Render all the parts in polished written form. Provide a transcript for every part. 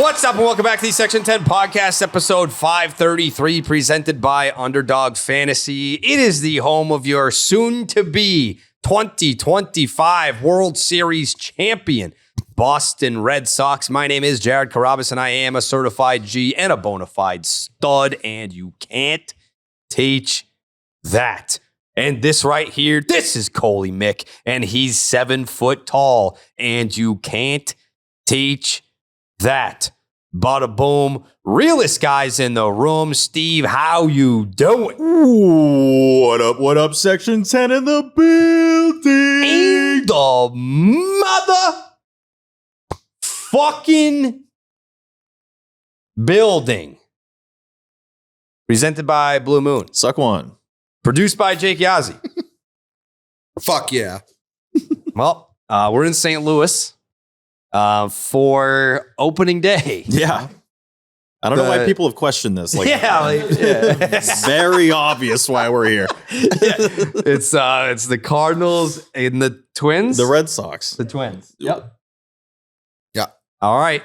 What's up, and welcome back to the Section 10 podcast, episode 533, presented by Underdog Fantasy. It is the home of your soon-to-be 2025 World Series champion, Boston Red Sox. My name is Jared Carabas, and I am a certified G and a bona fide stud, and you can't teach that. And this right here, this is Coley Mick, and he's 7 foot tall, and you can't teach that. Bada boom. Realest guys in the room. Steve, how you doing? Ooh, what up, Section 10 in the building? In the mother fucking building. Presented by Blue Moon. Suck one. Produced by Jake Yazzie. Fuck yeah. Well, we're in St. Louis for opening day. Yeah. I don't know why people have questioned this. It's very obvious why we're here. it's the Cardinals and the Twins. The Red Sox. The Twins. Yep. Yeah. All right.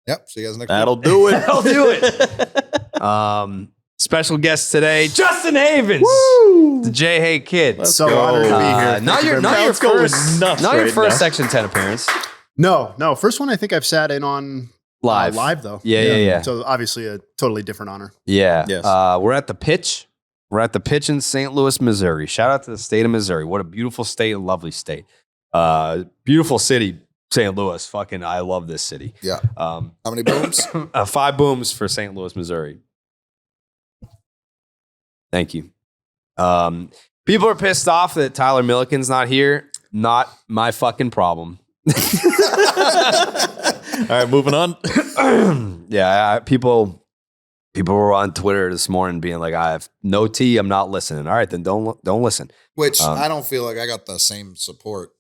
Yep. See you guys next That'll do it. That'll do it. Special guest today, Justin Havens, Woo! the Jayhay kid. Let's so honored to be here. Not your first Section 10 appearance. No. First one I think I've sat in on live though. Yeah. So obviously a totally different honor. Yeah. Yes. We're at the pitch. We're at the pitch in St. Louis, Missouri. Shout out to the state of Missouri. What a beautiful state, a lovely state. Beautiful city, St. Louis. Fucking, I love this city. Yeah. How many booms? 5 booms for St. Louis, Missouri. Thank you. People are pissed off that Tyler Milliken's not here. Not my fucking problem. All right, moving on. People were on Twitter this morning being like, I have no tea. I'm not listening. All right, then don't listen. Which I don't feel like I got the same support.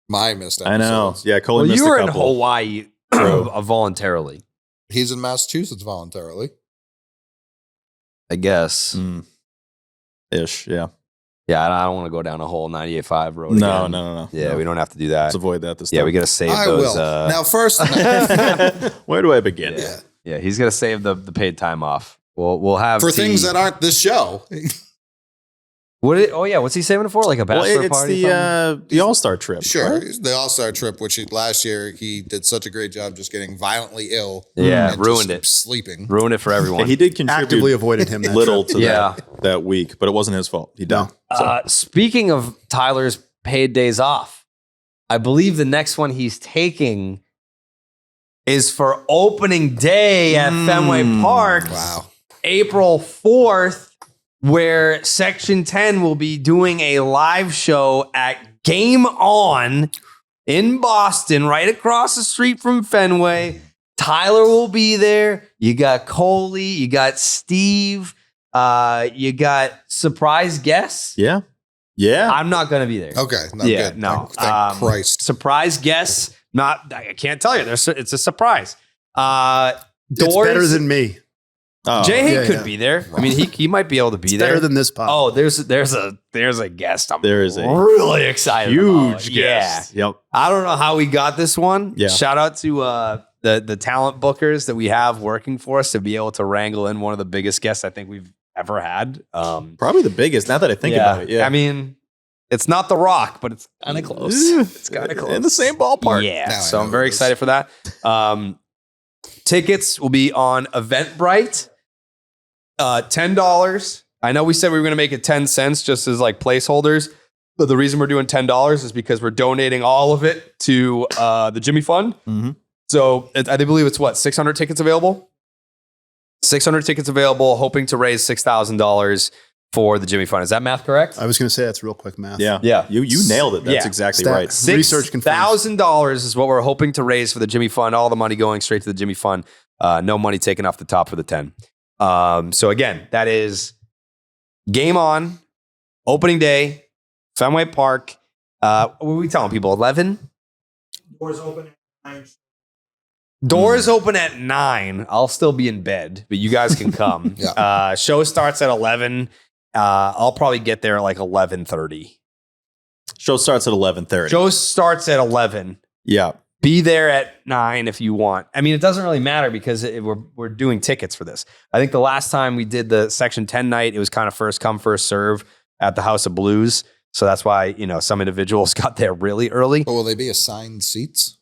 My missed I know. episodes. Yeah, Coley missed you a were couple. in Hawaii voluntarily. He's in Massachusetts voluntarily. I guess. Ish, yeah. Yeah, I don't want to go down a whole 98.5 road No. again. Yeah, we don't have to do that. Let's avoid that this time. Yeah, we got to save I those. will. Now, first, Where do I begin? Yeah, he's got to save the paid time off. We'll have for things that aren't this show. What's he saving it for? Like a bachelor it's party? the All-Star trip. Sure. Right? The All-Star trip, which last year he did such a great job just getting violently ill. Yeah, and ruined just it. Sleeping. Ruined it for everyone. Yeah, he did contribute Actively avoided him that little trip. to that week, but it wasn't his fault. He did. No. Speaking of Tyler's paid days off, I believe the next one he's taking is for opening day at Fenway Park. Wow. April 4th, where Section 10 will be doing a live show at Game On in Boston, right across the street from Fenway. Tyler will be there. You got Coley, you got Steve, you got surprise guests. Yeah. I'm not going to be there. Okay. No, Yeah, good. no. Thank Christ. Surprise guests. I can't tell you. It's a surprise. It's better than me. Oh, Jayhay could be there. I mean, he might be able to be It's there. better than this pod. Oh, there's a guest. There is a really excited about. huge guest. Yeah. Yep. I don't know how we got this one. Yeah. Shout out to the talent bookers that we have working for us to be able to wrangle in one of the biggest guests I think we've ever had. Probably the biggest now that I think about it. Yeah. I mean, it's not The Rock, but it's kind of close. It's kind of close. In the same ballpark. Yeah. Now I So know I'm very this. excited for that. Tickets will be on Eventbrite. $10. I know we said we were going to make it 10 cents just as like placeholders, but the reason we're doing $10 is because we're donating all of it to the Jimmy Fund. Mm-hmm. So I believe it's 600 tickets available? 600 tickets available, hoping to raise $6,000 for the Jimmy Fund. Is that math correct? I was going to say that's real quick math. Yeah. Yeah. You nailed it. That's Yeah. exactly Stat- right. Research confirms. $6,000 is what we're hoping to raise for the Jimmy Fund. All the money going straight to the Jimmy Fund. No money taken off the top for the 10. So again, that is Game On, opening day, Fenway Park. What are we telling people? 11? Doors open at 9. Doors open at 9. I'll still be in bed, but you guys can come. Yeah. Show starts at 11. I'll probably get there at like 11:30. Show starts at 11:30. Show starts at 11. Yeah. Be there at 9 if you want. I mean, it doesn't really matter because we're doing tickets for this. I think the last time we did the Section 10 night, it was kind of first come, first serve at the House of Blues. So that's why, some individuals got there really early. But will they be assigned seats?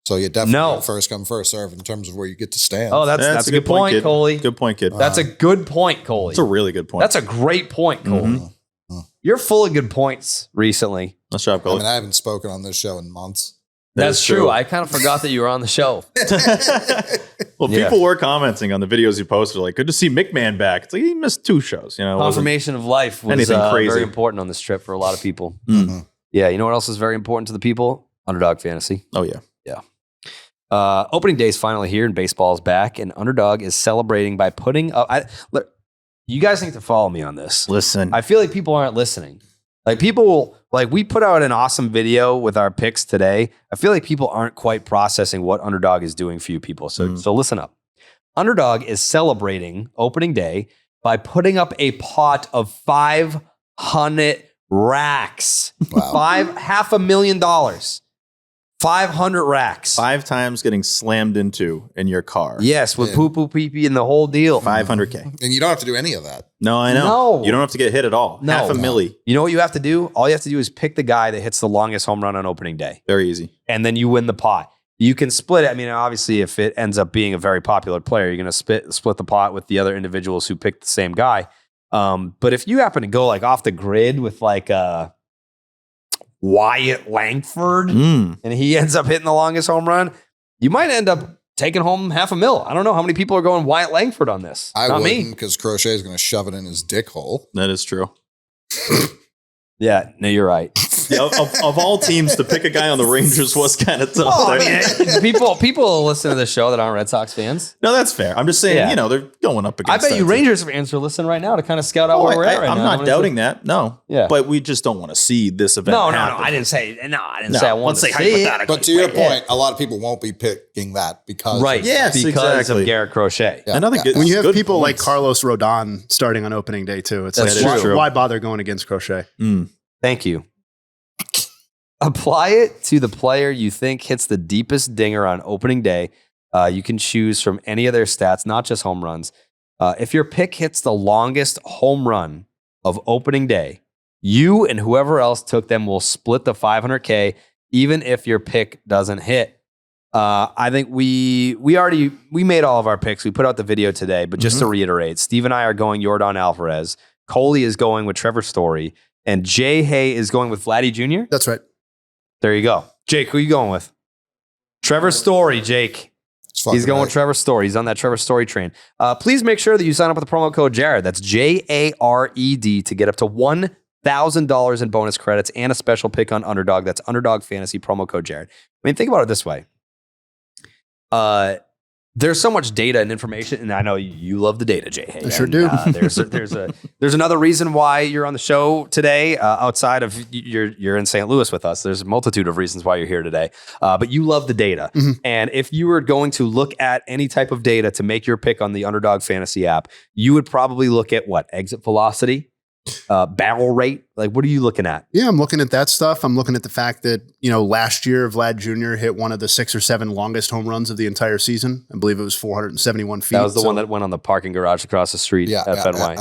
So you definitely first come, first serve in terms of where you get to stand. Oh, that's a good point, kid. Coley. Good point, kid. That's a good point, Coley. That's a really good point. That's a great point, Coley. You're full of good points recently. Nice job, Coley. I haven't spoken on this show in months. That's true. I kind of forgot that you were on the show. Well, people were commenting on the videos you posted, like, good to see McMahon back. It's like he missed 2 shows. Confirmation of life was very important on this trip for a lot of people. Mm-hmm. Yeah, you know what else is very important to the people? Underdog fantasy. Oh, yeah. Opening day is finally here and baseball is back, and Underdog is celebrating by putting up. Look, you guys need to follow me on this. Listen. I feel like people aren't listening. Like we put out an awesome video with our picks today. I feel like people aren't quite processing what Underdog is doing for you people. So listen up. Underdog is celebrating opening day by putting up a pot of 500 racks. Wow. $500,000. 500 racks. 5 times getting slammed into in your car. Yes, with poo-poo pee-pee and the whole deal. $500K. And you don't have to do any of that. No, I know. No. You don't have to get hit at all. No. $500,000. You know what you have to do? All you have to do is pick the guy that hits the longest home run on opening day. Very easy. And then you win the pot. You can split it. I mean, obviously, if it ends up being a very popular player, you're going to split the pot with the other individuals who picked the same guy. But if you happen to go like off the grid with like Wyatt Langford and he ends up hitting the longest home run, you might end up taking home $500,000. I don't know how many people are going Wyatt Langford on this. I Not wouldn't, me. because Crochet is going to shove it in his dick hole. That is true. Yeah, no, you're right. Yeah, of all teams, to pick a guy on the Rangers was kind of tough. Oh, I mean, people listen to the show that aren't Red Sox fans. No, that's fair. I'm just saying, they're going up I against bet you that Rangers fans are listening right now to kind of scout out where we're at right I'm now. not doubting that. No. Yeah. But we just don't want to see this event No, happen. I didn't say. No, I didn't say I wanted let's to say see it. hypothetically. But to your point, a lot of people won't be picking that because Right. Yes, because exactly. of Garrett Crochet. Yeah. Another good. When you have good people like points. Carlos Rodon starting on opening day too, it's That's like true. why bother going against Crochet? Thank you. Apply it to the player you think hits the deepest dinger on opening day. You can choose from any of their stats, not just home runs. If your pick hits the longest home run of opening day, you and whoever else took them will split the $500K, even if your pick doesn't hit. I think we made all of our picks. We put out the video today, but just to reiterate, Steve and I are going Yordan Alvarez. Coley is going with Trevor Story, and Jayhay is going with Vladdy Jr. That's right. There you go. Jake, who are you going with? Trevor Story, Jake. He's going with Trevor Story. He's on that Trevor Story train. Please make sure that you sign up with the promo code Jared. That's JARED to get up to $1,000 in bonus credits and a special pick on Underdog. That's Underdog Fantasy promo code Jared. I mean, think about it this way. There's so much data and information, and I know you love the data, Jayhay. I sure do. There's another reason why you're on the show today. Outside of you're in St. Louis with us, there's a multitude of reasons why you're here today. But you love the data, and if you were going to look at any type of data to make your pick on the Underdog Fantasy app, you would probably look at what? Exit velocity, barrel rate. Like, what are you looking at? Yeah, I'm looking at that stuff. I'm looking at the fact that, last year Vlad Jr. hit one of the 6 or 7 longest home runs of the entire season. I believe it was 471 feet. That was the one that went on the parking garage across the street at Fenway.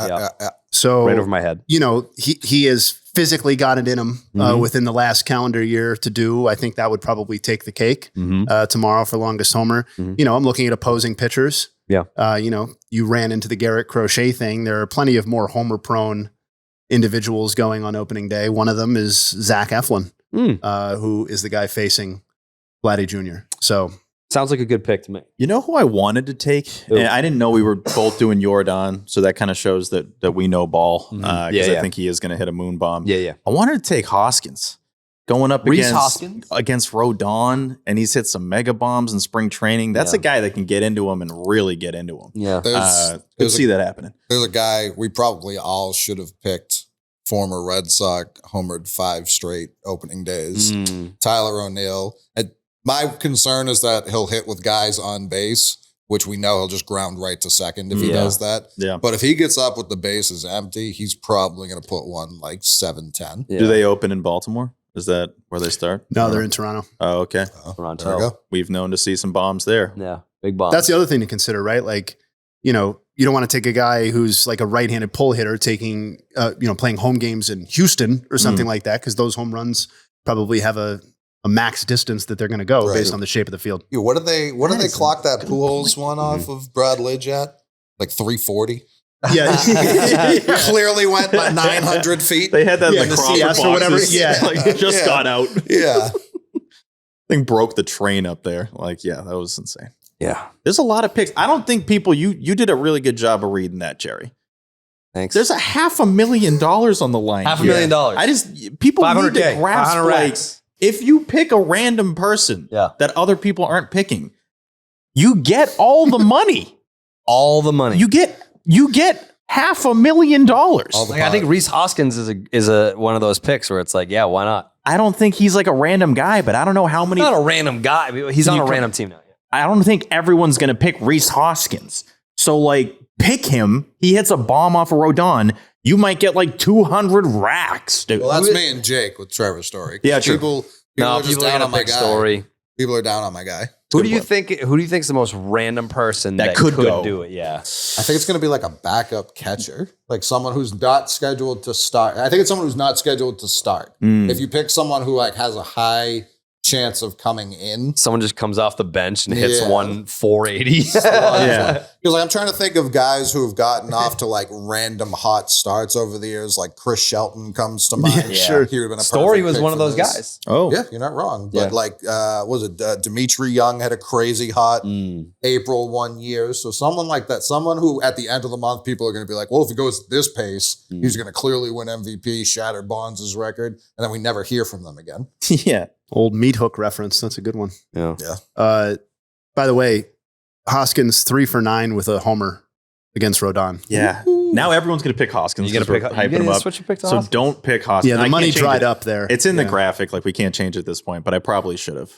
So right over my head. He has physically got it in him within the last calendar year to do. I think that would probably take the cake tomorrow for longest homer. I'm looking at opposing pitchers. Yeah. You ran into the Garrett Crochet thing. There are plenty of more homer prone individuals going on opening day. One of them is Zach Eflin, who is the guy facing Vladdy Jr. So sounds like a good pick to me. You know who I wanted to take? And I didn't know we were both doing Yordan, so that kind of shows that we know ball. Because I think he is going to hit a moon bomb. Yeah. I wanted to take Hoskins. Going up Reese against Rodon, and he's hit some mega bombs in spring training. That's a guy that can get into him and really get into him. Yeah. Could see that happening. There's a guy we probably all should have picked, former Red Sox, homered 5 straight opening days. Tyler O'Neill. My concern is that he'll hit with guys on base, which we know he'll just ground right to second if he does that. Yeah. But if he gets up with the bases empty, he's probably going to put one like 7-10. Yeah. Do they open in Baltimore? Is that where they start? No, they're in Toronto. Oh, okay. Toronto. There we go. We've known to see some bombs there. Yeah, big bomb. That's the other thing to consider, right? Like, you don't want to take a guy who's like a right-handed pull hitter taking, playing home games in Houston or something like that, because those home runs probably have a max distance that they're going to go based on the shape of the field. Yeah, what did they clock that Pujols one off of Brad Lidge at? Like 340? Yeah. Clearly went by 900 feet. They had that in the Crawford CS or whatever. boxes. Yeah. Like, just got out. Yeah. Thing broke the train up there. Like, yeah, that was insane. Yeah. There's a lot of picks. I don't think people, you did a really good job of reading that, Jerry. Thanks. There's a $500,000 on the line. $500,000. People need 500K, to grasp, 500 like, racks. if you pick a random person Yeah. that other people aren't picking, you get all the money. All the money. You get $500,000. All the I think Rhys Hoskins is a one of those picks where it's like, yeah, why not? I don't think he's like a random guy, but I don't know how many. Not a random guy. He's on a random team now. I don't think everyone's going to pick Rhys Hoskins. So, like, pick him. He hits a bomb off of Rodon. You might get like 200 racks, dude. Well, that's me and Jake with Trevor Story. Yeah, true. People are just down on my guy. Story. People are down on my guy. Who do you think is the most random person that could go. do it? Yeah. I think it's going to be like a backup catcher, like someone who's not scheduled to start. I think it's someone who's not scheduled to start. If you pick someone who like has a high chance of coming in, Someone just comes off the bench and hits Yeah. one 480. Yeah. Because like I'm trying to think of guys who have gotten off to like random hot starts over the years. Like Chris Shelton comes to mind. Yeah, sure. He would have been a Story perfect was pick one of for those this. guys. Oh, Yeah, you're not wrong. Yeah. But like, was it Dimitri Young had a crazy hot April one year. So someone like that, someone who at the end of the month, people are going to be like, well, if he goes at this pace, he's going to clearly win MVP, shatter Bonds' record. And then we never hear from them again. yeah. Old meat hook reference. That's a good one. Yeah. By the way, Hoskins 3 for 9 with a homer against Rodon. Yeah. Now everyone's going to pick Hoskins. You gonna pick? hyping him up. Switch your pick to So Hoskins? don't pick Hoskins. Yeah, the I money can't change dried it. up there. It's in the Yeah. graphic. Like, we can't change it at this point, but I probably should have.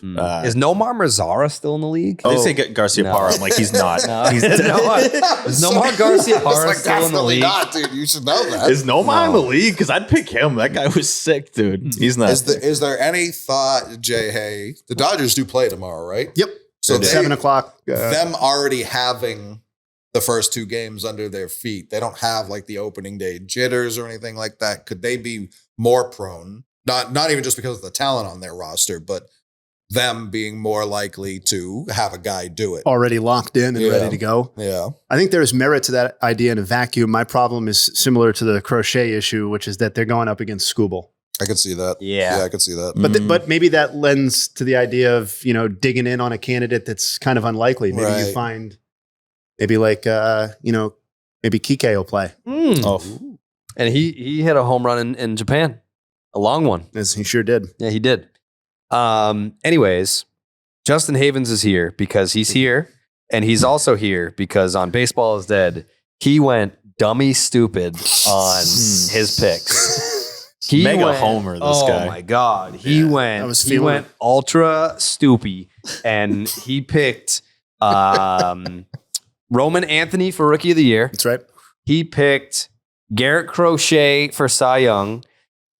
Is Nomar Mazzara still in the league? They say Garcia Parra. I'm like, he's not. No. He's Is Nomar Garcia It's Parra like, still in the definitely league? not, dude. You should know that. Is Nomar in the league? Because I'd pick him. That guy was sick, dude. He's not. Is there any thought, Jayhay? The Dodgers do play tomorrow, right? Yep. So At 7 o'clock. them already having the first two games under their feet, they don't have like the opening day jitters or anything like that. Could they be more prone? Not even just because of the talent on their roster, but them being more likely to have a guy do it. Already locked in and ready to go. Yeah. I think there's merit to that idea in a vacuum. My problem is similar to the Crochet issue, which is that they're going up against Skubal. I could see that. Yeah. I could see that. But maybe that lends to the idea of, digging in on a candidate that's kind of unlikely. Maybe you Right. find maybe like, maybe Kike will play, Oh. And he hit a home run in Japan, a long one. as he sure did. Yeah, he did. Anyways, Justin Havens is here because he's here, and he's also here because on Baseball is Dead, he went dummy stupid on his picks. He Mega went, homer, this Oh guy. my god, he I was he feeling went ultra stoopy, and he picked Roman Anthony for Rookie of the Year. That's right. He picked Garrett Crochet for Cy Young.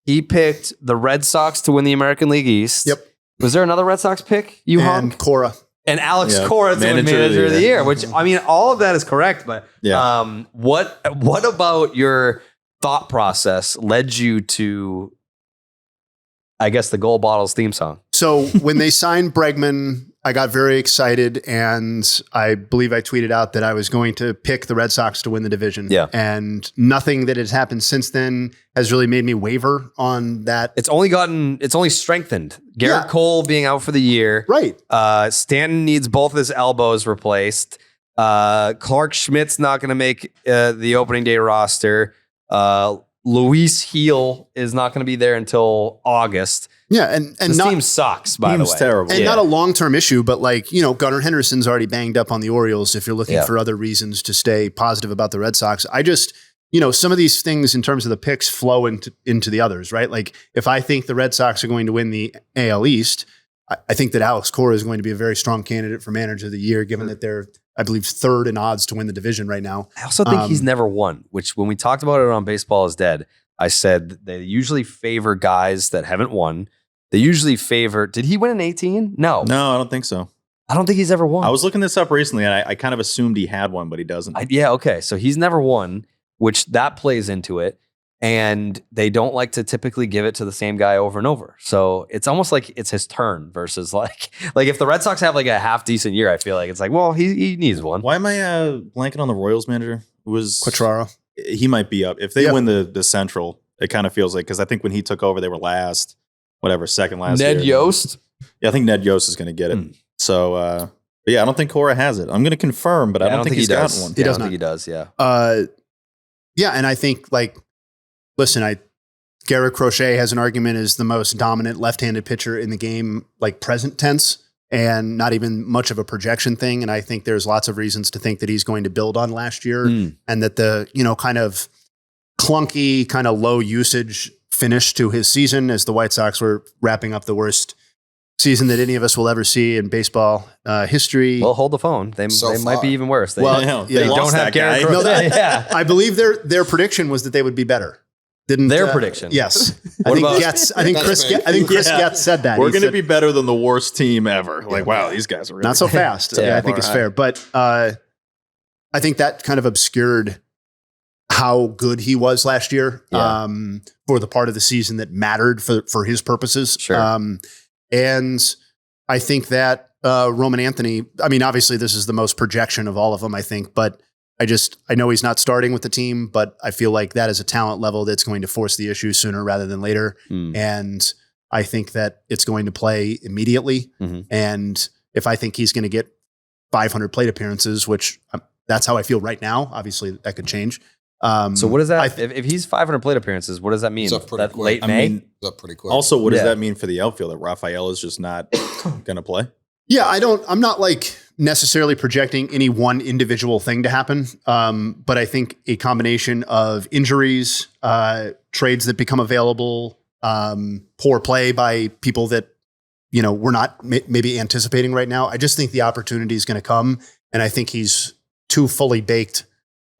He picked the Red Sox to win the American League East. Yep. Was there another Red Sox pick? You And hung? Cora. And Alex Yeah. Cora to win Manager of the Year, which, I mean, all of that is correct. But Yeah. what about your thought process led you to, I guess, the Gold Bottles theme song? So when they signed Bregman, I got very excited, and I believe I tweeted out that I was going to pick the Red Sox to win the division. Yeah. And nothing that has happened since then has really made me waver on that. It's only strengthened. Garrett Yeah. Cole being out for the year. Right. Stanton needs both his elbows replaced. Clark Schmidt's not going to make the opening day roster. Luis Heel is not going to be there until August. Yeah. And This not, team sucks, by the Team's way. terrible. and not a long-term issue, but like, Gunnar Henderson's already banged up on the Orioles if you're looking Yeah. for other reasons to stay positive about the Red Sox. I just, some of these things in terms of the picks flow into the others, right? Like if I think the Red Sox are going to win the AL East, I think that Alex Cora is going to be a very strong candidate for Manager of the Year, given that they're, I believe, third in odds to win the division right now. I also think he's never won, which when we talked about it on Baseball is Dead, I said they usually favor guys that haven't won. They usually favor. Did he win an 18? No. No, I don't think so. I don't think he's ever won. I was looking this up recently, and I kind of assumed he had one, but he doesn't. Yeah, okay. So he's never won, which that plays into it. And they don't like to typically give it to the same guy over and over. So it's almost like it's his turn versus like if the Red Sox have like a half decent year, I feel like it's like, well, he needs one. Why am I blanking on the Royals manager? It was Quatraro. He might be up. If they win the Central, it kind of feels like, because I think when he took over, they were second last Ned year. Yost? Yeah, I think Ned Yost is going to get it. So, but yeah, I don't think Cora has it. I'm going to confirm, but I don't think he's got one. I don't think he does, yeah. Yeah, and I think, like, listen, Garrett Crochet has an argument as the most dominant left-handed pitcher in the game, like present tense, and not even much of a projection thing. And I think there's lots of reasons to think that he's going to build on last year and that the, kind of clunky, kind of low usage finish to his season as the White Sox were wrapping up the worst season that any of us will ever see in baseball history. Well, hold the phone. They might be even worse. They don't have Garrett Crochet. No, I believe their prediction was that they would be better. Didn't their prediction? Yes, I think Chris Getz said that. We're going to be better than the worst team ever. Like, wow, these guys are really not so fast. I think it's fair, but I think that kind of obscured how good he was last year for the part of the season that mattered for his purposes. Sure. And I think that Roman Anthony, I mean, obviously this is the most projection of all of them, I think, but I know he's not starting with the team, but I feel like that is a talent level that's going to force the issue sooner rather than later. And I think that it's going to play immediately. And if I think he's going to get 500 plate appearances, which that's how I feel right now, obviously that could change. So what does that, if he's 500 plate appearances, what does that mean? That late May? It's up pretty quick. Also, what does that mean for the outfield? That Rafaela is just not going to play? Yeah, I'm not like necessarily projecting any one individual thing to happen. But I think a combination of injuries, trades that become available, poor play by people that, we're not maybe anticipating right now. I just think the opportunity is going to come. And I think he's too fully baked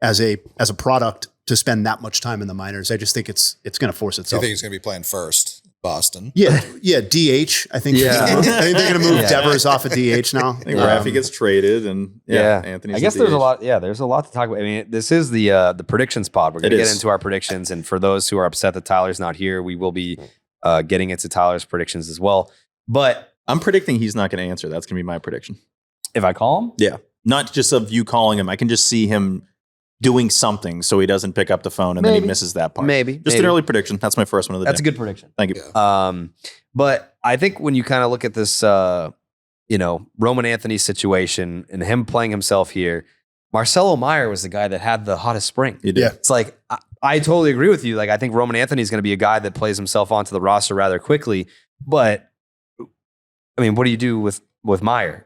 as a product to spend that much time in the minors. I just think it's going to force itself. I think he's going to be playing first, Boston. Yeah, DH. I think they're going to move Devers off of DH now. I think Raffy gets traded, and Anthony's. I guess there's a lot. Yeah, there's a lot to talk about. I mean, this is the predictions pod. We're going to get into our predictions, and for those who are upset that Tyler's not here, we will be getting into Tyler's predictions as well. But I'm predicting he's not going to answer. That's going to be my prediction. If I call him, yeah, not just of you calling him. I can just see him doing something so he doesn't pick up the phone and then he misses that part. Maybe. An early prediction. That's my first one of the day. That's a good prediction. Thank you. Yeah. But I think when you kind of look at this, Roman Anthony situation and him playing himself here, Marcelo Meyer was the guy that had the hottest spring. He did. Yeah. It's like, I totally agree with you. Like, I think Roman Anthony is going to be a guy that plays himself onto the roster rather quickly. But I mean, what do you do with Meyer?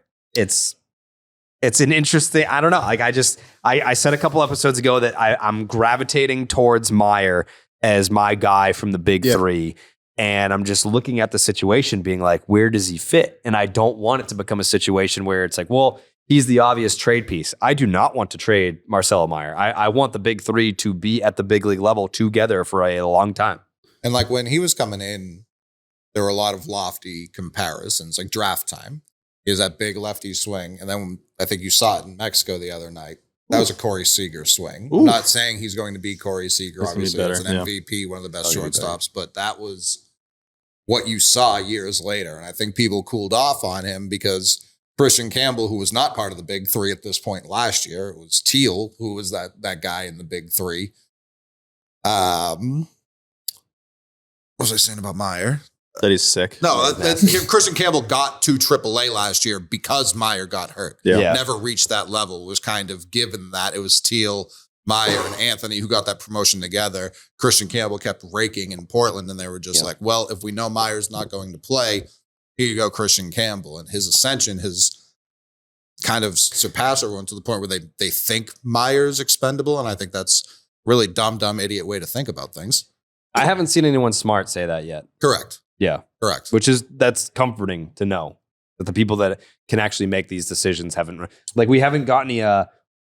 It's an interesting, I don't know. Like I said a couple episodes ago that I'm gravitating towards Meyer as my guy from the big three. And I'm just looking at the situation being like, where does he fit? And I don't want it to become a situation where it's like, well, he's the obvious trade piece. I do not want to trade Marcelo Meyer. I want the big three to be at the big league level together for a long time. And like when he was coming in, there were a lot of lofty comparisons, like draft time. He has that big lefty swing. And then I think you saw it in Mexico the other night. That was a Corey Seager swing. I'm not saying he's going to be Corey Seager. Obviously, it's an MVP, one of the best shortstops. But that was what you saw years later. And I think people cooled off on him because Christian Campbell, who was not part of the big three at this point last year, it was Teal, who was that guy in the big three. What was I saying about Meyer? That he's sick. No, Christian Campbell got to AAA last year because Meyer got hurt. Yeah. Never reached that level. It was kind of given that it was Teal, Meyer, and Anthony who got that promotion together. Christian Campbell kept raking in Portland, and they were just like, well, if we know Meyer's not going to play, here you go, Christian Campbell. And his ascension has kind of surpassed everyone to the point where they think Meyer's expendable, and I think that's really dumb, idiot way to think about things. I haven't seen anyone smart say that yet. Correct. Yeah. Correct. That's comforting to know that the people that can actually make these decisions we haven't got any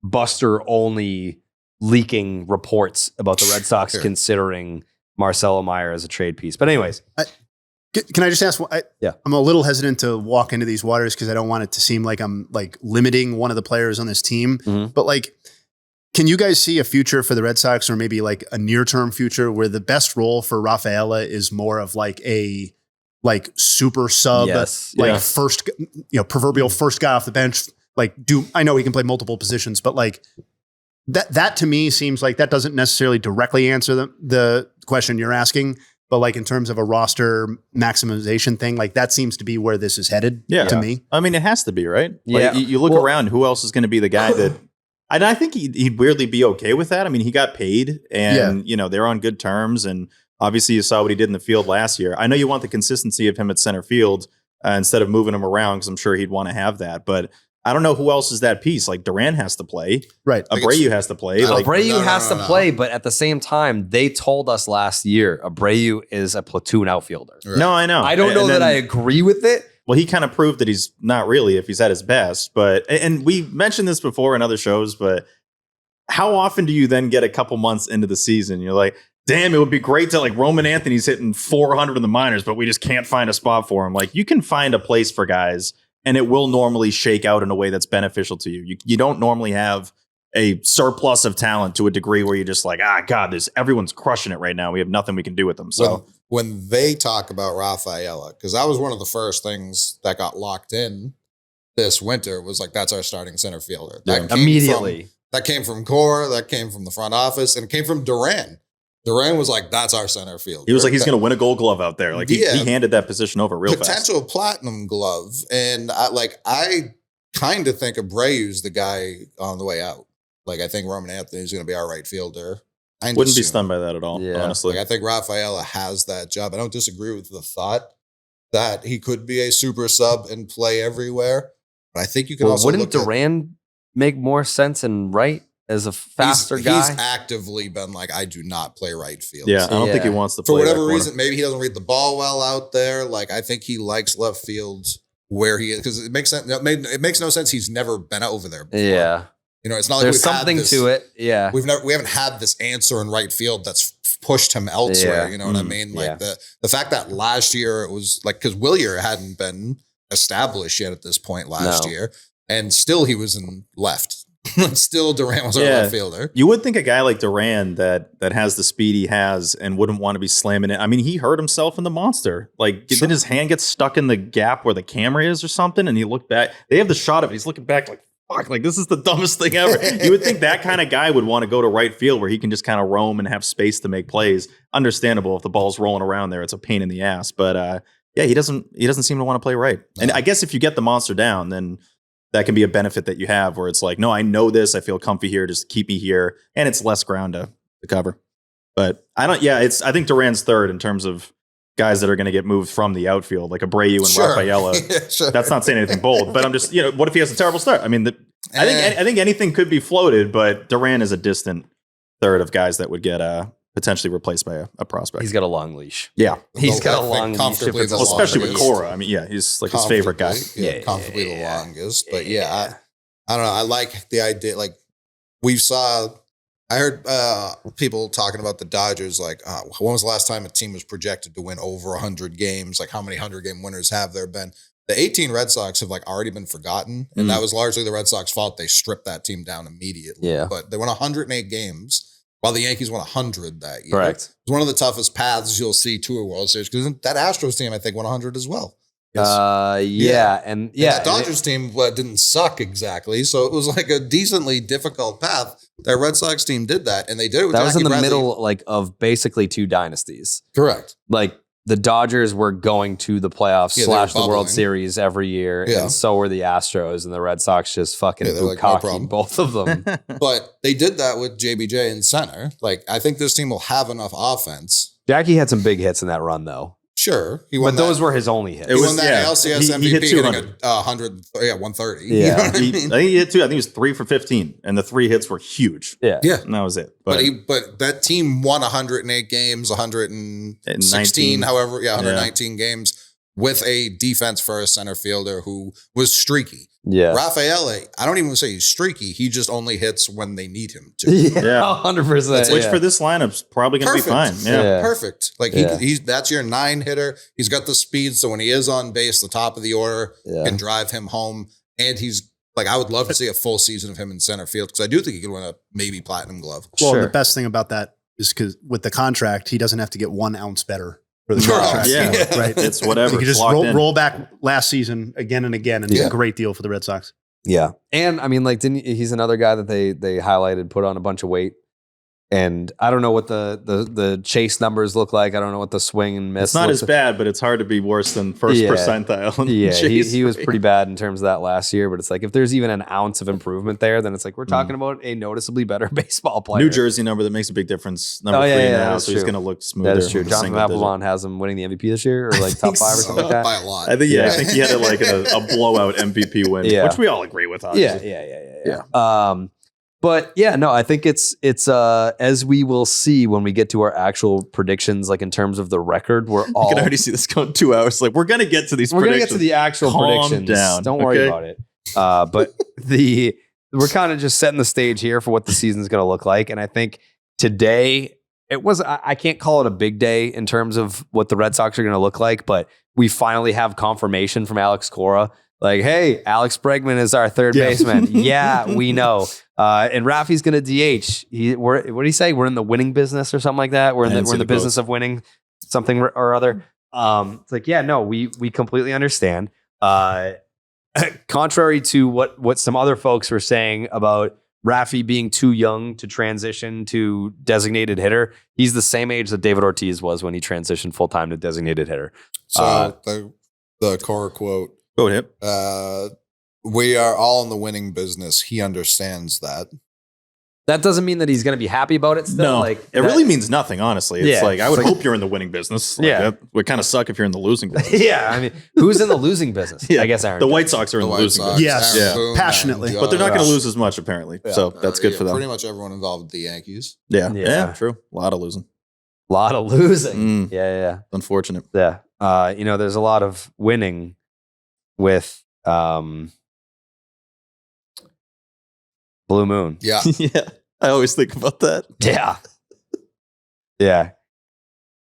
Buster only leaking reports about the Red Sox considering Marcelo Meyer as a trade piece. But anyways, Can I just ask? Yeah. I'm a little hesitant to walk into these waters because I don't want it to seem like I'm like limiting one of the players on this team. Mhm. But like, can you guys see a future for the Red Sox, or maybe like a near-term future where the best role for Rafaela is more of like a like super sub, Yes. like Yeah. first, proverbial first guy off the bench? Like, I know he can play multiple positions, but like that to me seems like that doesn't necessarily directly answer the question you're asking. But like in terms of a roster maximization thing, like that seems to be where this is headed to me. I mean, it has to be, right? Yeah. Like, you look around, who else is going to be the guy that... And I think he'd weirdly be okay with that. I mean, he got paid and, they're on good terms. And obviously you saw what he did in the field last year. I know you want the consistency of him at center field instead of moving him around, because I'm sure he'd want to have that. But I don't know who else is that piece. Like Duran has to play. Right. Abreu has to play. Like, Abreu has to play, but at the same time, they told us last year Abreu is a platoon outfielder. Right. No, I know. I don't know that I agree with it. Well, he kind of proved that he's not really if he's at his best. But and we mentioned this before in other shows, but how often do you then get a couple months into the season? You're like, damn, it would be great to like Roman Anthony's hitting 400 in the minors, but we just can't find a spot for him. Like, you can find a place for guys, and it will normally shake out in a way that's beneficial to you. You don't normally have a surplus of talent to a degree where you're just like, God, everyone's crushing it right now. We have nothing we can do with them. So when they talk about Rafaela, because that was one of the first things that got locked in this winter, was like, that's our starting center fielder. That came Immediately. That came from Cora, that came from the front office, and it came from Duran. Duran was like, that's our center fielder. he was like, he's going to win a Gold Glove out there. Like, he handed that position over real fast. Potential platinum glove. And I kind of think Abreu's the guy on the way out. Like, I think Roman Anthony's going to be our right fielder. Wouldn't be stunned by that at all, honestly. Like, I think Rafaela has that job. I don't disagree with the thought that he could be a super sub and play everywhere. But I think you can also wouldn't look at... Duran make more sense in right as a faster guy? He's actively been like, I do not play right field. Yeah, I don't think he wants to play for whatever that reason. Maybe he doesn't read the ball well out there. Like, I think he likes left field where he is, because it makes sense. It makes no sense. He's never been over there before. Yeah. It's not like there's something to it. Yeah. We haven't had this answer in right field that's pushed him elsewhere. You know what I mean? Like the fact that last year it was like, because Willier hadn't been established yet at this point last year, and still he was in left. Still Duran was our left fielder. You would think a guy like Duran that has the speed he has and wouldn't want to be slamming it. I mean, he hurt himself in the Monster. Like, didn't his hand get stuck in the gap where the camera is or something? And he looked back. They have the shot of it. He's looking back like, fuck, like, this is the dumbest thing ever. You would think that kind of guy would want to go to right field where he can just kind of roam and have space to make plays. Understandable if the ball's rolling around there. It's a pain in the ass. But he doesn't seem to want to play right. And I guess if you get the Monster down, then that can be a benefit that you have where it's like, no, I know this. I feel comfy here. Just keep me here. And it's less ground to cover. But I think Duran's third in terms of guys that are going to get moved from the outfield, like Abreu and Rafaela. That's not saying anything bold, but I'm just, what if he has a terrible start? I mean, I think anything could be floated, but Duran is a distant third of guys that would get potentially replaced by a prospect. He's got a long leash. Yeah. He's got a long leash. Especially with Cora. I mean, he's like his favorite guy. Comfortably the longest. But I don't know. I like the idea. Like, I heard people talking about the Dodgers, like, when was the last time a team was projected to win over 100 games? Like, how many 100-game winners have there been? The 18 Red Sox have, like, already been forgotten, and that was largely the Red Sox fault. They stripped that team down immediately. Yeah. But they won 108 games, while the Yankees won 100 that year. Correct. It's one of the toughest paths you'll see to a World Series, because that Astros team, I think, won 100 as well. And that Dodgers team didn't suck exactly, so it was like a decently difficult path. That Red Sox team did that, and they did it with that was in the Bradley. middle, like, of basically two dynasties. Correct. Like, the Dodgers were going to the playoffs / the World Series every year, and so were the Astros, and the Red Sox just fucking bukkakied both of them. But they did that with JBJ in center. Like, I think this team will have enough offense. Jackie had some big hits in that run, though. Sure. But those were his only hits. He won that ALCS MVP, he hit hitting 130. Yeah. You know what I mean? I think he hit 2. I think he was 3 for 15, and the 3 hits were huge. Yeah. And that was it. But that team won 108 games, 116, 119 games with a defense first center fielder who was streaky. Yeah. Rafaela, I don't even say he's streaky. He just only hits when they need him to. Yeah, 100%. Which for this lineup's probably going to be fine. Yeah. Perfect. Like he's that's your 9 hitter. He's got the speed, so when he is on base, the top of the order can drive him home. And he's like, I would love to see a full season of him in center field because I do think he could win a maybe platinum glove. Well, the best thing about that is because with the contract, he doesn't have to get 1 ounce better for the contract. Yeah, right. It's whatever. You can just roll back last season again and again, and it's a great deal for the Red Sox. Yeah. And I mean, like, he's another guy that they highlighted, put on a bunch of weight. And I don't know what the chase numbers look like. I don't know what the swing and miss. It's not as bad, but it's hard to be worse than first percentile. Yeah, he was pretty bad in terms of that last year. But it's like if there's even an ounce of improvement there, then it's like we're talking about a noticeably better baseball player. New jersey number that makes a big difference. Number 3 now, so he's going to look smoother. That is true. Jonathan Applebaum has him winning the MVP this year, or like top 5 or something like that. By a lot. I think I think he had a blowout MVP win, which we all agree with. Obviously. Yeah. But yeah, no, I think it's as we will see when we get to our actual predictions, like in terms of the record, You can already see this going 2 hours. Like we're gonna get to these. We're gonna get to the actual predictions. Down. Don't worry about it. But we're kind of just setting the stage here for what the season's gonna look like, and I think today it was. I can't call it a big day in terms of what the Red Sox are gonna look like, but we finally have confirmation from Alex Cora. Like, hey, Alex Bregman is our third baseman. Yeah, we know. And Raffy's going to DH. What did he say? We're in the winning business or something like that. We're in the business of winning something or other. It's like, yeah, no, we completely understand. Contrary to what some other folks were saying about Raffy being too young to transition to designated hitter, he's the same age that David Ortiz was when he transitioned full time to designated hitter. So the core quote. Go ahead. We are all in the winning business. He understands that. That doesn't mean that he's going to be happy about it still. No, like it really means nothing, honestly. It's like, I would hope you're in the winning business. Like, that would kind of suck if you're in the losing business. Yeah, I mean, who's in the losing business? I guess Aaron. The White Sox are in the losing business. Yes, Boone, passionately. But they're not going to lose as much, apparently. So that's good for them. Pretty much everyone involved with the Yankees. Yeah, true. A lot of losing. Yeah. Unfortunate. Yeah. There's a lot of winning with Blue Moon. Yeah. Yeah. I always think about that. Yeah. Yeah.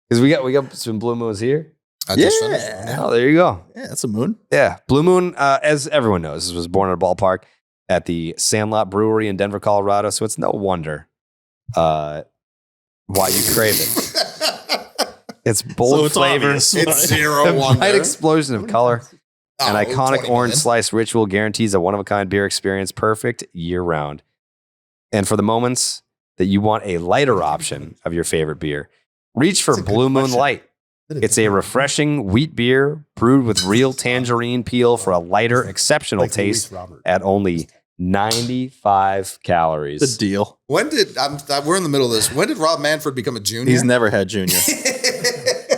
Because we got some Blue Moons here. I just finished. Oh, there you go. Yeah, that's a moon. Yeah. Blue Moon, as everyone knows, was born at a ballpark at the Sandlot Brewery in Denver, Colorado. So it's no wonder why you crave it. It's bold flavor. It's zero A wonder. bright explosion of color. An iconic 20 orange minutes. slice ritual guarantees a one-of-a-kind beer experience, perfect year-round. And for the moments that you want a lighter option of your favorite beer, reach for Blue Moon Light. It's a refreshing wheat beer brewed with real tangerine peel for a lighter, exceptional taste at only 95 calories. The deal. When did we're in the middle of this? When did Rob Manfred become a junior? He's never had junior.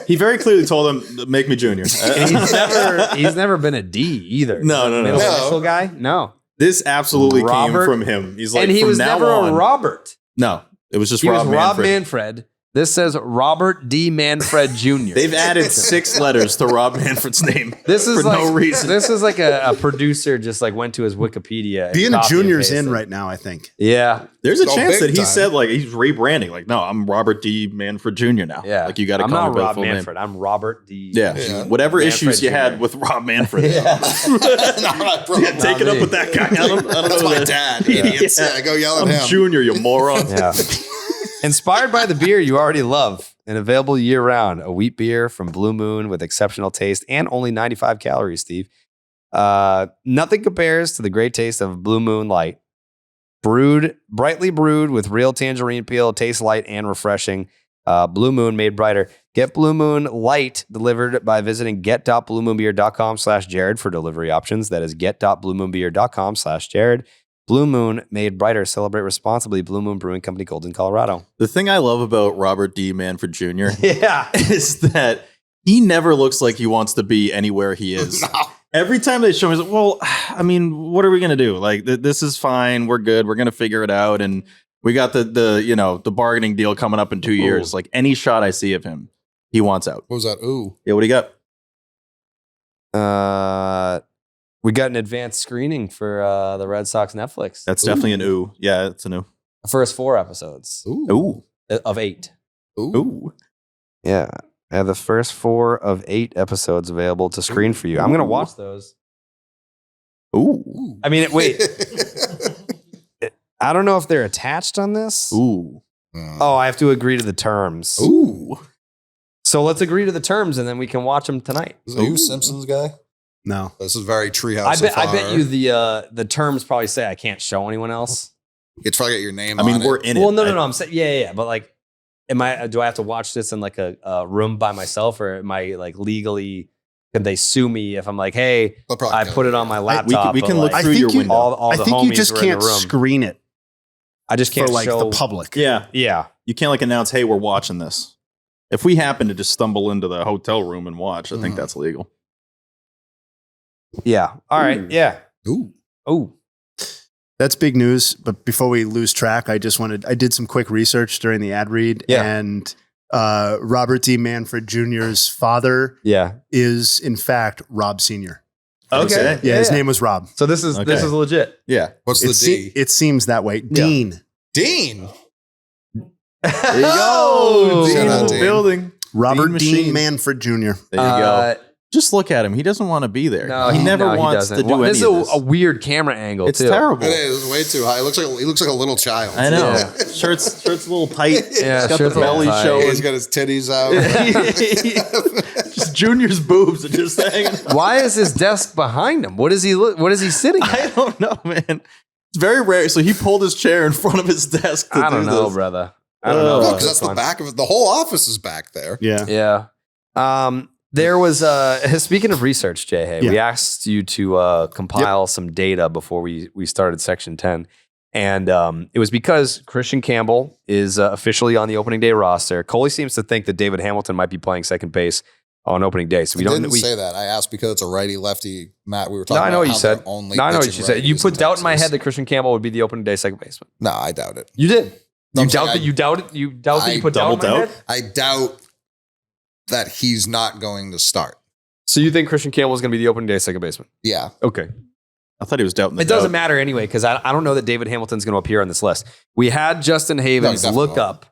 He very clearly told him, make me junior. He's never been a D either. No. Middle initial guy? No. This absolutely Robert, came from him. He's like, and he from was now never on, a Robert. No, it was just He Rob was Rob Manfred. Manfred. This says Robert D. Manfred Jr. They've added 6 letters to Rob Manfred's name. This is for like, no reason. This is like a producer just like went to his Wikipedia. and Being a copy and junior's pasted. in right now, I think. Yeah. There's a Oh, chance big that he time. said like he's rebranding. Like, no, I'm Robert D. Manfred Jr. now. Yeah. Like you got to I'm call not me by the Rob full name. Manfred. I'm Robert D. Yeah. Whatever Manfred issues you Jr. had with Rob Manfred. Not my brother. Yeah, take it up with that guy. I don't That's know my that. dad. Idiots. Yeah, go yell at I'm him. junior, you moron. Yeah. Inspired by the beer you already love and available year round, a wheat beer from Blue Moon with exceptional taste and only 95 calories, Steve. Nothing compares to the great taste of Blue Moon Light. Brightly brewed with real tangerine peel, tastes light and refreshing. Blue Moon made brighter. Get Blue Moon Light delivered by visiting get.bluemoonbeer.com/Jared for delivery options. That is get.bluemoonbeer.com/Jared. Blue Moon made brighter. Celebrate responsibly. Blue Moon Brewing Company, Golden, Colorado. The thing I love about Robert D. Manfred Jr. Yeah. is that he never looks like he wants to be anywhere he is. No. Every time they show him, he's like, well, I mean, what are we going to do? Like, this is fine. We're good. We're going to figure it out. And we got the bargaining deal coming up in 2 years. Like any shot I see of him, he wants out. What was that? Ooh. Yeah, what do you got? We got an advanced screening for the Red Sox Netflix. That's definitely an ooh. Yeah, it's an ooh. The first 4 episodes Ooh. of 8. Ooh. Yeah. I have the first 4 of 8 episodes available to screen for you. I'm going to watch those. Ooh. I mean, wait. I don't know if they're attached on this. Ooh. Oh, I have to agree to the terms. Ooh. So let's agree to the terms and then we can watch them tonight. Are you a Simpsons guy? No. This is very Treehouse. I bet you the terms probably say I can't show anyone else. You try to get your name I on mean, we're it. in it. Well, no. I'm saying, yeah. But like, do I have to watch this in like a room by myself, or am I like legally? Can they sue me if I'm like, hey, They'll probably I kill put you. it on my we laptop? can but, look like, through your window. all I the think homies you just were in can't the room. screen it I just can't for like show the public. Yeah. Yeah. You can't like announce, hey, we're watching this. If we happen to just stumble into the hotel room and watch, I think that's legal. Yeah. All right. Ooh. Yeah. Ooh. Oh. That's big news. But before we lose track, I did some quick research during the ad read, and Robert D. Manfred Jr.'s father Yeah. is in fact Rob Sr. Okay. Yeah, his name was Rob. So this is legit. Yeah. What's the D? It seems that way. Dean. Dean. There you go. Oh, Shout out, Dean Dean. building. Robert Dean Dean machine. Manfred Jr. There you go. Just look at him. He doesn't want to be there. No, he never he wants doesn't. to do This any is of this. a weird camera angle. It's too. terrible. It is way too high. He looks like a little child. I know. Yeah. Shirt's a little tight. Yeah, He's got the shirt's a little belly tight. showing. He's got his titties out. Just Junior's boobs are just hanging. Why is his desk behind him? What is he sitting at? I don't know, man. It's very rare. So he pulled his chair in front of his desk to I don't do know, this. brother. I don't know. No, about because that's this the one. back of it. The whole office is back there. Yeah. Yeah. There was speaking of research, Jayhay, we asked you to compile some data before we started Section 10. And it was because Christian Campbell is officially on the opening day roster. Coley seems to think that David Hamilton might be playing second base on opening day. So we didn't say that. I asked because it's a righty-lefty. Matt, we were talking I know about what you how said. they're only No, I know what pitching you said. You righties put in doubt in my Texas. head that Christian Campbell would be the opening day second baseman. No, I doubt it. You did. No, You I'm doubt saying that you doubted you doubt that you put doubt in my double head? doubt? I doubt that he's not going to start. So you think Christian Campbell is going to be the opening day second baseman? Yeah. Okay. I thought he was doubting the It doesn't doubt. matter anyway, because I don't know that David Hamilton's going to appear on this list. We had Justin Havens definitely look up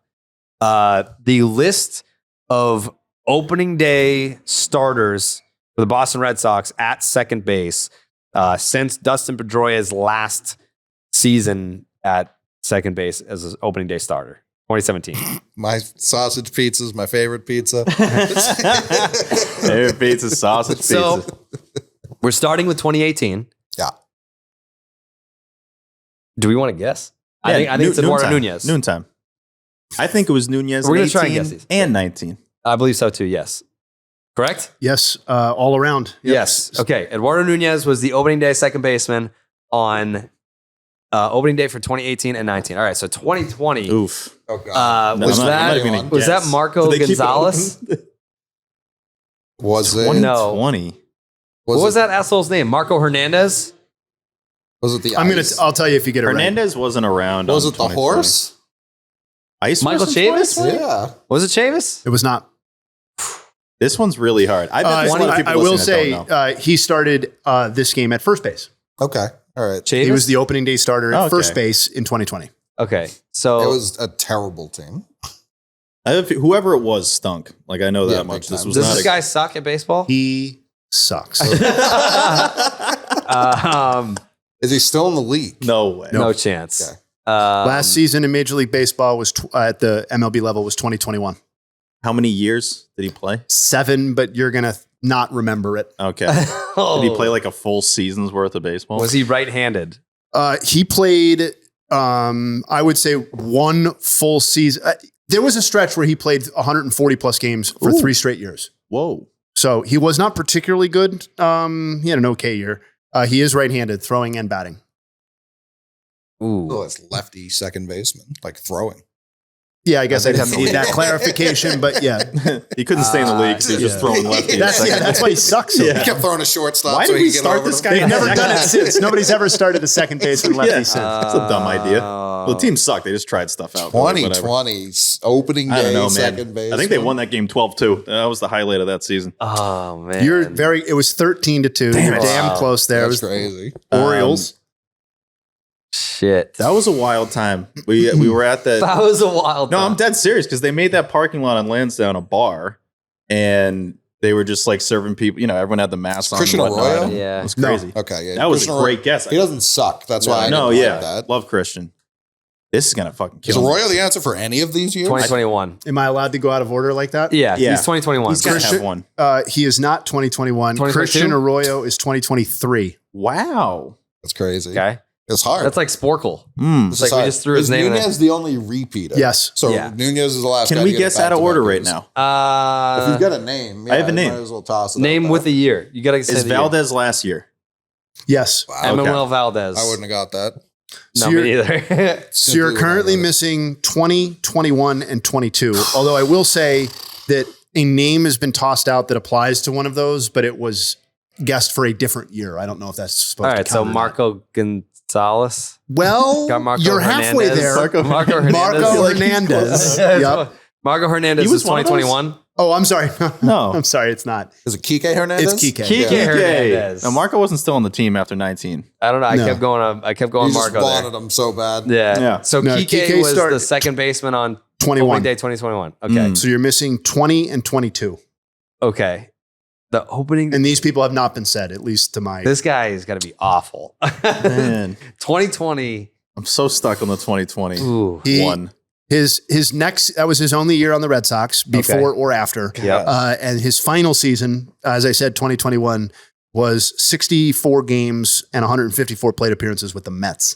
the list of opening day starters for the Boston Red Sox at second base since Dustin Pedroia's last season at second base as an opening day starter, 2017. My sausage pizza is my favorite pizza. Favorite pizza, sausage pizza. So we're starting with 2018. Yeah. Do we want to guess? I Yeah, think it's Eduardo noontime. Nunez. Noontime. I think it was Nunez. We're in gonna try and 18 guess these. and 19. I believe so too, yes. Correct? Yes. All around. Yep. Yes. Okay. Eduardo Nunez was the opening day second baseman on opening day for 2018 and 19. All right. So 2020. Oof. Oh, God. No, was I'm not even that gonna was that guess. Marco Do they keep it Gonzalez? open? Was it? No. 20. What was that asshole's name? Marco Hernandez? Was it the I'll tell you if you get it right. Hernandez wasn't around. Was on it the 2020. horse? Ice Michael Horse in Chavis? 2020? Yeah. Was it Chavis? It was not. This one's really hard. I bet there's a lot of people I will listening that say don't know. he started this game at first base. Okay. All right. Chavis? He was the opening day starter at Okay. first base in 2020. Okay. So It was a terrible team. Whoever it was stunk. Like I know that Yeah, much. big This time. was does not this a guy suck at baseball? He sucks. Is he still in the league? no way. no chance. Okay. Last season in Major League Baseball was at the MLB level was 2021. How many years did he play? 7, but you're gonna not remember it. Okay. Did he play like a full season's worth of baseball? Was he right-handed? He played, I would say, 1 full season. There was a stretch where he played 140 plus games for Ooh. 3 straight years. Whoa. So he was not particularly good. He had an okay year. He is right-handed, throwing and batting. Oh, Ooh. it's lefty second baseman, like throwing. Yeah, I guess I think didn't need that clarification, but yeah. He couldn't stay in the league because he was just throwing lefties. That's why he sucks. So He bad. kept throwing a shortstop. Why so did he we could get start over this them. guy? They've never done it since. Nobody's ever started a second baseman lefty Yeah. since. That's a dumb idea. Well, the team sucked. They just tried stuff out. 2020 opening I don't day, know, man. second base. I think they won that game 12-2. That was the highlight of that season. Oh man, It was 13-2. You're it. damn Wow. close there. That's It was crazy. Orioles. shit. That was a wild time. We were at that. That was a wild. No, time. I'm dead serious because they made that parking lot on Lansdowne a bar, and they were just like serving people. You know, everyone had the masks on. Christian and whatnot, Arroyo? and Yeah. it was No. crazy. Okay, yeah. That was a Christian great guess. He doesn't suck. That's why I no, didn't yeah, like that. love Christian. This is gonna fucking Is kill me. Arroyo the answer for any of these years? 2021. Am I allowed to go out of order like that? Yeah, Yeah. he's 2021. He's gotta Christian- have one. He is not 2021. 2022? Christian Arroyo is 2023. Wow. That's crazy. Okay, It's hard. that's like Sporkle. Mm. It's like we just threw his Is name in there. Nunez the only repeater? Yes. So Yeah. Nunez is the last Can guy we to get guess it back out of to order back right years. now? If you've got a name, I have a you name. Might as well toss it. Name out with there. a year. You gotta say Is the year. Valdez last year? Yes. Wow. Emmanuel Valdez. I wouldn't have got that. No, So me you're- either. So you're Simply currently wouldn't have missing 20, 21, and 22. Although I will say that a name has been tossed out that applies to one of those, but it was guessed for a different year. I don't know if that's supposed All to right, so counter that. Marco Gonzalez. Well, Got Marco you're halfway Hernandez. there. Marco Hernandez. Marco Like, Hernandez. Yeah, Yep. Marco Hernandez He was is one of those? 2021. Oh, I'm sorry. No. I'm sorry. It's not. Is it Kike Hernandez? It's Kike. Kike Yeah. Hernandez. Now Marco wasn't still on the team after 19. I don't know. I No. kept going. I kept going You just Marco wanted there. him so bad. Yeah. Yeah. So No, Kike Kike was started- the second baseman on 21. opening day 2021. Okay. So you're missing 20 and 22. Okay. The opening. And these people have not been said, at least to my. This guy is going to be awful. Man, 2020. I'm so stuck on the 2020 Ooh. He- one. His next, that was his only year on the Red Sox before or after. Yep. And his final season, as I said, 2021, was 64 games and 154 plate appearances with the Mets.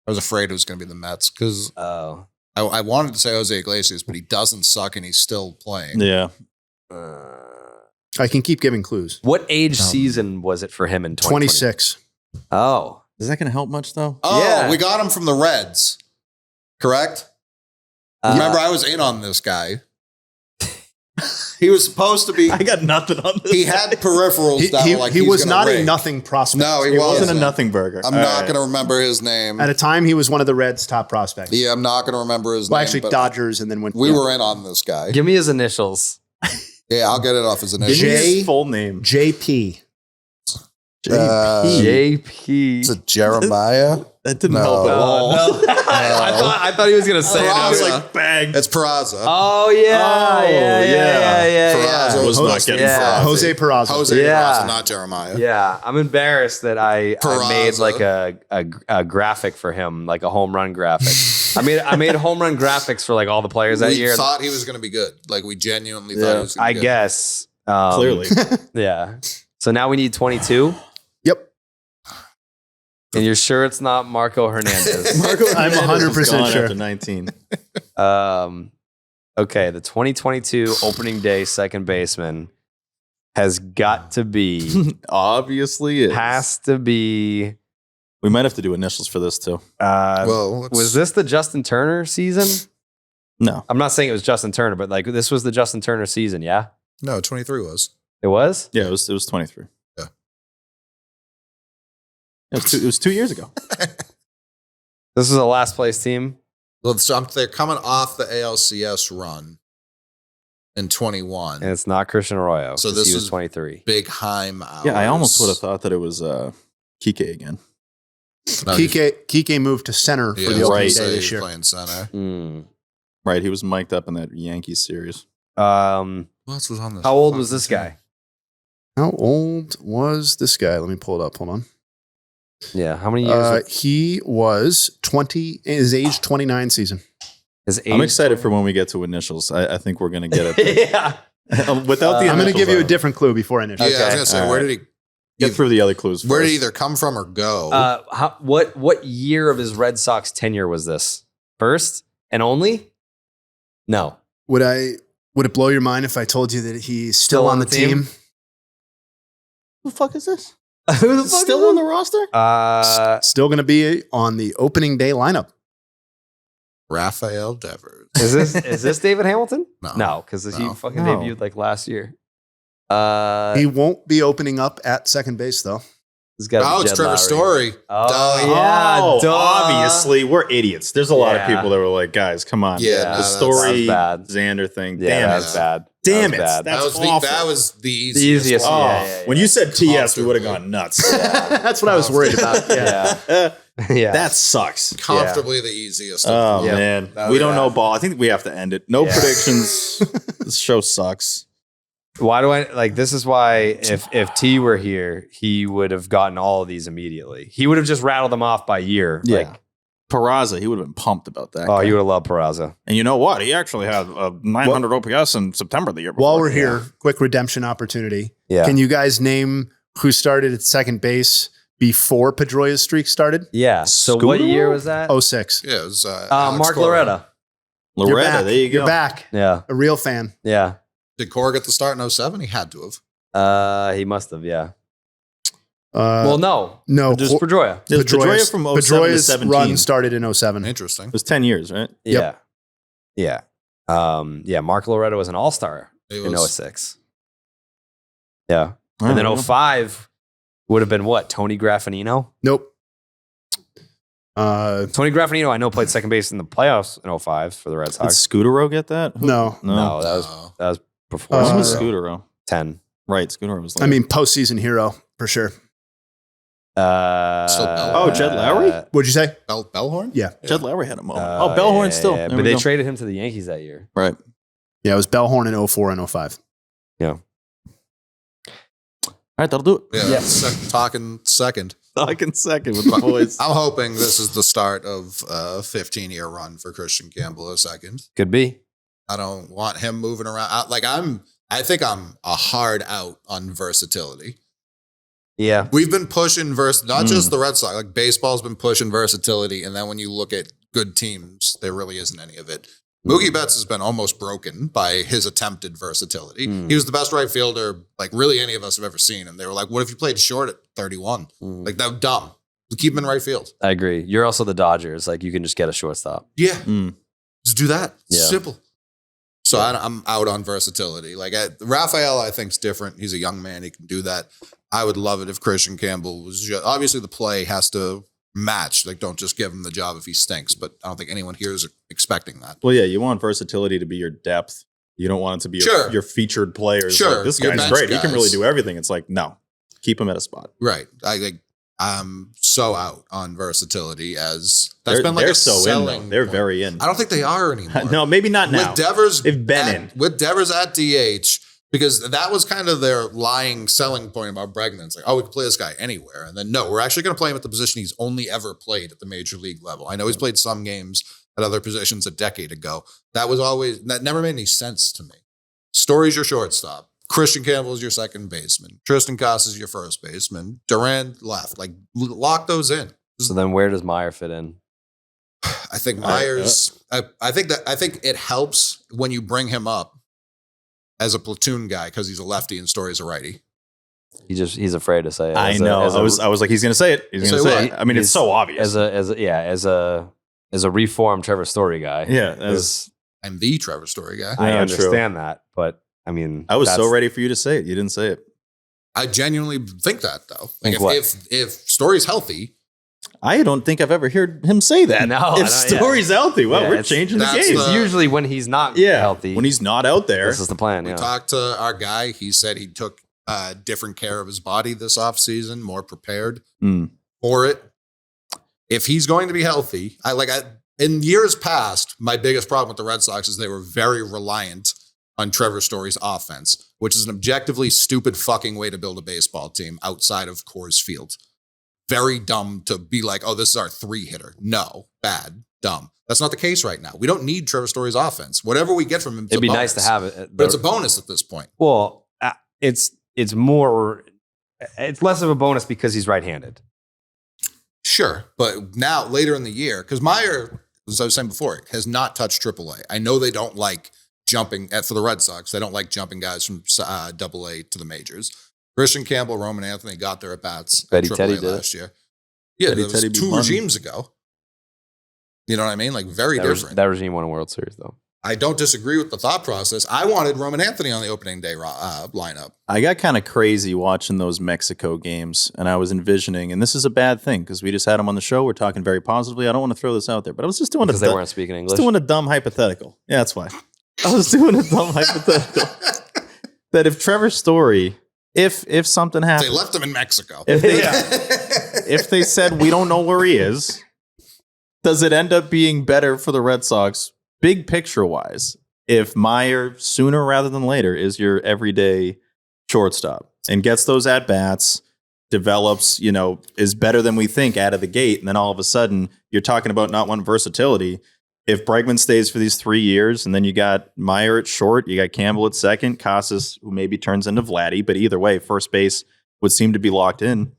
I was afraid it was going to be the Mets because Oh. I wanted to say Jose Iglesias, but he doesn't suck and he's still playing. Yeah. I can keep giving clues. What age season was it for him in 2020? 26. Oh. Is that going to help much though? Oh, Yeah. we got him from the Reds. Correct? Remember, I was in on this guy. He was supposed to be. I got nothing on this. He had peripherals He, that he, were like he he's was gonna not a rig. nothing prospect. No, he It wasn't a wasn't. nothing burger. I'm not going to remember his name. At a time, he was one of the Reds' top prospects. Yeah, I'm not going to remember his Well, name. actually, but Dodgers, and then went. we were in on this guy. Give me his initials. Yeah, I'll get it off his Give me initials. Jay- his full name. JP. JP. Is it Jeremiah? That didn't No. help at all. I thought he was going to say it. I was Peraza. like, bang. It's Peraza. oh, yeah. Oh, Yeah. Peraza Was not getting Yeah. Jose Peraza. Jose Yeah. Peraza, not Jeremiah. Yeah, I'm embarrassed that I made Peraza. like a graphic for him, like a home run graphic. I made home run graphics for like all the players that We year. thought he was going to be good. Like we genuinely thought Yeah. he was going I to be good. guess Clearly. yeah. So now we need 22, Yep. and you're sure it's not Marco Hernandez? I'm 100% sure. After 19. Okay, the 2022 opening day second baseman has got to be, Obviously is. has to be. We might have to do initials for this too. Well, Was this the Justin Turner season? No. I'm not saying it was Justin Turner, but like this was the Justin Turner season, yeah? No, 23 was. It was? Yeah, it was 23. Yeah. It was 2 years ago. This is a last place team. Well, so they're coming off the ALCS run in 21. And it's not Christian Arroyo. So 'cause this he was is 23. Big Heim hours. Yeah, I almost would have thought that it was Kike again. No, he's- Kike moved to center for yeah, the I was opening gonna day say this he's year. playing center. Hmm. Right, he was mic'd up in that Yankees series. Who else was on this? How old was this guy? How old was this guy? Let me pull it up. Hold on. Yeah. How many years? He was 20, his age 29 season. His age? I'm excited for when we get to initials. I think we're going to get it. yeah. Without the I'm going to give you a initials, different clue before I initial. Yeah, I was Okay, gonna say, all where right. did he? Get through the other clues first. Where did he either come from or go? What year of his Red Sox tenure was this? First and only? No. Would it blow your mind if I told you that he's still on the team? Who the fuck is this? Who the fuck Still on the roster? Still going to be on the opening day lineup. Rafael Devers. Is this David Hamilton? No. because he No. fucking No. debuted like last year. He won't be opening up at second base though. It's got Oh, it's Trevor Lowry. Story. Oh, Duh. yeah. Oh, duh. obviously, we're idiots. There's a lot of Yeah. people that were like, guys, come on. Yeah, the no, Story that's Xander thing. Yeah, Damn that's it. bad. Damn That it. was bad. That's that awful. was the easiest. easiest one. Oh, Yeah. when you said TS, we would have gone nuts. That's what I was worried about. Yeah. Yeah. That sucks. Comfortably the easiest. Oh, of them. man. That We was don't bad. know ball. I think we have to end it. No Yeah. predictions. This show sucks. Why do I like this is why if T were here, he would have gotten all of these immediately. He would have just rattled them off by year. Yeah. Like, Peraza, he would have been pumped about that. oh, guy. you would have loved Peraza. And you know what? He actually had a 900 OPS in September the year before. While we're here, quick redemption opportunity. Yeah. Can you guys name who started at second base before Pedroia's streak started? Yeah. So what Scooter? year was that? 06. Yeah, it was Alex Mark Cora. Loretta. You're Loretta, back. there you go. You're back. Yeah. A real fan. Yeah. Did Cora get the start in 07? He had to have. He must have, yeah. Well, no. no. Just Pedroia. It was Pedroia from 07 to Pedroia's 17. run started in 07. Interesting. It was 10 years, right? Yeah. Yeah. Yeah. Mark Loretta was an all-star It in was 06. Yeah. And then 05 would have been what? Tony Graffinino? Nope. Tony Graffinino, I know, played second base in the playoffs in 05 for the Red Did Sox. Scootero get that? No. No, that was before. This Uh, was Scootero. 10. Right, Scootero was like, I mean, postseason hero for sure. Still Bell. Oh, Jed Lowry? What'd you say? Bellhorn? Yeah. Jed Lowry had a moment. Bellhorn still. yeah, There but we they go. traded him to the Yankees that year. Right. Yeah, it was Bellhorn in 04 and 05. Yeah. All right, that'll do it. Yeah. Yeah. Talking second. Talking second with the boys. I'm hoping this is the start of a 15-year run for Christian Campbell a second. Could be. I don't want him moving around. I think I'm a hard out on versatility. Yeah. We've been pushing not just the Red Sox, like baseball's been pushing versatility. And then when you look at good teams, there really isn't any of it. Mookie Betts has been almost broken by his attempted versatility. He was the best right fielder, like really any of us have ever seen. And they were like, what if you played short at 31? Like that was dumb. We keep him in right field. I agree. You're also the Dodgers. Like you can just get a shortstop. Yeah. Mm. Just do that. Yeah. Simple. So I'm out on versatility. Like Rafaela, I think is different. He's a young man. He can do that. I would love it if Christian Campbell was just, obviously the play has to match. Like don't just give him the job if he stinks. But I don't think anyone here is expecting that. Well, yeah, you want versatility to be your depth. You don't want it to be Sure. your featured players. Sure. Like, this Your guy's bench great. He can really guys. do everything. It's like, no, keep him at a spot. Right. I think I'm so out on versatility as that's been like they're a so in, selling though. They're point. very in. I don't think they are anymore. No, maybe not now. With Devers, They've been in. With Devers at DH, because that was kind of their lying selling point about Bregman. It's like, oh, we can play this guy anywhere. And then, no, we're actually going to play him at the position he's only ever played at the major league level. I know he's played some games at other positions a decade ago. That never made any sense to me. Story's your shortstop. Christian Campbell is your second baseman. Tristan Coss is your first baseman. Durant left. Like, lock those in. So then where does Meyer fit in? I think Myers. I think it helps when you bring him up as a platoon guy because he's a lefty and Story's a righty. He's afraid to say it. I know. I was like, he's going to say it. He's going to say it. I mean, it's so obvious. As a reformed Trevor Story guy. Yeah. I'm the Trevor Story guy. I Yeah, understand that, but I mean, I was so ready for you to say it. You didn't say it. I genuinely think that though. Like Think what? if Story's healthy, I don't think I've ever heard him say that. No, if yeah. Story's healthy, well, Yeah, we're it's- changing the that's game. It's usually when he's not healthy. When he's not out there. This is the plan. we Yeah. talked to our guy. He said he took different care of his body this offseason, more prepared for it. If he's going to be healthy, in years past, my biggest problem with the Red Sox is they were very reliant on Trevor Story's offense, which is an objectively stupid fucking way to build a baseball team outside of Coors Field. Very dumb to be like, oh, this is our 3-hitter. No, bad, dumb. That's not the case right now. We don't need Trevor Story's offense. Whatever we get from him, It'd be nice to have it. But it's a bonus at this point. Well, it's less of a bonus because he's right-handed. Sure, but now later in the year, because Meyer, as I was saying before, has not touched AAA. I know they don't like jumping for the Red Sox. They don't like jumping guys from AA to the majors. Christian Campbell, Roman Anthony got their at bats. Betty AAA Teddy did last year. Yeah, Betty that was Teddy be 2 fun. regimes ago. You know what I mean? Like very different. That regime won a World Series, though. I don't disagree with the thought process. I wanted Roman Anthony on the opening day lineup. I got kind of crazy watching those Mexico games, and I was envisioning, and this is a bad thing because we just had him on the show. We're talking very positively. I don't want to throw this out there, but I was just doing Because they weren't speaking English. Just doing a dumb hypothetical. Yeah, that's why. I was doing a dumb hypothetical that if Trevor Story, if something happened, They left him in Mexico. if they said we don't know where he is, does it end up being better for the Red Sox, big picture wise, if Meyer sooner rather than later is your everyday shortstop and gets those at bats, develops, is better than we think out of the gate, and then all of a sudden you're talking about not one versatility. If Bregman stays for these 3 years, and then you got Meyer at short, you got Campbell at second, Casas, who maybe turns into Vladdy, but either way, first base would seem to be locked in.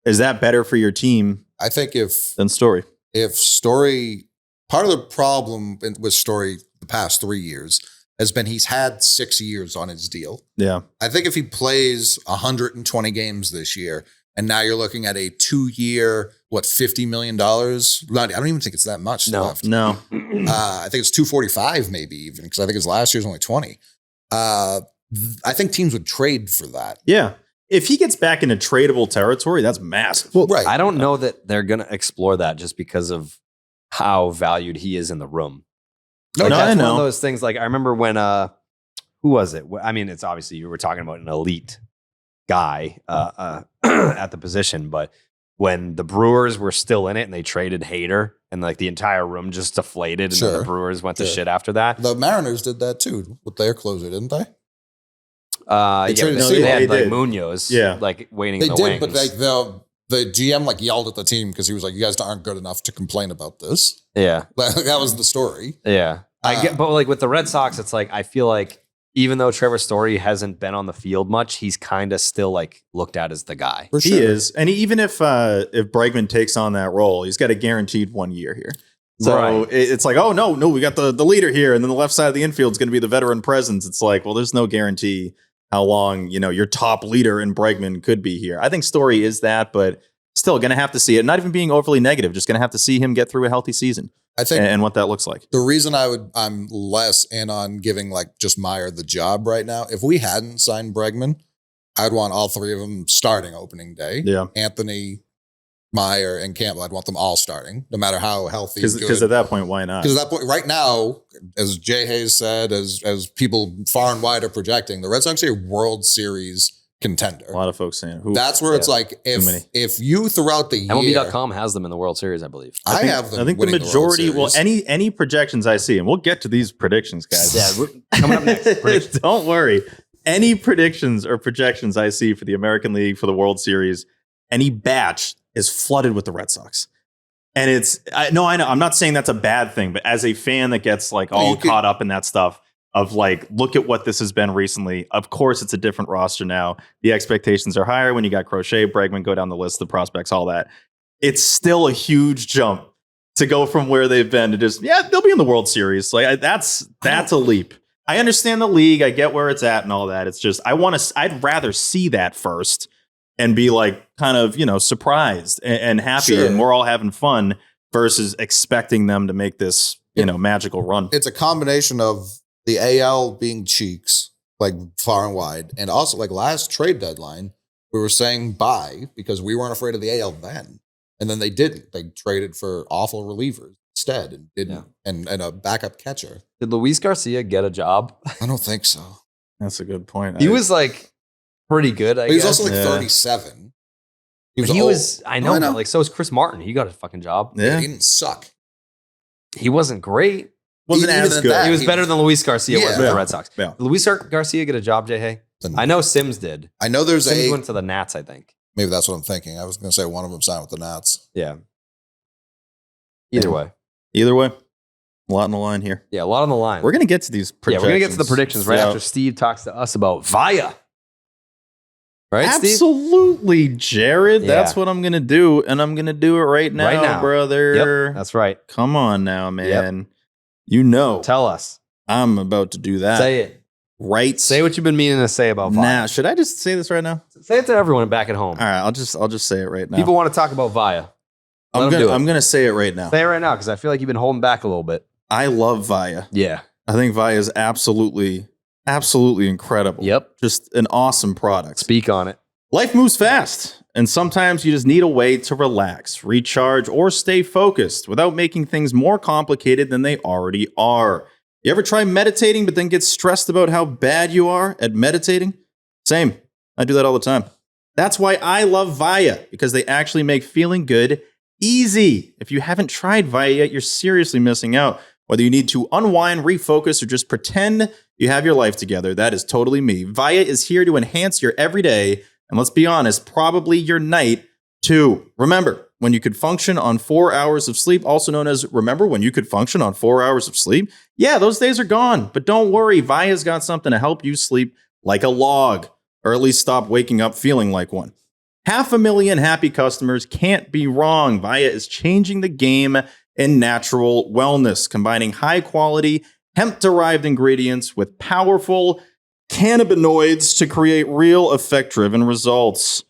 Is that better for your team? I think than Story? If Story, part of the problem with Story the past 3 years has been he's had 6 years on his deal. Yeah. I think if he plays 120 games this year, and now you're looking at a 2-year, $50 million? I don't even think it's that much left. No. I think it's 245 maybe even, because I think his last year's only 20. I think teams would trade for that. Yeah. If he gets back into tradable territory, that's massive. Well, right. I don't know that they're going to explore that just because of how valued he is in the room. No, Like, I that's know. one of those things. Like I remember when, who was it? I mean, it's obviously you were talking about an elite guy at the position, but when the Brewers were still in it and they traded Hader and like the entire room just deflated and then the Brewers went to shit after that. The Mariners did that too with their closer, didn't they? They traded had like did. Munoz, like waiting They in the did, wings. but like the GM like yelled at the team because he was like, "You guys aren't good enough to complain about this." yeah, That was the story. yeah. I get, but like with the Red Sox, it's like I feel like even though Trevor Story hasn't been on the field much, he's kind of still like looked at as the guy. For sure. He is. And even if Bregman takes on that role, he's got a guaranteed 1 year here. So Right. it's like, oh, no, we got the leader here. And then the left side of the infield is going to be the veteran presence. It's like, well, there's no guarantee how long, your top leader in Bregman could be here. I think Story is that, but still going to have to see it. Not even being overly negative, just going to have to see him get through a healthy season. I think And what that looks like. the reason I'm less in on giving like just Meyer the job right now. If we hadn't signed Bregman, I'd want all three of them starting opening day. Yeah. Anthony, Meyer, and Campbell. I'd want them all starting, no matter how healthy. Because at that point, why not? Because at that point, right now, as Jayhay said, as people far and wide are projecting, the Red Sox are a World Series contender. A lot of folks saying who. That's where it's like many. if you throughout the year, MLB.com has them in the World Series, I believe. I have them. I think the winning majority. World Well, Series. any projections I see, and we'll get to these predictions, guys. Yeah, we're coming up next. Predictions. Don't worry. Any predictions or projections I see for the American League for the World Series, any batch is flooded with the Red Sox. And I know. I'm not saying that's a bad thing, but as a fan that gets like all caught up in that stuff of like, look at what this has been recently. Of course, it's a different roster now. The expectations are higher when you got Crochet, Bregman, go down the list, the prospects, all that. It's still a huge jump to go from where they've been to just, they'll be in the World Series. Like that's a leap. I understand the league. I get where it's at and all that. It's just, I'd rather see that first and be like kind of, surprised and happy and we're all having fun versus expecting them to make this, magical run. It's a combination of the AL being cheeks, like far and wide, and also like last trade deadline, we were saying buy because we weren't afraid of the AL then, and then they didn't. They traded for awful relievers instead, and didn't, and a backup catcher. Did Luis Garcia get a job? I don't think so. That's a good point. He was like pretty good. I But he was guess. also like 37. He was. I know. But like so is Chris Martin. He got a fucking job. Yeah, he didn't suck. He wasn't great. Wasn't Even as at good. that, He was better than Luis Garcia was with Yeah. the Red Sox. Yeah. Did Luis Garcia get a job, Jayhay? I know Sims did. I know there's Sims went to the Nats, I think. maybe that's what I'm thinking. I was going to say one of them signed with the Nats. Yeah. Either way. Either way, a lot on the line here. Yeah, a lot on the line. We're going to get to these predictions. we're going to get to the predictions right Yeah. after Steve talks to us about Via. Right, Steve? Absolutely, Jared. Yeah. That's what I'm going to do. And I'm going to do it right now, brother. Yep, that's right. Come on now, man. You know, Tell us. I'm about to do that. Say it. Right. Say what you've been meaning to say about Via. Now, should I just say this right now? Say it to everyone back at home. All right, I'll just say it right now. People want to talk about Via. Let him do it. I'm gonna say it right now. Say it right now because I feel like you've been holding back a little bit. I love Via. Yeah. I think Via is absolutely incredible. Yep. Just an awesome product. Speak on it. Life moves fast, and sometimes you just need a way to relax, recharge, or stay focused without making things more complicated than they already are. You ever try meditating but then get stressed about how bad you are at meditating? Same. I do that all the time. That's why I love Via, because they actually make feeling good easy. If you haven't tried Via yet, you're seriously missing out. Whether you need to unwind, refocus, or just pretend you have your life together, that is totally me. Via is here to enhance your everyday, and let's be honest, probably your night too. Remember, when you could function on 4 hours of sleep, also known as remember when you could function on 4 hours of sleep? Yeah, those days are gone, but don't worry, Via's got something to help you sleep like a log, or at least stop waking up feeling like one. 500,000 happy customers can't be wrong. Via is changing the game in natural wellness, combining high-quality, hemp-derived ingredients with powerful cannabinoids to create real effect-driven results.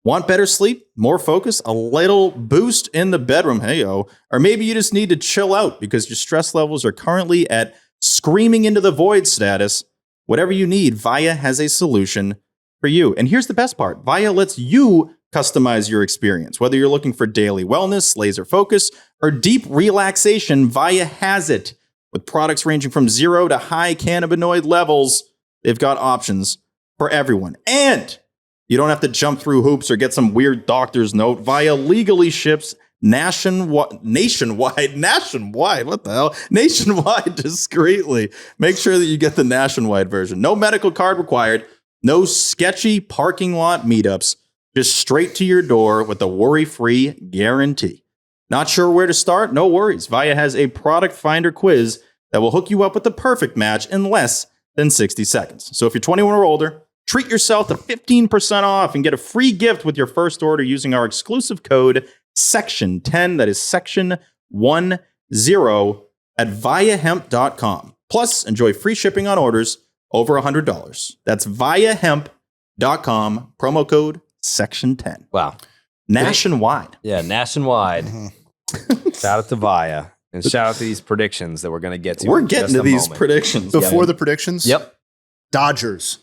Want better sleep, more focus, a little boost in the bedroom, hey-o, or maybe you just need to chill out because your stress levels are currently at screaming into the void status. Whatever you need, Via has a solution for you. And here's the best part. Via lets you customize your experience. Whether you're looking for daily wellness, laser focus, or deep relaxation, Via has it. With products ranging from 0 to high cannabinoid levels, they've got options for everyone. And you don't have to jump through hoops or get some weird doctor's note. Via legally ships nationwide, what the hell? Nationwide discreetly. Make sure that you get the nationwide version. No medical card required. No sketchy parking lot meetups. Just straight to your door with a worry-free guarantee. Not sure where to start? No worries. Via has a product finder quiz that will hook you up with the perfect match in less than 60 seconds. So if you're 21 or older, treat yourself to 15% off and get a free gift with your first order using our exclusive code SECTION10. That is section 10 at viahemp.com. Plus, enjoy free shipping on orders over $100. That's viahemp.com, promo code section10. Wow. Nationwide. Yeah, nationwide. Shout out to Via. And shout out to these predictions that we're going to get to. We're in getting just to a these moment. predictions. Before the predictions, Yep. Dodgers,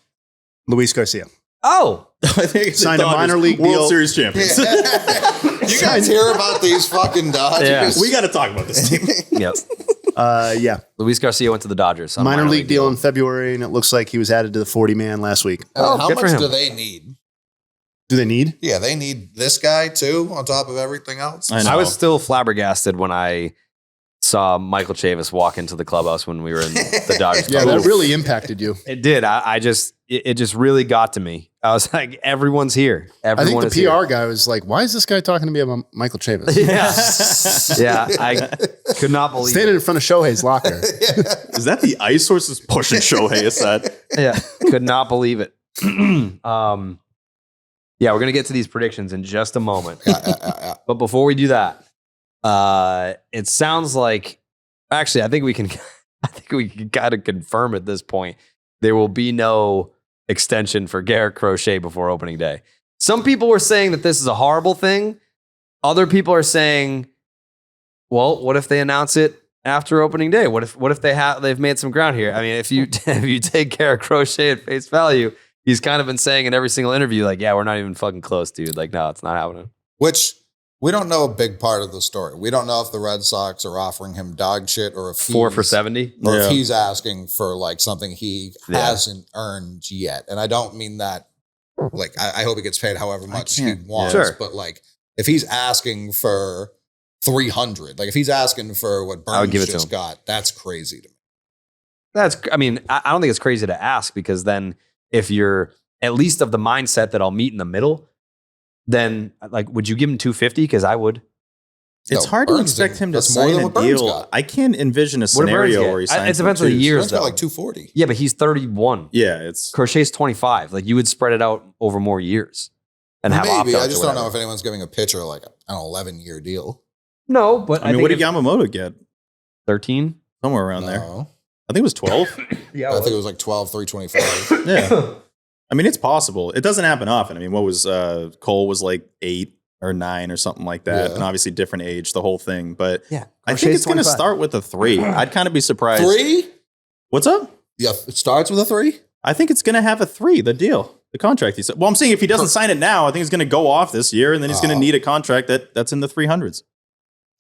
Luis Garcia. Oh, I think it's Signed a Dodgers, minor league World deal. Series champions. You guys hear about these fucking Dodgers? Yeah. We got to talk about this team. yep. Yeah, Luis Garcia went to the Dodgers. On a minor league deal in February, and it looks like he was added to the 40-man last week. How good for much him. do they need? Do they need? Yeah, they need this guy too on top of everything else. I know. I was still flabbergasted when I saw Michael Chavis walk into the clubhouse when we were in the Dodgers. Yeah, clubhouse. that really impacted you. It did. It just really got to me. I was like, everyone's here. Everyone I is think the PR here. guy was like, "Why is this guy talking to me about Michael Chavis?" Yeah. Yeah. I could not believe Standing in front of Shohei's locker. Is that the ice horse is pushing Shohei aside? Yeah. Could not believe it. Yeah, we're going to get to these predictions in just a moment. But before we do that, it sounds like, actually, I think we can kind of confirm at this point, there will be no extension for Garrett Crochet before opening day. Some people were saying that this is a horrible thing. Other people are saying, well, what if they announce it after opening day? What if they've made some ground here? I mean, if you take Garrett Crochet at face value, he's kind of been saying in every single interview, like, yeah, we're not even fucking close, dude. Like, no, it's not happening. Which we don't know a big part of the story. We don't know if the Red Sox are offering him dog shit or if 4 for 70. or Yeah. if he's asking for like something he hasn't earned yet. And I don't mean that like I hope he gets paid however much he can't- wants, Sure. but like if he's asking for 300, like if he's asking for what I would Burns give it to just him. got, that's crazy to me. I don't think it's crazy to ask, because then if you're at least of the mindset that I'll meet in the middle, then like, would you give him 250? Because I would. It's No, hard to Burns expect didn't. him to That's more sign than a what Burns deal. got. I can't envision a What did Burns scenario get? where he It signs depends for on the two. years. Burns got though. like 240. Yeah, but he's 31. Yeah, it's Crochet's 25. Like, you would spread it out over more years and have Maybe. opt-outs I or just don't know whatever. if anyone's giving a pitcher like an 11-year deal. No, but I mean, what did Yamamoto get? 13? Somewhere around there. No. I think it was 12. Yeah, I think it was like 12, 325. Yeah. I mean, it's possible. It doesn't happen often. I mean, what was Cole was like 8. or 9 or something like that. Yeah. And obviously different age, the whole thing. But Yeah. I think Crochet's it's going to 25. start with a 3. I'd kind of be surprised. 3? What's up? Yeah, it starts with a 3. I think it's going to have a 3, the deal, the contract. He said. Well, I'm saying if he doesn't sign it now, I think it's going to go off this year, and then he's going to need a contract that's in the 300s.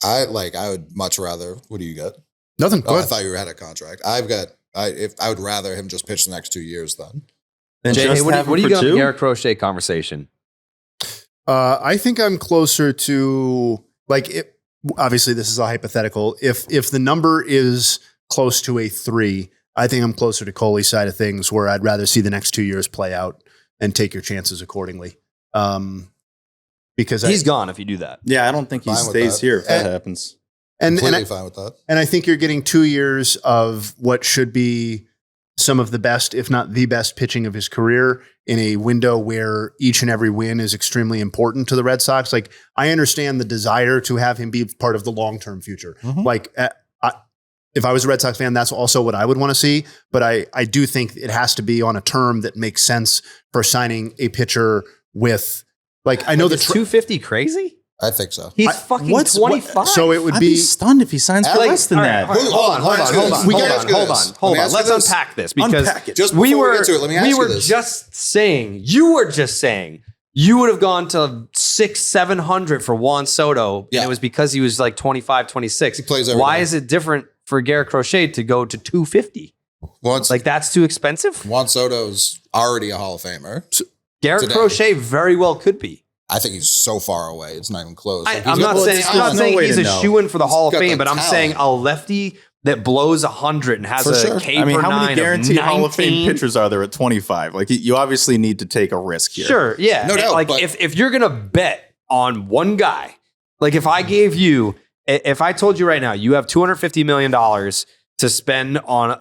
I would much rather. What do you got? Nothing. Go Oh, I ahead. thought you had a contract. I would rather him just pitch the next 2 years then. And Jayhay, just what have do him you for got on the 2? Garrett Crochet conversation? I think I'm closer to obviously this is a hypothetical. If the number is close to a 3, I think I'm closer to Coley's side of things, where I'd rather see the next 2 years play out and take your chances accordingly. Because He's gone if you do that. Yeah, I don't think he Fine with stays that. here if that happens. Completely fine with that. And I think you're getting 2 years of what should be some of the best, if not the best pitching of his career in a window where each and every win is extremely important to the Red Sox. Like, I understand the desire to have him be part of the long-term future. Mhm. If I was a Red Sox fan, that's also what I would want to see. But I do think it has to be on a term that makes sense for signing a pitcher with, I know the Is 250 crazy? I think so. He's fucking 25. so it would I'd be be stunned if he signs for Like, less than All that. right, hold on. Let me ask you this. Let's unpack this because Unpack it. Just we before we were get to it, let me ask we you were this. just saying you would have gone to 600-700 for Juan Soto, Yeah. and it was because he was like 25, 26. He plays every Why day. is it different for Garrett Crochet to go to 250? Once Like, that's too expensive? Juan Soto's already a Hall of Famer. Garrett today. Crochet very well could be. I think he's so far away. It's not even close. Like, I'm he's not got- saying there's no way he's to a know. shoo-in for the Hall of got Fame, the but I'm talent. saying a lefty that blows 100 and has For a sure. caper I mean, how 9 many of guaranteed Hall of Fame 19? pitchers are there at 25? Like, you obviously need to take a risk here. Sure, yeah. No doubt, Like, but- if you're gonna bet on one guy, like if I told you right now you have $250 million to spend on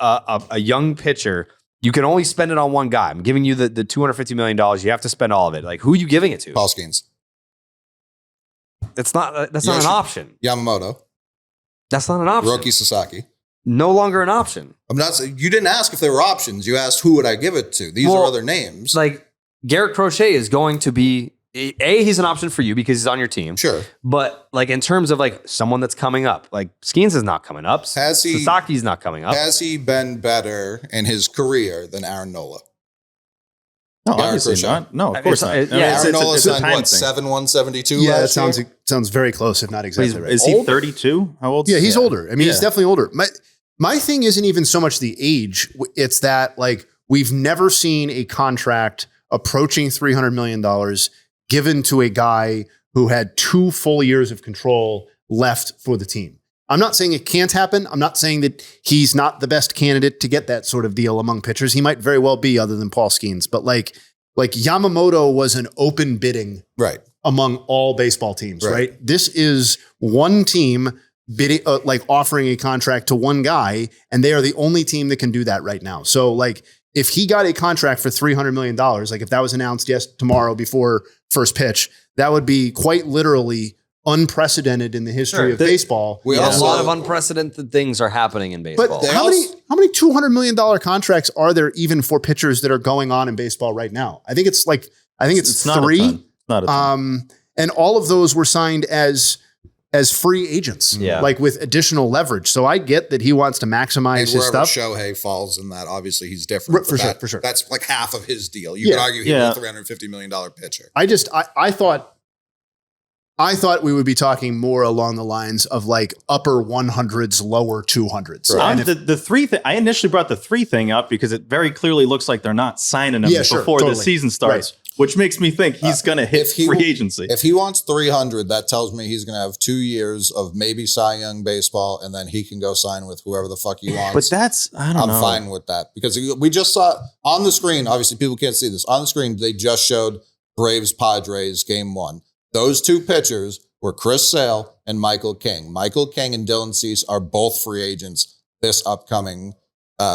a young pitcher, you can only spend it on one guy. I'm giving you the $250 million. You have to spend all of it. Like, who are you giving it to? Paul Skeens. That's not an option. Yamamoto. That's not an option. Roki Sasaki. No longer an option. I'm not saying you didn't ask if there were options. You asked who would I give it to. These Well, are other names. Like, Garrett Crochet is going to be he's an option for you because he's on your team. Sure. But like in terms of like someone that's coming up, like Skeens is not coming up. Has he- Sasaki's not coming up. Has he been better in his career than Aaron Nola? No, Garrett obviously Crochet. not. No, of course not. It's- I mean, yeah, Aaron Nola it's a signed time what, thing. 7/172 Yeah, that last year? sounds very close, if not exactly right. Is he Old? 32? How old? Yeah, he's older. I mean, he's Yeah. definitely older. My thing isn't even so much the age. It's that like we've never seen a contract approaching $300 million given to a guy who had 2 full years of control left for the team. I'm not saying it can't happen. I'm not saying that he's not the best candidate to get that sort of deal among pitchers. He might very well be, other than Paul Skeens. But like Yamamoto was an open bidding Right. among all baseball teams, Right. right? This is one team bidding, offering a contract to one guy, and they are the only team that can do that right now. So, like, if he got a contract for $300 million, like if that was announced tomorrow before first pitch, that would be quite literally unprecedented in the history of baseball. We A also lot of unprecedented things are happening in baseball. But how many $200 million contracts are there even for pitchers that are going on in baseball right now? I think it's It's not 3. a ton. It's not a ton. And all of those were signed as free agents, Yeah. like with additional leverage. So I get that he wants to maximize And his wherever stuff. Shohei falls in that, obviously he's different. For But sure. That's like half of his deal. You Yeah. could argue he's Yeah. a $350 million pitcher. I thought we would be talking more along the lines of like upper 100s, lower 200s. Right. And if- The 3 thing, I initially brought the 3 thing up because it very clearly looks like they're not signing him Yeah, sure, before the totally. season starts, which makes me think he's going to hit if he- free agency. If he wants 300, that tells me he's going to have 2 years of maybe Cy Young baseball, and then he can go sign with whoever the fuck he wants. But that's, I don't I'm know. fine with that because we just saw on the screen. Obviously, people can't see this on the screen. They just showed Braves Padres game 1. Those 2 pitchers were Chris Sale and Michael King. Michael King and Dylan Cease are both free agents this upcoming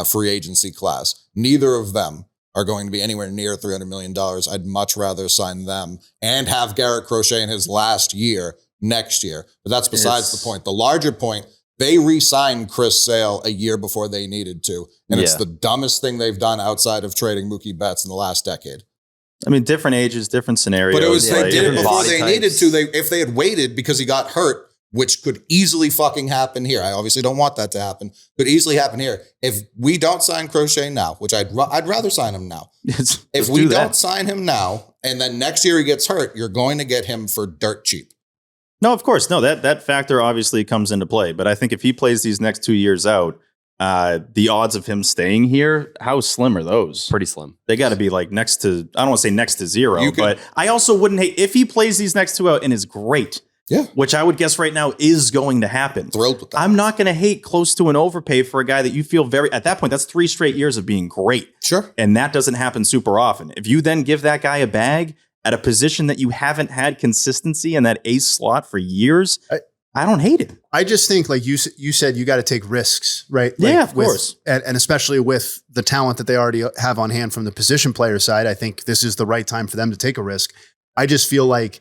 free agency class. Neither of them are going to be anywhere near $300 million. I'd much rather sign them and have Garrett Crochet in his last year next year. But that's besides the point. The larger point, they re-signed Chris Sale a year before they needed to. And it's Yeah. the dumbest thing they've done outside of trading Mookie Betts in the last decade. I mean, different ages, different scenarios. But it was they like, did it before body they types. needed to. If they had waited because he got hurt, which could easily fucking happen here. I obviously don't want that to happen. Could easily happen here. If we don't sign Crochet now, which I'd rather sign him now. If we don't sign him now, and then next year he gets hurt, you're going to get him for dirt cheap. No, of course. No, that factor obviously comes into play. But I think if he plays these next 2 years out, the odds of him staying here, how slim are those? Pretty slim. They got to be like next to, I don't want to say next to zero, You could- but I also wouldn't hate if he plays these next 2 out and is great. Yeah. Which I would guess right now is going to happen. Thrilled with that. I'm not going to hate close to an overpay for a guy that you feel at that point, that's 3 straight years of being great. Sure. And that doesn't happen super often. If you then give that guy a bag at a position that you haven't had consistency in that ace slot for years, I don't hate it. I just think, like you said, you got to take risks, right? Like Yeah, of course. And especially with the talent that they already have on hand from the position player side, I think this is the right time for them to take a risk. I just feel like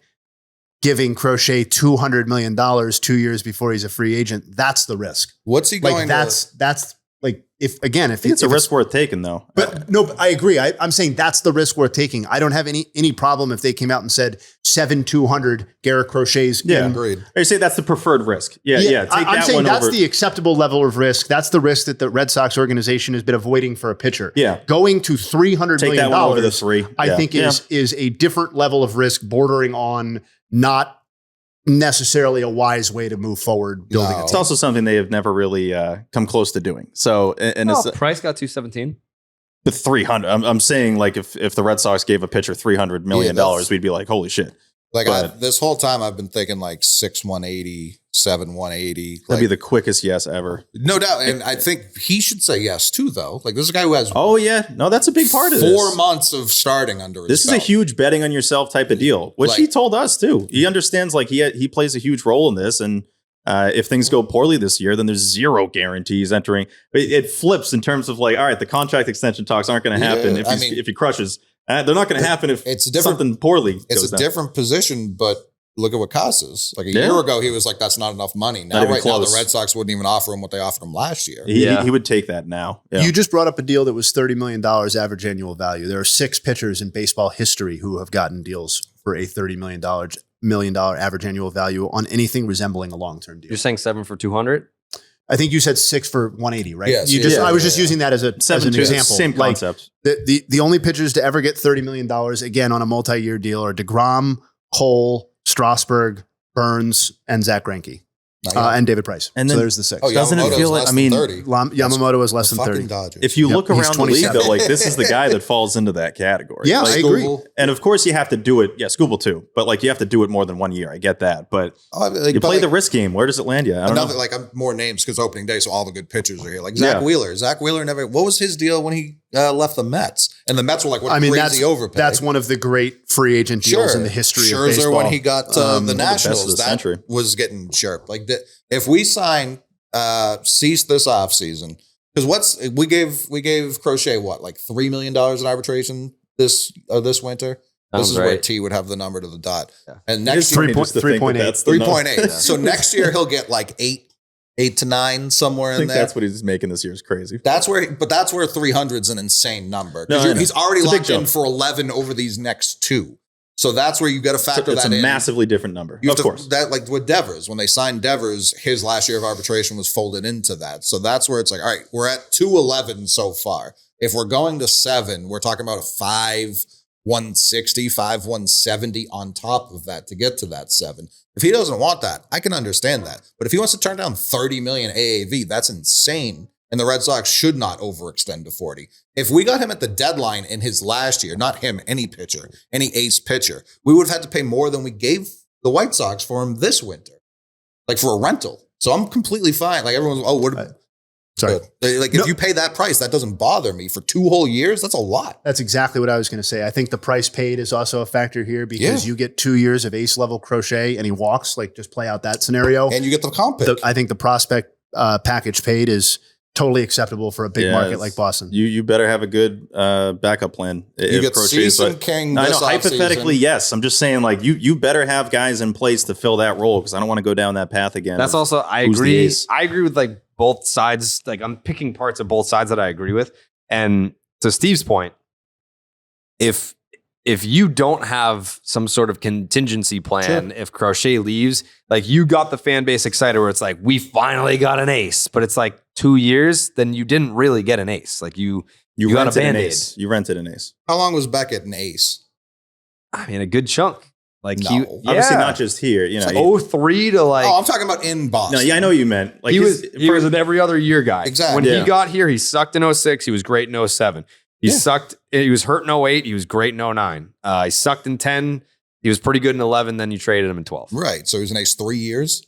giving Crochet $200 million 2 years before he's a free agent, that's the risk. What's he Like going that's like if I think it's a risk worth taking, though. But no, I agree. I'm saying that's the risk worth taking. I don't have any problem if they came out and said 7,200 Garrett Crochet's. Yeah. Agreed. I say that's the preferred risk. Yeah. Take I'm that saying one that's over. the acceptable level of risk. That's the risk that the Red Sox organization has been avoiding for a pitcher. Yeah. Going to $300 Take million that one over the 3. I think is a different level of risk, bordering on not necessarily a wise way to move forward building No. a It's team. also something they have never really come close to doing. So, and it's Price got 217. the 300. I'm saying, like, if the Red Sox gave a pitcher $300 million, we'd be like, holy shit. Like But- this whole time I've been thinking like 6,180, 7,180. That'd be the quickest yes ever. No doubt. And I think he should say yes too, though. Like this is a guy who has Oh yeah, no, that's a big part of 4 this. months of starting under his This is a belt. huge betting on yourself type of deal, which he Like- told us too. He understands, like, he plays a huge role in this, and if things go poorly this year, then there's 0 guarantees entering. It flips in terms of, like, all right, the contract extension talks aren't going to happen Yeah, if he crushes. They're not going to happen if it's a different- something poorly. It's goes a down. different position, but look at what Kaz is. Like a Yeah. year ago, he was like, that's not enough money. Now, even right now, close. the Red Sox wouldn't even offer him what they offered him last year. He would take that now. Yeah. You just brought up a deal that was $30 million average annual value. There are 6 pitchers in baseball history who have gotten deals for a $30 million average annual value on anything resembling a long-term deal. You're saying 7 for 200? I think you said 6 for 180, right? Yes, You just, yeah, I was yeah, just yeah. using that as an example. Same Like, concept. the only pitchers to ever get $30 million again on a multi-year deal are DeGrom, Cole, Strasburg, Burns, and Zach Greinke. And David Price. And so then- there's the 6. Oh, Doesn't it Yamamoto's feel like- less I mean, than 30. Yamamoto is less The than fucking 30. Dodgers. If you Yep, look he's around the league, 27. though, like, this is the guy that falls into that category. Yeah, Like, I agree. Scooble. and of course, you have to do it. Yeah, Scooble too. But, like, you have to do it more than 1 year. I get that. But Like, you but play like, the risk game. Where does it land you? I don't another, know. like I'm more names because opening day, so all the good pitchers are here. Like Zach Yeah. Wheeler. Zach Wheeler never. What was his deal when he left the Mets? And the Mets were like, what I mean, crazy overpay. that's one of the great free agent deals in the history of baseball. Scherzer when he got the the best of Nationals, the that century. was getting chirped. Like if we sign Cease this offseason, because we gave Crochet what, like $3 million in arbitration this winter. This Sounds is where right. T would have the number to the dot. Yeah. And It's next funny year, just to think that 3.8. that's the number. 3.8. So next year he'll get like 8 to 9 somewhere I in think there. that's what he's making this year is crazy. That's where 300's an insane number. 'Cause No, I know. he's already It's a big locked in jump. for 11 over these next 2. So that's where you got to factor It's that a in. massively different number. You Of have to- course. that like with Devers, when they signed Devers, his last year of arbitration was folded into that. So that's where it's like, all right, we're at 211 so far. If we're going to 7, we're talking about a 5,160, 5,170 on top of that to get to that 7. If he doesn't want that, I can understand that. But if he wants to turn down 30 million AAV, that's insane. And the Red Sox should not overextend to 40. If we got him at the deadline in his last year, not him, any pitcher, any ace pitcher, we would have had to pay more than we gave the White Sox for him this winter, like for a rental. So I'm completely fine. Like everyone's, Sorry. Like if you pay that price, that doesn't bother me. For 2 whole years, that's a lot. That's exactly what I was going to say. I think the price paid is also a factor here because you get 2 years of ace level Crochet and he walks, like just play out that scenario. And you get the comp pick. I think the prospect package paid is totally acceptable for a big market like Boston. You better have a good backup plan. You get Cease and King I this know, hypothetically, offseason. yes. I'm just saying, like, you better have guys in place to fill that role because I don't want to go down that path again. That's also, I who's the agree. ace? I agree with like both sides. Like I'm picking parts of both sides that I agree with. And to Steve's point, if if you don't have some sort of contingency plan, if Crochet leaves, like you got the fan base excited where it's like, we finally got an ace, but it's like 2 years, then you didn't really get an ace. Like you got a Band-Aid. You rented an ace. How long was Beckett an ace? I mean, a good chunk. Like No. Obviously not just here. You know, It's like 03 to like. Oh, I'm talking about in Boston. no, yeah, I know what you meant. Like he was an every other year guy. Exactly. When Yeah. he got here, he sucked in 06. He was great in 07. He sucked. He was hurt in 08. He was great in 09. He sucked in 10. He was pretty good in 11. Then you traded him in 12. Right. So he was an ace 3 years.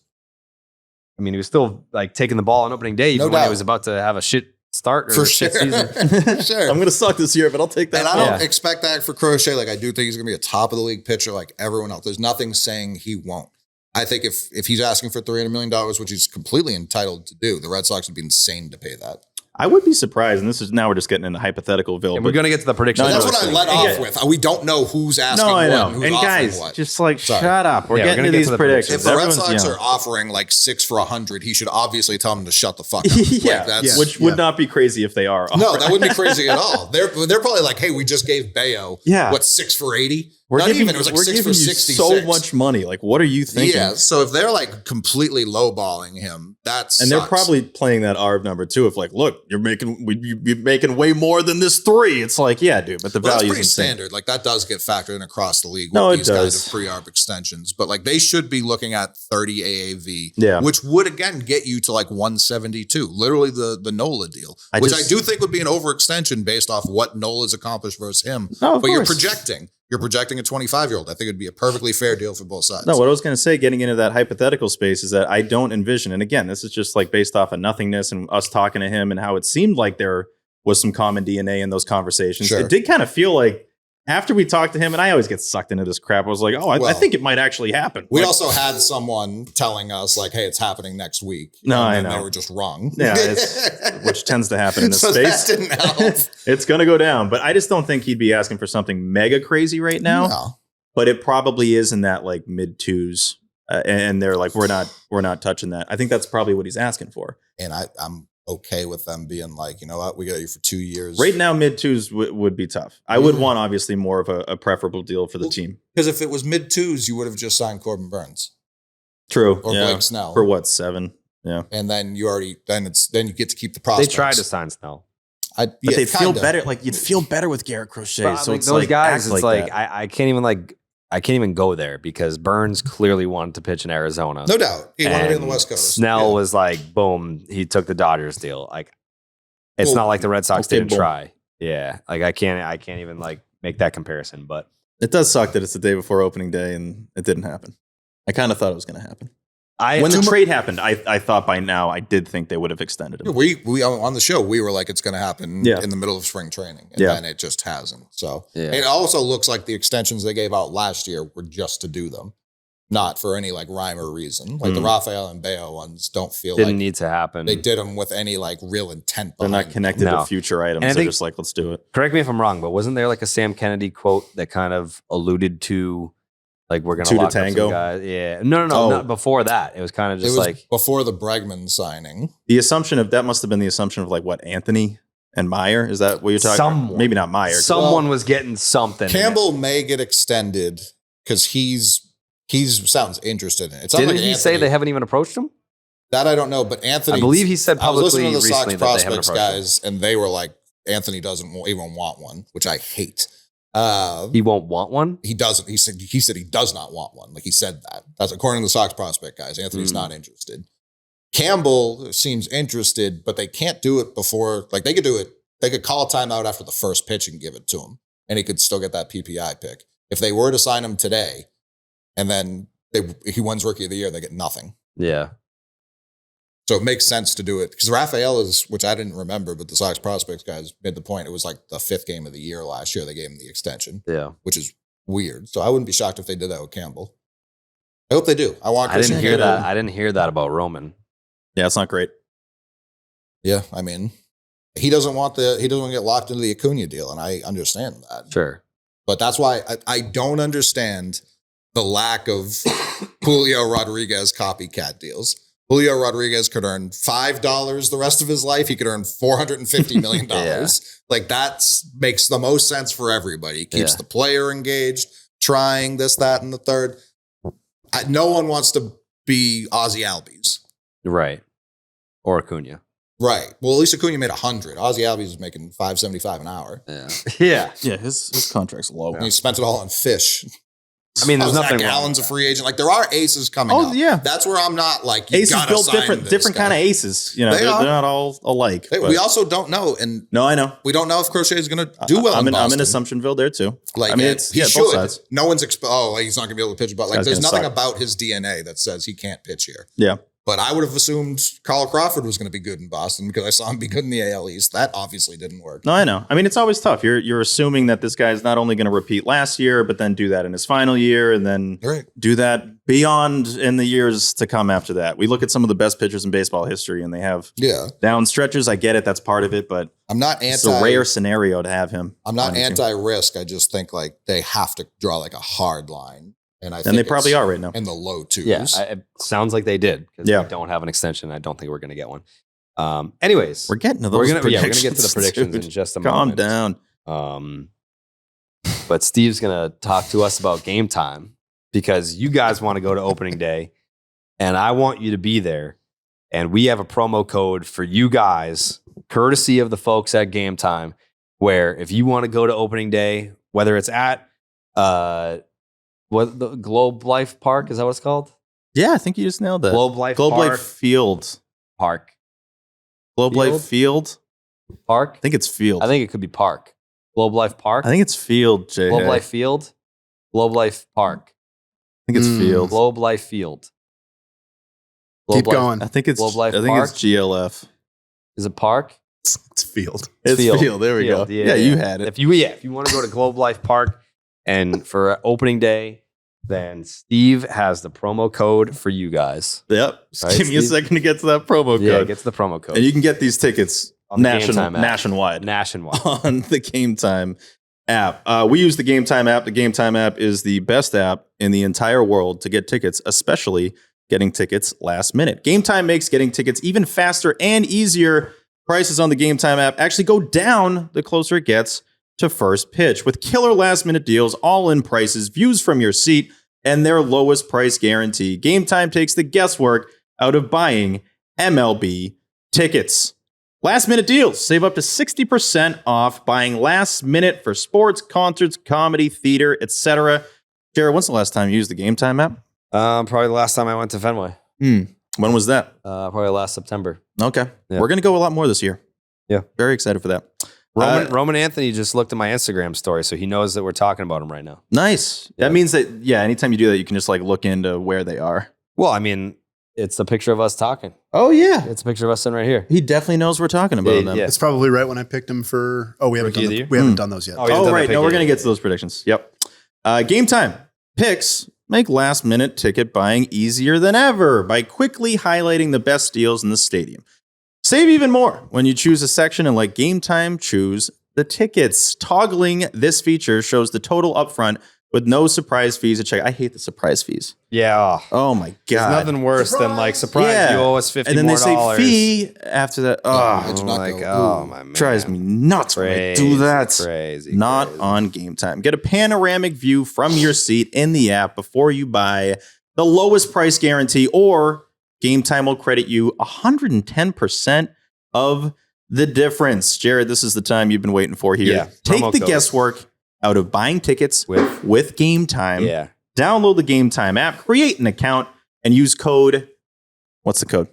I mean, he was still like taking the ball on opening day, even No when he doubt. was about to have a shit start or For a shit sure. season. Sure. I'm gonna suck this year, but I'll take that. And I one. don't expect that for Crochet. Like I do think he's going to be a top of the league pitcher like everyone else. There's nothing saying he won't. I think if he's asking for $300 million, which he's completely entitled to do, the Red Sox would be insane to pay that. I would be surprised, and this is now we're just getting into Hypotheticalville. And we're going to get to the prediction. That's what I let off Yeah. with. We don't know who's asking No, I what know. and who's And offering guys, what. just like Sorry. shut up. We're Yeah, we're getting gonna to get these to the predictions. If the Red Everyone's Sox young. are offering like 6 for 100, he should obviously tell him to shut the fuck up. yeah, Like, that's, which would not be crazy if they are. no, that wouldn't be crazy at all. They're probably like, hey, we just gave Bayo, Yeah. 6 for 80? We're Not giving, even. It was like we're 6 for giving you 66. so much money. Like, what are you thinking? Yeah. So if they're like completely lowballing him, that's And they're probably playing that ARB number too. If like, look, you're making way more than this 3. It's like, yeah, dude, but the that's value pretty is insane. standard. Like that does get factored in across the league No, with it these kinds does. of pre-ARB extensions. But like they should be looking at 30 AAV, Yeah. which would again get you to like 172, literally the Nola deal, which I do think would be an overextension based off what Nola's accomplished versus him. No, of but you're course. projecting. You're projecting a 25-year-old. I think it'd be a perfectly fair deal for both sides. No, what I was going to say, getting into that hypothetical space, is that I don't envision, and again, this is just like based off of nothingness and us talking to him and how it seemed like there was some common DNA in those conversations. Sure. It did kind of feel like after we talked to him, and I always get sucked into this crap, I was like, oh, I Well, think it might actually happen. We Like, also had someone telling us like, hey, it's happening next week. No, and I then know. They were just wrong. Yeah, which tends to happen in this so space. that didn't help. It's going to go down, but I just don't think he'd be asking for something mega crazy right now. No. But it probably is in that like mid 2s, and they're like, we're not touching that. I think that's probably what he's asking for And I'm okay with them being like, you know what, we got you for 2 years. right now. Mid 2s would be tough. I would want obviously more of a preferable deal for the Well, team. Because if it was mid 2s, you would have just signed Corbin Burns True, or yeah. Blake Snell. For what, 7? Yeah, And then you get to keep the They prospects. tried to sign Snell. but they feel better. Like you'd feel better with Garrett Crochet. But, So like, it's those like guys, act it's like that. I can't even go there because Burns clearly wanted to pitch in Arizona. No doubt. He wanted to be on the And West Coast. Snell Yeah. was like, boom, he took the Dodgers deal. Like, it's Well, not like the Red Sox okay, didn't boom. try. Yeah, like I can't even like make that comparison. But It does suck that it's the day before opening day and it didn't happen. I kind of thought it was going to happen. When the trade happened, I thought by now I did think they would have extended him. We on the show, we were like, it's going to happen Yeah. in the middle of spring training. And Yeah. then it just hasn't. So Yeah. it also looks like the extensions they gave out last year were just to do them, not for any like rhyme or reason. Like the Rafaela and Bayo ones don't feel didn't like need to happen. they did them with any like real intent They're behind not connected No. to future items. And I They're think- just like, let's do it. Correct me if I'm wrong, but wasn't there like a Sam Kennedy quote that kind of alluded to like we're gonna Two to lock up some tango? guys? Yeah, no, Oh. not before that. It was kind of It just was like before the Bregman signing. The assumption of that must have been the assumption of like what, Anthony and Meyer? Is that what you're talking Someone. about? Maybe not Meyer. someone was getting something. in it. Campbell may get extended because he's sounds interested in it. It sounds Didn't like he say Anthony- they haven't even approached him? that I don't know, but Anthony, I believe he said I was publicly listening to the Sox recently that they haven't prospects approached him. guys, and they were like, Anthony doesn't even want one, which I hate. He won't want one. He doesn't. He said he does not want one. Like he said that. That's according to the Sox prospect guys. Anthony's not interested. Campbell seems interested, but they can't do it before. Like they could do it. They could call a timeout after the first pitch and give it to him, and he could still get that PPI pick. If they were to sign him today, and then he wins Rookie of the Year, they get nothing. Yeah, So it makes sense to do it because Rafaela's, which I didn't remember, but the Sox prospects guys made the point. It was like the 5th game of the year last year. They gave him the extension, yeah. which is weird. So I wouldn't be shocked if they did that with Campbell. I hope they do. I want. I didn't Christian hear Campbell. that. I didn't hear that about Roman. Yeah, it's not great. Yeah, I mean, he doesn't want to get locked into the Acuna deal, and I understand that. Sure. But that's why I don't understand the lack of Julio Rodriguez copycat deals. Julio Rodriguez could earn $5 the rest of his life. He could earn $450 million. Like that makes the most sense for everybody. Keeps the player engaged, trying this, that, and the third. No one wants to be Ozzie Albies. Right. Or Acuna. Right. Well, at least Acuna made 100. Ozzie Albies was making $5.75 an hour. Yeah. Yeah, his contract's low. And he spent it all on fish. I mean, there's nothing Zach wrong Allen's with a free agent. Like there are aces coming up. Yeah. That's where I'm not like, you Aces gotta built sign different kind of aces. You know, they're not all alike. We also don't know. And no, I know. We don't know if Crochet is going to do well I'm in in Assumptionville there too. Like, I mean, he both should. sides. No one's he's not going to be able to pitch. But like, Guy's there's gonna nothing suck. about his DNA that says he can't pitch here. Yeah. But I would have assumed Kyle Crawford was going to be good in Boston because I saw him be good in the AL East. That obviously didn't work. No, I know. I mean, it's always tough. You're assuming that this guy's not only going to repeat last year, but then do that in his final year, and then do that beyond in the years to come after that. We look at some of the best pitchers in baseball history, and they have down stretches. I get it; that's part of it, but I'm not it's a rare scenario to have him. I'm not anti-risk. I just think like they have to draw like a hard line. And I think they probably are right now. In the low twos. Yeah, it sounds like they did because we don't have an extension. I don't think we're going to get one. Anyways, we're getting to those we're gonna get to the predictions, predictions dude. in just a Calm moment. down. But Steve's going to talk to us about game time because you guys want to go to opening day and I want you to be there. And we have a promo code for you guys, courtesy of the folks at Game Time, where if you want to go to opening day, whether it's at the Globe Life Park, is that what it's called? Yeah, I think you just nailed that. Globe Life Field. Park. Globe Life Field. Park? I think it's Field. I think it could be Park. Globe Life Park? I think it's Field, Jayhay. Globe Life Field? Globe Life Park. I think it's Field. Globe Life Field. Keep going. I think it's Globe Life I think Park? it's GLF. Is it Park? It's Field. It's Field. There we go. Yeah, you had it. If you want to go to Globe Life Park and for opening day, then Steve has the promo code for you guys. Yep. Right, Give me a second to get to that promo code. Yeah, get to the promo code. And you can get these tickets on the Game Time app. nationwide Nationwide. on the Game Time app. We use the Game Time app. The Game Time app is the best app in the entire world to get tickets, especially getting tickets last minute. Game Time makes getting tickets even faster and easier. Prices on the Game Time app actually go down the closer it gets to first pitch with killer last minute deals, all in prices, views from your seat, and their lowest price guarantee. Game Time takes the guesswork out of buying MLB tickets. Last minute deals. Save up to 60% off buying last minute for sports, concerts, comedy, theater, etc. Jared, when's the last time you used the Game Time app? Probably the last time I went to Fenway. When was that? Probably last September. Okay. Yeah. We're going to go a lot more this year. Yeah. Very excited for that. Roman Anthony just looked at my Instagram story, so he knows that we're talking about him right now. Nice. Yeah. That means that, anytime you do that, you can just like look into where they are. Well, I mean, it's a picture of us talking. Oh, yeah. It's a picture of us sitting right here. He definitely knows we're talking about them. Yeah. It's probably right when I picked him for. Oh, we haven't Rookie done of the we haven't done those yet. Oh, yeah. Oh, right. No, we're going to get to those predictions. Yep. Game Time picks make last minute ticket buying easier than ever by quickly highlighting the best deals in the stadium. Save even more when you choose a section and let Game Time choose the tickets. Toggling this feature shows the total upfront with no surprise fees to check. I hate the surprise fees. Yeah. Oh my There's God. nothing worse than like, surprise, you owe us $50 and then more they say dollars. fee after that. I Oh, do not like, go, oh ooh. my man. drives me nuts when I do that. Crazy. Not on Game Time. Get a panoramic view from your seat in the app before you buy. The lowest price guarantee, or Game Time will credit you 110% of the difference. Jared, this is the time you've been waiting for here. Yeah, Take promo the code. guesswork out of buying tickets with Game Time. Yeah. Download the Game Time app, create an account, and use code. What's the code?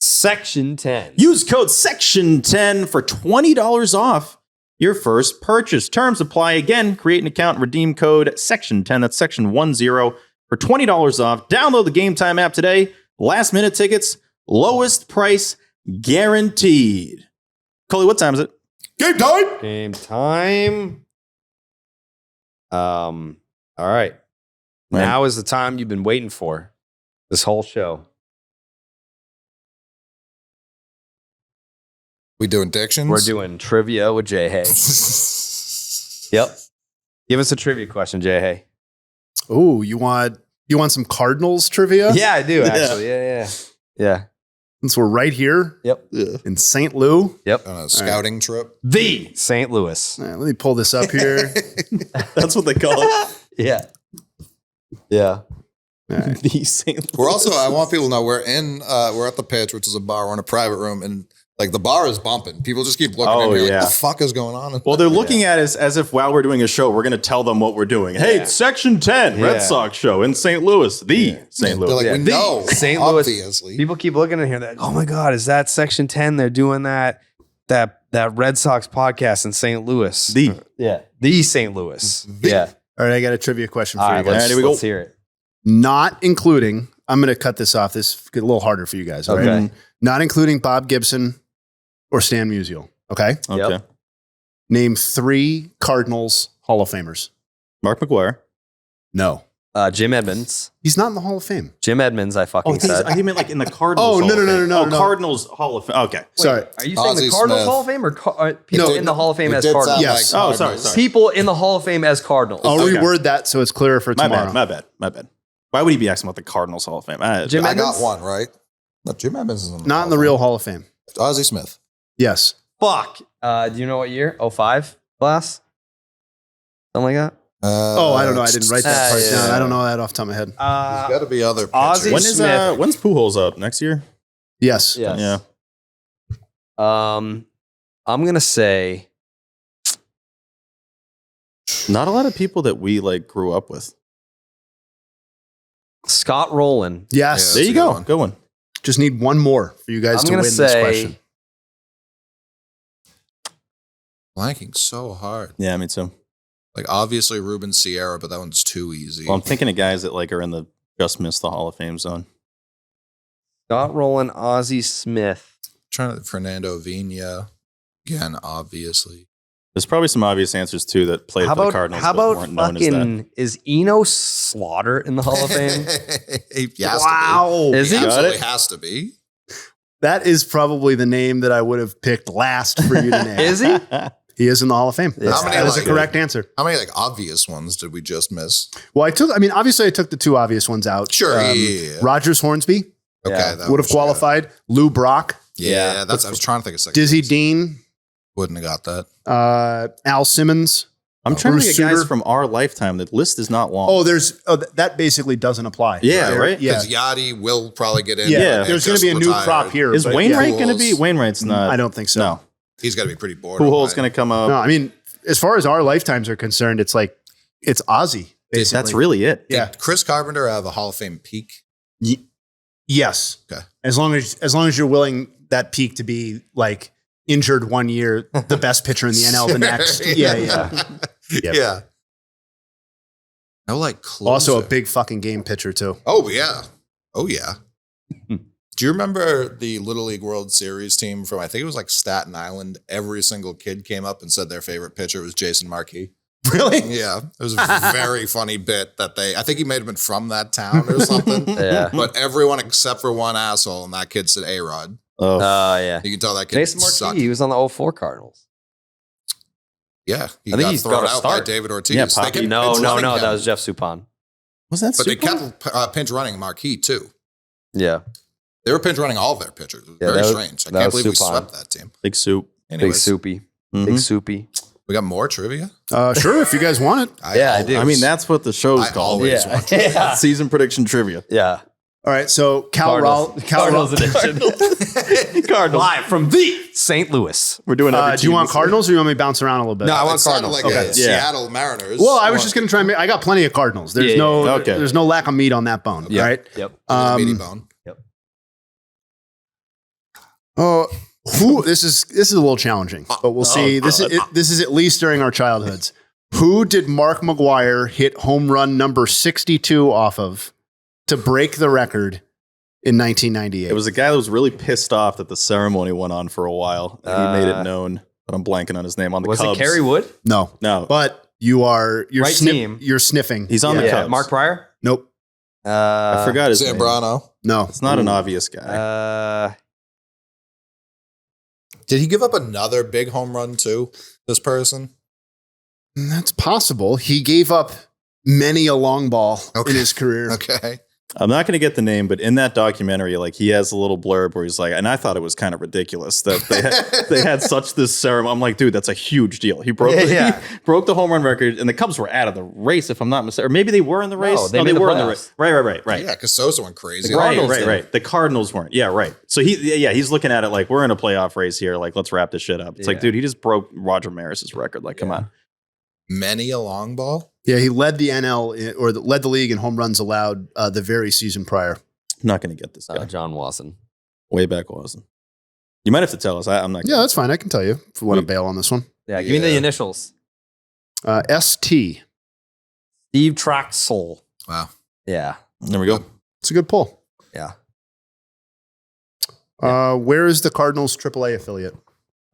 Section 10. Use code Section 10 for $20 off your first purchase. Terms apply. Again, create an account and redeem code Section 10. That's Section 10 for $20 off. Download the Game Time app today. Last minute tickets, lowest price guaranteed. Coley, what time is it? Game time. Game time. All right. Man. Now is the time you've been waiting for this whole show. We doing dictions? We're doing trivia with Jayhay. Yep. Give us a trivia question, Jayhay. Oh, you want You want some Cardinals trivia? Yeah, I do actually. Yeah. Since we're right here Yep. in St. Louis. Yep. On a scouting trip. The St. Louis. All right, let me pull this up here. That's what they call it. Yeah. Yeah. The St. We're also, I want people to know we're at the pitch, which is a bar. We're in a private room, and like the bar is bumping. People just keep looking in here like, what the fuck is going on? Well, they're looking at us as if while we're doing a show, we're going to tell them what we're doing. Hey, it's Section 10, Red Sox show in St. Louis, St. Louis. They're like, we know, St. Louis. obviously. People keep looking in here. They're like, oh my God, is that Section 10? They're doing that Red Sox podcast in St.Louis. The St. Louis. Yeah. All right, I got a trivia question for All you right, guys. let's hear it. Not including, I'm going to cut this off. This get a little harder for you guys. All right? Okay. Not including Bob Gibson or Stan Musial. Okay. Okay. Yep. Name 3 Cardinals Hall of Famers. Mark McGuire. No. Jim Edmonds. He's not in the Hall of Fame. Jim Edmonds, I fucking said. I meant like in the Cardinals. Oh, no, Hall of no, Fame. no, no, Oh, no. Cardinals Hall of Fame. Okay. Sorry. Are you saying the Ozzie Cardinals Smith. Hall of Fame or people in the Hall of Fame as Cardinals? Yes. Oh, sorry. People in the Hall of Fame as Cardinals. I'll Okay. reword that so it's clearer for tomorrow. My bad. Why would he be asking about the Cardinals Hall of Fame? Jim I Edmonds? got one, right? No, Jim Edmonds is Not in the real Hall of Fame. Ozzie Smith. Yes. Fuck. Do you know what year? 05 class? Something like that? I don't know. I didn't write that part down. yeah. I don't know that off the top of my head. There's got to be other Ozzie pitchers. Smith. When's Pujols up? Next year? Yes. Yes. Yeah. I'm gonna say Not a lot of people that we like grew up with. Scott Rowland. Yes. There That's you a good go. one. Good one. Just need one more for you guys I'm to gonna win this say- question. Blanking so hard. Yeah, me too. Like obviously Ruben Sierra, but that one's too easy. Well, I'm thinking of guys that like are in the just missed the Hall of Fame zone. Scott Rowland, Ozzie Smith. trying to Fernando Vina again, obviously. There's probably some obvious answers too that played How for the about Cardinals. how but about weren't known as that. fucking is Eno Slaughter in the Hall of Fame? He has Wow. to be. Is He he? absolutely Got it? has to be. That is probably the name that I would have picked last for you to name. Is he? He is in the Hall of Fame. Yeah. How many, That is a like- correct answer. How many like obvious ones did we just miss? Well, obviously I took the 2 obvious ones out. Sure, yeah. Rogers Hornsby Okay, Yeah. that would have was- qualified. Lou Brock, Yeah, that's. I was trying to think of second. Dizzy Dean, Wouldn't have got that. Al Simmons. I'm trying Bruce to get guys Sutter. from our lifetime. The list is not long. Oh, that basically doesn't apply. Yeah, right? Yeah. Because Yachty will probably get in. Yeah. and There's going to just be a new retired. crop here. is but Wainwright yeah. going to be? Wainwright's not. I don't think so. No. He's got to be pretty bored. Pujols going to come up. No, I mean, as far as our lifetimes are concerned, it's like, it's Ozzy, basically. That's really it. Did Yeah. Chris Carpenter have a Hall of Fame peak? Yes. Okay. As long as you're willing that peak to be like injured one year, the best pitcher in the NL the next. Yeah. Yep. Yeah. No, like closer. Also a big fucking game pitcher too. Oh yeah. Oh yeah. Do you remember the Little League World Series team from, I think it was like Staten Island? Every single kid came up and said their favorite pitcher was Jason Markey. Really? Yeah. It was a very funny bit that I think he may have been from that town or something. Yeah. But everyone except for one asshole, and that kid said A-Rod. Oh, Yeah. You can tell that kid Jason sucked. Marquis, he was on the 04 Cardinals. Yeah. He I think got he's thrown got a out by start. David Ortiz. Yeah, They Poppy. kept No, pinch running him. that was Jeff Suppan. was that But they Suppan? kept pinch running Marquis too. Yeah. They were pinch running all of their pitchers. It was Yeah, very that was- strange. I that can't was believe we Suppan. swept that team. Big soup. Big Anyways, soupy. Mhm. Big soupy. we got more trivia? Sure, if you guys want it. Yeah, I do. I mean, that's what the show's I called. always want trivia. Yeah. Season prediction trivia. Yeah. All right. So Cardinals edition. Cardinals. Live from the St. Louis. We're doing every do you want team. Cardinals or you want me to bounce around a little bit? No, I It want sounded Cardinals. like Okay. a Seattle Mariners. Well, I was just going to try and make, I got plenty of Cardinals. There's Yeah, okay. there's no lack of meat on that bone. Yeah. Right. Yep. meaty bone. Oh, this is a little challenging, but we'll see. This is at least during our childhoods. Who did Mark McGuire hit home run number 62 off of to break the record in 1998? It was a guy that was really pissed off that the ceremony went on for a while. He made it known, but I'm blanking on his name on the Was Cubs. it Kerry Wood? no, No, but you're Right team. You're sniffing. he's on the Yeah. Cubs. Mark Pryor? Nope. I forgot his name. Zambrano. No. It's not an obvious guy. Did he give up another big home run too? This person? That's possible. He gave up many a long ball in his career. Okay. I'm not going to get the name, but in that documentary, like he has a little blurb where he's like, and I thought it was kind of ridiculous that they had such this ceremony. I'm like, dude, that's a huge deal. He broke he broke the home run record, and the Cubs were out of the race, if I'm not mistaken. Or maybe they were in the race. No, they were playoffs. in the race. Right. Yeah, because Sosa went crazy. Right. The Cardinals weren't. Yeah, right. So he's looking at it like we're in a playoff race here. Like, let's wrap this shit up. It's like, dude, he just broke Roger Maris's record. Like, come on. Many a long ball. Yeah, he led the NL or led the league in home runs allowed the very season prior. I'm not going to get this guy. John Wasson. Way back Wasson. You might have to tell us. I'm not. Yeah, that's fine. I can tell you if you want to bail on this one. Yeah, give me the initials. ST. Steve Traxel. Wow. Yeah. There we go. It's a good pull. Yeah. Where is the Cardinals AAA affiliate?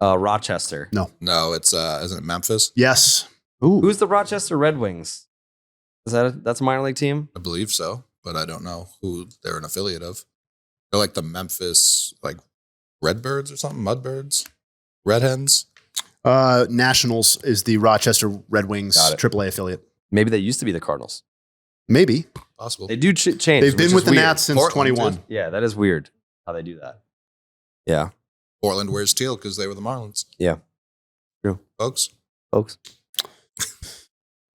Rochester. No, it's isn't it Memphis? Yes. Who's the Rochester Red Wings? That's a minor league team? I believe so, but I don't know who they're an affiliate of. They're like the Memphis Redbirds or something, Mudbirds, Red Hens. Nationals is the Rochester Red Wings AAA affiliate. Maybe they used to be the Cardinals. Maybe. Possible. They do change. They've been with the Nats since Portland, 21. too. Yeah, that is weird how they do that. Yeah. Portland wears teal because they were the Marlins. Yeah. True. Folks.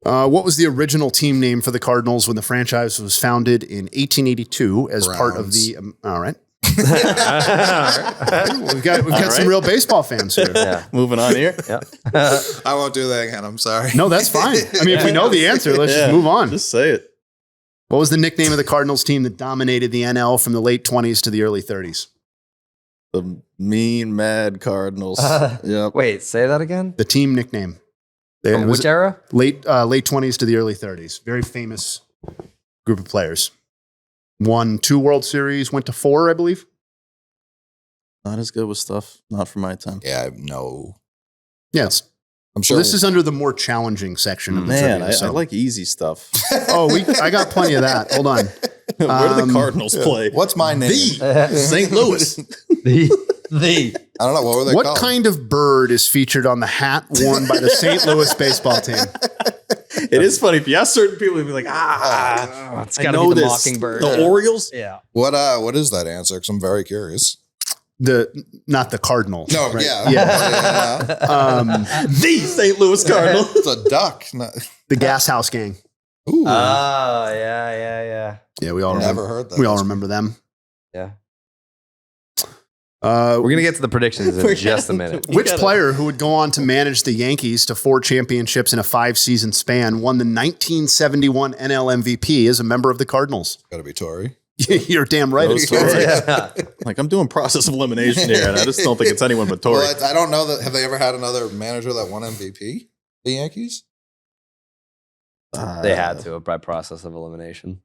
What was the original team name for the Cardinals when the franchise was founded in 1882 as part of the? All right. We've got some real baseball fans here. Yeah. Moving on here. Yeah. I won't do that again. I'm sorry. No, that's fine. I mean, if we know the answer, let's just move on. Just say it. What was the nickname of the Cardinals team that dominated the NL from the late 20s to the early 30s? The mean, mad Cardinals. Yep. Wait, say that again? The team nickname. From which era? Late 20s to the early 30s. Very famous group of players. Won 2 World Series, went to 4, I believe. Not as good with stuff. Not from my time. Yeah, I have no. Yes. I'm sure. Well, this is under the more challenging section of the Man, trivia. I like easy stuff. I got plenty of that. Hold on. Where do the Cardinals play? What's my name? St. Louis. The I don't know. What were they What called? kind of bird is featured on the hat worn by the St. Louis baseball team? It is funny. If you ask certain people, they'd be like, it's I got to know be the this. Mockingbird. The Orioles? Yeah. What is that answer? Because I'm very curious. Not the Cardinal. No, right? yeah. The St. Louis Cardinal. It's a duck. No. The Gas House Gang. Ooh, Oh, yeah. Yeah, we all never heard that. We all remember them. Yeah. We're going to get to the predictions in just a minute. Which player who would go on to manage the Yankees to 4 championships in a 5-season span won the 1971 NL MVP as a member of the Cardinals? Gotta be Tory. You're damn right. Those It's Torrey. Yeah. Like, I'm doing process of elimination here, and I just don't think it's anyone but Tory. Well, I don't know that. Have they ever had another manager that won MVP? The Yankees? They had to by process of elimination.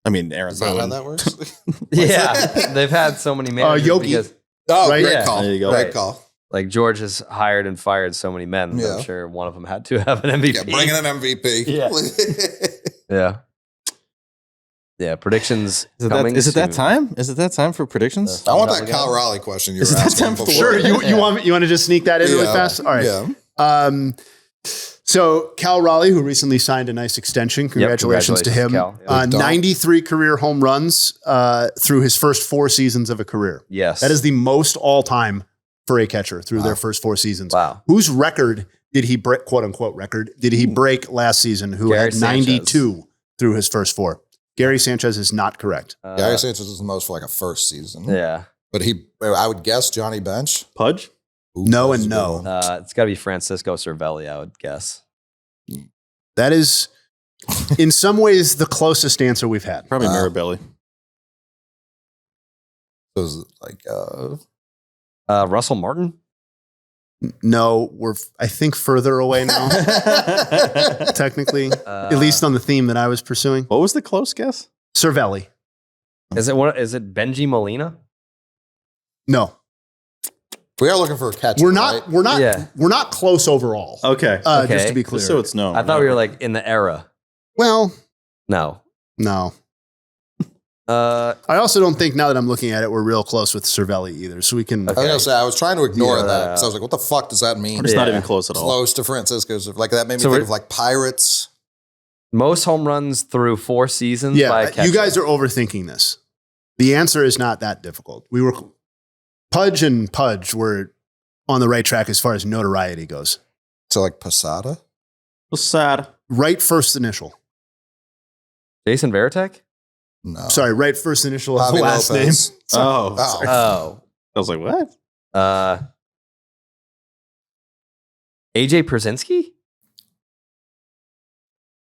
I mean, Aaron Is that how Boone. that works? Yeah. They've had so many managers Yogi. because Oh, Right? great Yeah. call. There you go. Great Right. call. like George has hired and fired so many men. Yeah. I'm sure one of them had to have an MVP. Yeah, bring in an MVP. Yeah. Yeah. Predictions. Is coming it that soon. time? Is it that time for predictions? I want that Cal Raleigh question you Is were it that asking time for- before. Sure. You want to just sneak that in really fast? All right. Yeah. So Cal Raleigh, who recently signed a nice extension, congratulations to him. Congratulations, Cal. Good dog. 93 career home runs through his first 4 seasons of a career. Yes. That is the most all time for a catcher through their first 4 seasons. Wow. Whose record did he break, quote unquote record, did he break last season who Gary had 92 through his first 4? Gary Sanchez is not correct. Gary Sanchez is the most for like a first season. Yeah. But I would guess Johnny Bench. Pudge? Ooh, No that's and a no. good one. It's got to be Francisco Cervelli, I would guess. That is, in some ways, the closest answer we've had. Probably Wow. Mirabelli. So is it like Russell Martin? No, we're, I think, further away now, technically, at least on the theme that I was pursuing. What was the close guess? Cervelli. Is it Benji Molina? No, we are looking for a catcher. we're not. right? We're not. Yeah. We're not close overall. Okay. Okay. Just to be clear. Just so it's known. I thought we were like in the era. Well, No. no. I also don't think now that I'm looking at it, we're real close with Cervelli either. So we can. I was gonna say I was trying to ignore Yeah. that because I was like, "What the fuck does that mean?" It's not Yeah. even close at all. Close to Francisco's. Like that made me So think we're- of like Pirates. Most home runs through 4 seasons by a Yeah, catcher. you guys are overthinking this. The answer is not that difficult. Pudge and Pudge were on the right track as far as notoriety goes. So like Posada? What's sad? Right first initial. Jason Varitek? No. Sorry, right first initial of the Javi last Lopez. name. Oh, Oh. sorry. Oh. I was like, what? AJ Przinsky?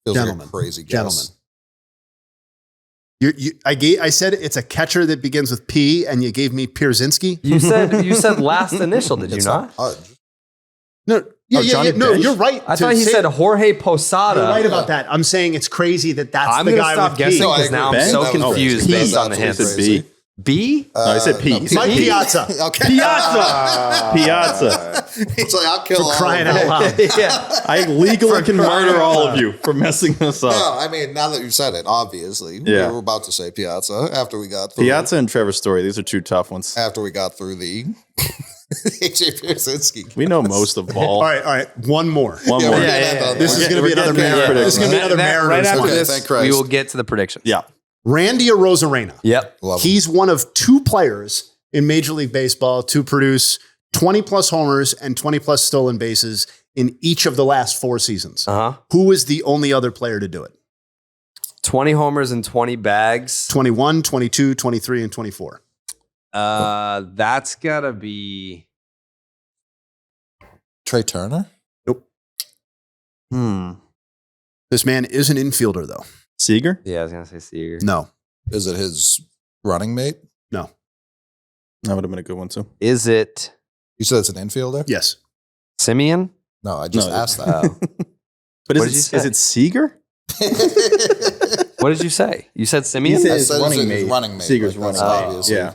Feels Gentlemen. like a crazy guess. Gentlemen. I said it's a catcher that begins with P, and you gave me Pierzynski. You said last initial, did you It's not? Pudge. No, Johnny no, Bench? you're right. I thought he said Jorge Posada. You're right about that. I'm saying it's crazy that that's I'm the gonna guy stop with guessing P. No, I because now I'm agree. so That was confused crazy. based That's on the absolutely hints. crazy. B? No, I said P. no, Mike P? Piazza. Okay. Piazza. Piazza. He's like, I'll kill all Crying of out them. loud. Yeah. I legally can crying murder out all loud. of you for messing this up. No, I mean, now that you said it, obviously. Yeah. We were about to say Piazza after we got through. Piazza and Trevor Story. These are 2 tough ones. After we got through the AJ Pierzynski. We know most of ball. All right. One more. One Yeah, more. we're Yeah, getting yeah, that done. This is going to be We're another getting Mariners. there. This is going to be another Right Mariners after one. Okay, this, thank Christ. we will get to the predictions. Yeah. Randy Arozarena. Yep. Love him. He's one of 2 players in Major League Baseball to produce 20-plus homers and 20-plus stolen bases in each of the last 4 seasons. Uh-huh. Who is the only other player to do it? 20 homers and 20 bags. 21, 22, 23, and 24. That's got to be... Trey Turner? This man is an infielder, though. Seager? Yeah, I was going to say Seager. No. Is it his running mate? No. That would have been a good one, too. Is it You said it's an infielder? Yes. Simeon? No, I just No. asked that. Oh. But What did you say? is it Seager? What did you say? You said Simeon? He said I his said running it's mate. his running mate. Seager's like, that's running mate. obviously. Yeah.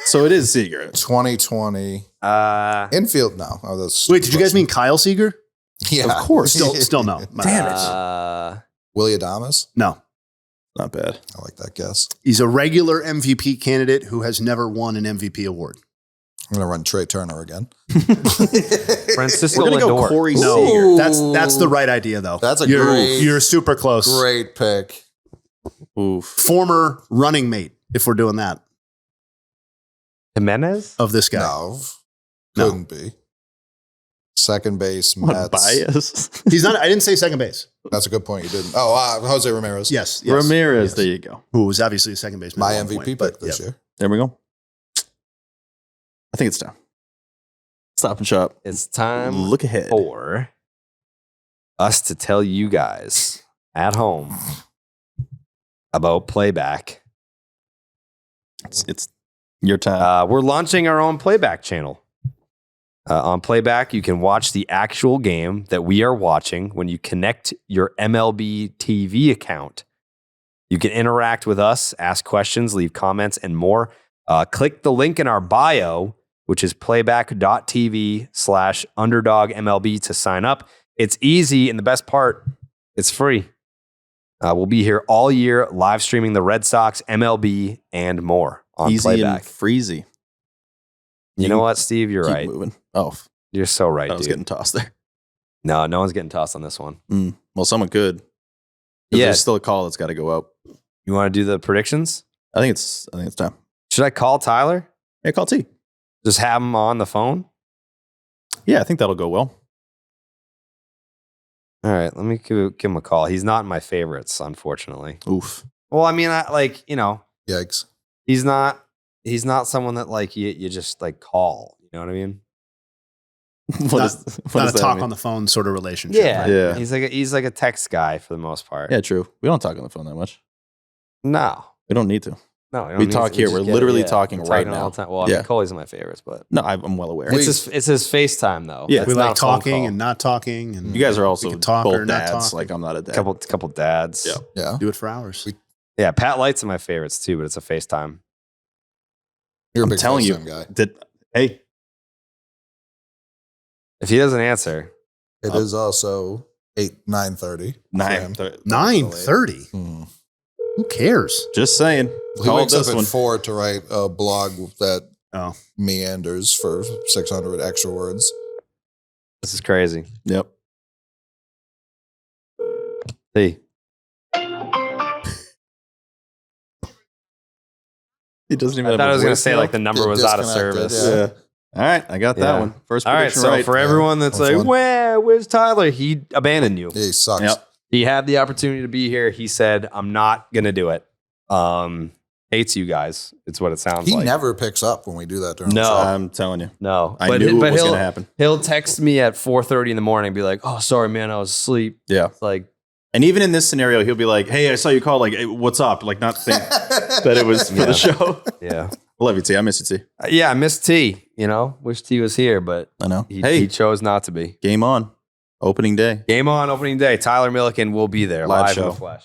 So it is Seager. 2020. Infield? No. Oh, that's Wait, did you guys mean Kyle Seager? Yeah. Of course. Still no. Damn it. Willie Adamas? No. Not bad. I like that guess. He's a regular MVP candidate who has never won an MVP award. I'm going to run Trey Turner again. Francisco We're going to go Lindor. Corey No, Seager. that's the right idea, though. That's a you're super close. Great pick. Oof. Former running mate, if we're doing that, Jimenez? of this guy. No. No. Couldn't be. Second base, What Mets. bias. He's not. I didn't say second base. That's a good point. You didn't. Oh, Jose Ramirez. Yes. Ramirez. Yes. There you go. Who was obviously a second baseman. My at one MVP point, pick this year. There we go. I think it's time. Stop and shop. It's time Look ahead. for us to tell you guys at home about Playback. It's your time. We're launching our own Playback channel. On Playback, you can watch the actual game that we are watching when you connect your MLB TV account. You can interact with us, ask questions, leave comments, and more. Click the link in our bio, which is playback.tv/underdogmlb to sign up. It's easy, and the best part, it's free. We'll be here all year, live streaming the Red Sox, MLB, and more on Easy Playback. and freezy. You know what, Steve? You're Keep right. moving. Oh, You're so right, I was dude. getting tossed there. No one's getting tossed on this one. Well, someone could. 'Cause Yeah. There's still a call that's got to go up. You want to do the predictions? I think it's time. Should I call Tyler? Hey, call T. Just have him on the phone? Yeah, I think that'll go well. All right, let me give him a call. He's not in my favorites, unfortunately. Oof. Well, I mean, Yikes. he's not someone that like you just like call. You know what I mean? What Not- does Not a that talk mean? on the phone sort of relationship. right? Yeah. He's like a text guy for the most part. Yeah, true. We don't talk on the phone that much. No. We don't need to. No, We talk here. We're literally talking right now. all the time. Well, Yeah. Coley's in my favorites, but No, I'm well aware. it's his FaceTime though. Yeah. That's We not like a phone talking call. and not talking. And You guys are also we can talk both or not dads. talk. Like I'm not a dad. couple dads. Yeah. Yeah. do it for hours. Yeah, Pat Light's in my favorites too, but it's a FaceTime. You're a I'm big telling you. FaceTime guy. Hey, If he doesn't answer, It is also 9:30. 9:30. 9:30. Hmm. Who cares? Just saying. He Call wakes up this at one. 4 to write a blog that Oh, meanders for 600 extra words. this is crazy. Yep. Hey. He doesn't even I have thought a I was going to say voicemail. like the number was out of Disconnected, service. yeah. All right, I got that Yeah. one. First All right, prediction so right. for everyone that's That's like, one. where's Tyler? He abandoned you. Yeah, he sucks. Yep. He had the opportunity to be here. He said, I'm not going to do it. Hates you guys. It's what it sounds He like. never picks up when we do that during No. the show. I'm telling you. No. I knew it was he'll- going to happen. He'll text me at 4:30 in the morning and be like, oh, sorry, man, I was asleep. Yeah. It's like, And even in this scenario, he'll be like, hey, I saw you call. Like, hey, what's up? Like, not think that it was for Yeah. the show. yeah. I love you, T. I miss you, T. Yeah, I miss T. Wish T was here, but I know. he chose not to be. Game on. Opening day. Game on opening day. Tyler Milliken will be there Live live in show. the flesh.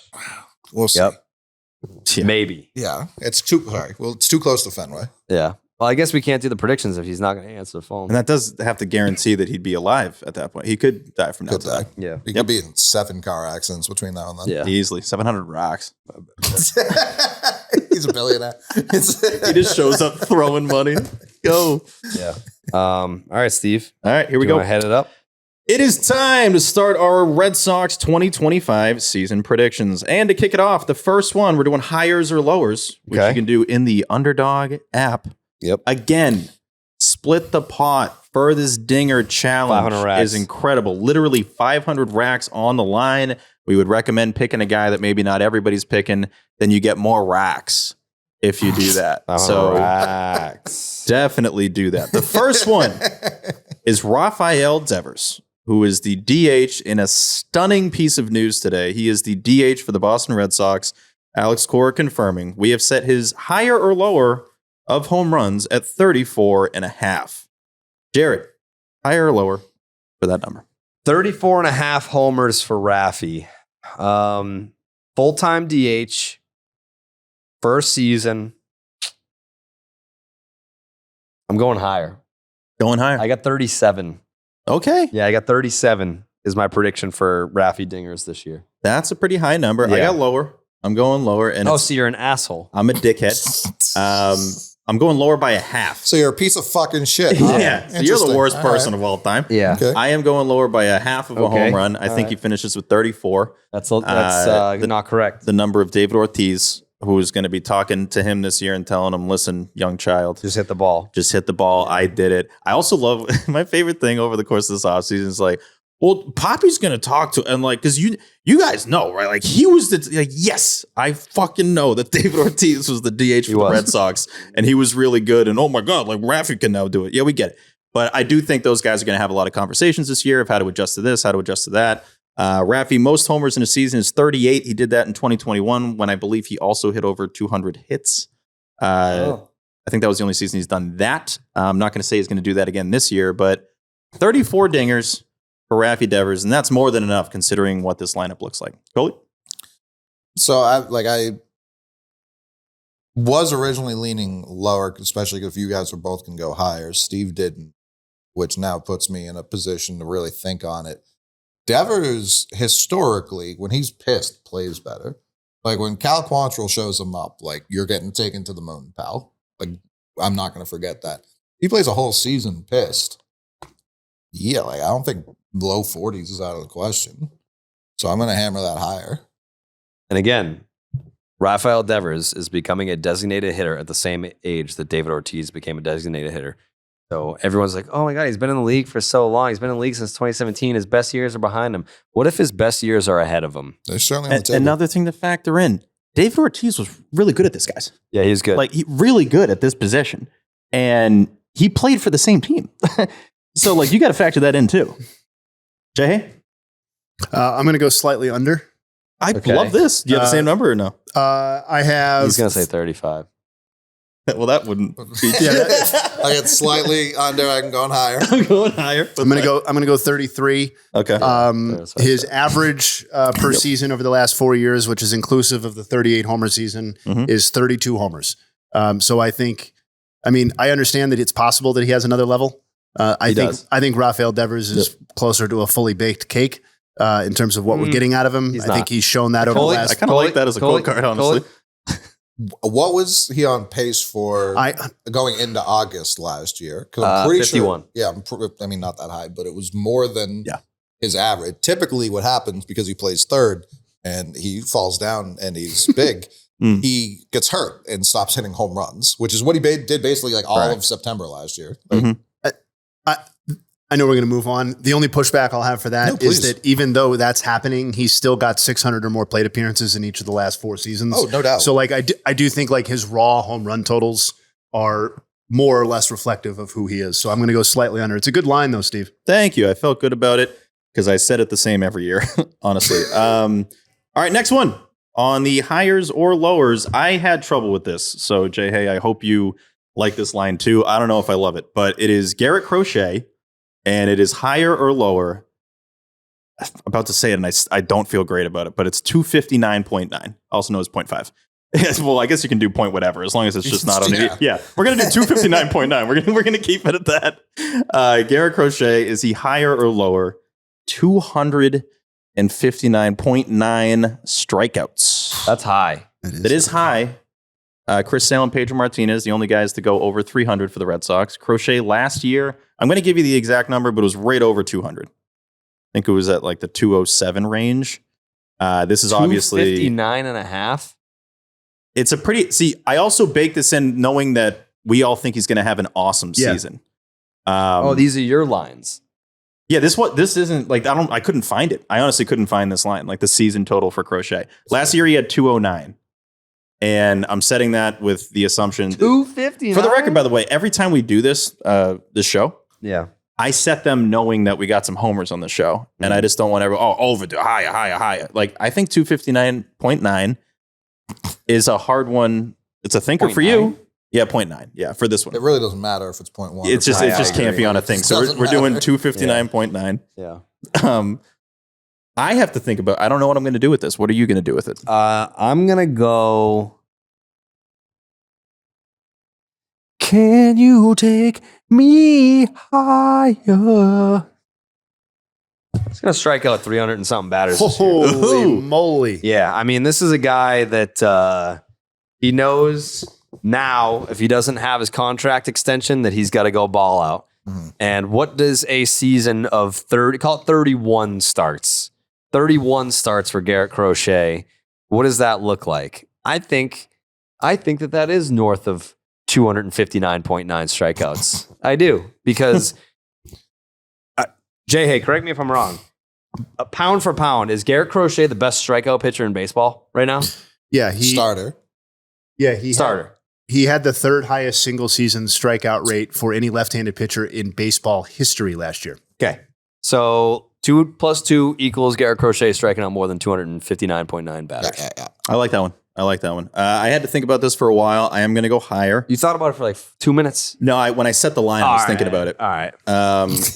We'll see. Yep. Yeah. Maybe. Yeah, it's too close to Fenway. Yeah. Well, I guess we can't do the predictions if he's not going to answer the phone. And that does have to guarantee that he'd be alive at that point. He could die from Could that. die. Yeah. He could be in 7 car accidents between now and then. Yeah. Easily. 700 rocks. He's a billionaire. He just shows up throwing money. Go. Yeah. All right, Steve. All right, here we Do you go. wanna head it up. It is time to start our Red Sox 2025 season predictions. And to kick it off, the first one, we're doing highers or lowers, which Okay. you can do in the Underdog app. Yep. Again, split the pot. Furthest dinger 500 challenge racks. is incredible. Literally 500 racks on the line. We would recommend picking a guy that maybe not everybody's picking. Then you get more racks if you do that. So Racks. definitely do that. The first one is Rafaela Devers, who is the DH in a stunning piece of news today. He is the DH for the Boston Red Sox. Alex Cora confirming. We have set his higher or lower of home runs at 34.5. Jared, higher or lower for that number? 34 and a half homers for Raffy. Full-time DH. First season. I'm going higher. Going higher. I got 37. Okay. Yeah, I got 37 is my prediction for Raffy Dingers this year. That's a pretty high number. I Yeah. got lower. I'm going lower. And Oh, it's- so you're an asshole. I'm a dickhead. I'm going lower by a half. So you're a piece of fucking shit. Huh? Yeah. So you're the Interesting. worst All person right. of all time. Yeah. Okay. I am going lower by a half of a Okay. home run. I All think right. he finishes with 34. That's the- not correct. The number of David Ortiz, who is going to be talking to him this year and telling him, listen, young child, Just hit the ball. just hit the ball. I did it. I also love my favorite thing over the course of this offseason is like, well, Poppy's going to talk to, and like, because you guys know, right? Like, he was yes, I fucking know that David Ortiz was the DH for the was. Red Sox, and he was really good. And oh my God, like, Raffy can now do it. Yeah, we get it. But I do think those guys are going to have a lot of conversations this year of how to adjust to this, how to adjust to that. Raffy, most homers in a season is 38. He did that in 2021 when I believe he also hit over 200 hits. I think that was the only season he's done that. I'm not going to say he's going to do that again this year, but 34 dingers for Raffy Devers, and that's more than enough considering what this lineup looks like. Coley? So I was originally leaning lower, especially if you guys were both can go higher. Steve didn't, which now puts me in a position to really think on it. Devers, historically, when he's pissed, plays better. Like when Cal Quantrill shows him up, like, you're getting taken to the moon, pal. Like, I'm not going to forget that. He plays a whole season pissed. Yeah, like, I don't think low 40s is out of the question. So I'm going to hammer that higher. And again, Rafael Devers is becoming a designated hitter at the same age that David Ortiz became a designated hitter. So everyone's like, oh my God, he's been in the league for so long. He's been in the league since 2017. His best years are behind him. What if his best years are ahead of him? They're certainly on the table. Another thing to factor in, David Ortiz was really good at this, guys. Yeah, he's good. Like, he really good at this position. And he played for the same team. So, like, you got to factor that in, too. Jayhay? I'm going to go slightly under. I Okay. love this. Do you have the same number or no? I have. he's going to say 35. Well, that wouldn't be. I get slightly under. I can go higher. I'm going higher. I'm going to go 33. Okay. That's what I His said. average per season over the last 4 years, which is inclusive of the 38 homer season, Mhm. is 32 homers. So I understand that it's possible that he has another level. I think Rafael Devers is closer to a fully baked cake in terms of what we're getting out of him. He's I think not. he's shown that over the Coley, I last. kind of like that as a quote card, honestly. What was he on pace for going into August last year? 'Cause I'm pretty 51. Sure, yeah, not that high, but it was more than Yeah. his average. Typically, what happens because he plays third and he falls down and he's big. He gets hurt and stops hitting home runs, which is what he did basically like all of September last year. Like, I know we're going to move on. The only pushback I'll have for that is that even though that's happening, he's still got 600 or more plate appearances in each of the last 4 seasons. Oh, no doubt. So like I do think like his raw home run totals are more or less reflective of who he is. So I'm going to go slightly under. It's a good line though, Steve. Thank you. I felt good about it because I said it the same every year, honestly. All right, next one. On the higher or lowers, I had trouble with this. So, Jayhay, I hope you like this line too. I don't know if I love it, but it is Garrett Crochet, and it is higher or lower. I'm about to say it, and I don't feel great about it, but it's 259.9, also known as 0.5. Well, I guess you can do point whatever, as long as it's just not on the... Yeah, we're going to do 259.9. We're going to keep it at that. Garrett Crochet, is he higher or lower? 259.9 strikeouts. That's high. It is high. Chris Sale and Pedro Martinez, the only guys to go over 300 for the Red Sox. Crochet last year, I'm going to give you the exact number, but it was right over 200. I think it was at like the 207 range. This is obviously 259 and a half. It's a pretty... See, I also baked this in knowing that we all think he's going to have an awesome season. These are your lines. Yeah, this isn't like I couldn't find it. I honestly couldn't find this line, like the season total for Crochet. Last year he had 209. And I'm setting that with the assumption 259. For the record, by the way, every time we do this show, I set them knowing that we got some homers on the show. And I just don't want everyone, overdo higher. Like I think 259.9 is a hard one. It's a thinker for you. Yeah, 0.9. Yeah, for this one. It really doesn't matter if it's 0.1. It just can't be on a thing. So we're doing 259.9. Yeah. I have to think about, I don't know what I'm going to do with this. What are you going to do with it? I'm going to go. Can you take me higher? He's going to strike out 300 and something batters this year. Holy moly. Yeah, I mean, this is a guy that he knows now if he doesn't have his contract extension that he's got to go ball out. And what does a season of 31 starts? 31 starts for Garrett Crochet. What does that look like? I think that is north of 259.9 strikeouts. I do, because Jayhay, correct me if I'm wrong. Pound for pound, is Garrett Crochet the best strikeout pitcher in baseball right now? Yeah, starter. Yeah, he starter. He had the third highest single season strikeout rate for any left-handed pitcher in baseball history last year. Okay. So 2 + 2 equals Garrett Crochet striking out more than 259.9 batters. Yeah. I like that one. I had to think about this for a while. I am going to go higher. You thought about it for like 2 minutes? No, when I set the line, I was thinking about it. All right.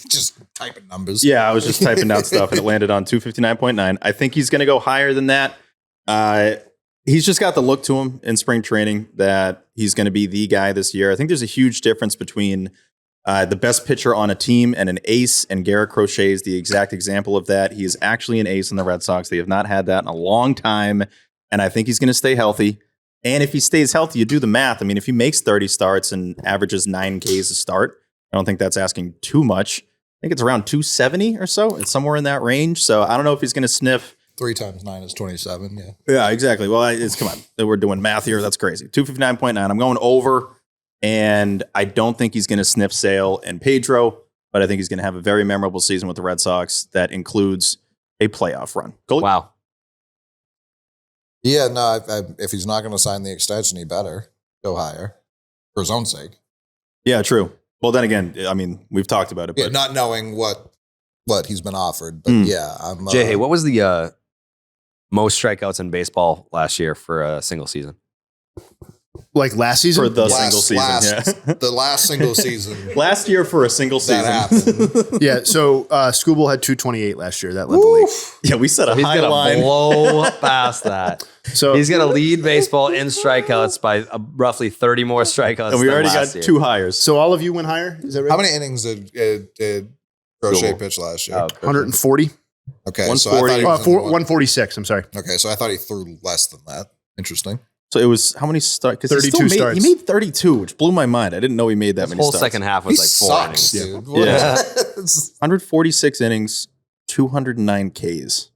Just typing numbers. Yeah, I was just typing down stuff and it landed on 259.9. I think he's going to go higher than that. He's just got the look to him in spring training that he's going to be the guy this year. I think there's a huge difference between the best pitcher on a team and an ace, and Garrett Crochet is the exact example of that. He is actually an ace in the Red Sox. They have not had that in a long time, and I think he's going to stay healthy. And if he stays healthy, you do the math. I mean, if he makes 30 starts and averages 9 Ks a start, I don't think that's asking too much. I think it's around 270 or so. It's somewhere in that range. So I don't know if he's going to sniff. 3 times 9 is 27. Yeah. Yeah, exactly. Well, come on. We're doing math here. That's crazy. 259.9. I'm going over, and I don't think he's going to sniff Sale and Pedro, but I think he's going to have a very memorable season with the Red Sox that includes a playoff run. Wow. Yeah, no, if he's not going to sign the extension, he better go higher for his own sake. Yeah, true. Well, then again, I mean, we've talked about it. Yeah, but not knowing what he's been offered. But yeah, I'm... Jayhay, what was the most strikeouts in baseball last year for a single season? Like last season? For the single season, The last single season. Last year for a single season. That happened. Yeah, so Scooble had 228 last year. That led the league. Yeah, we set a He's high gonna line. blow past that. So He's going to lead baseball in strikeouts by roughly 30 more strikeouts. And we than already got last year. 2 hires. So all of you went higher? Is that right? How many innings did Crochet pitch last year? 140? Okay, so I thought he was 146, I'm sorry. Okay, so I thought he threw less than that. Interesting. So it was how many starts? 32 starts. He made 32, which blew my mind. I didn't know he made that His many whole starts. second half was He like 4 sucks, innings. dude. Yeah. 146 146 innings, 209 Ks.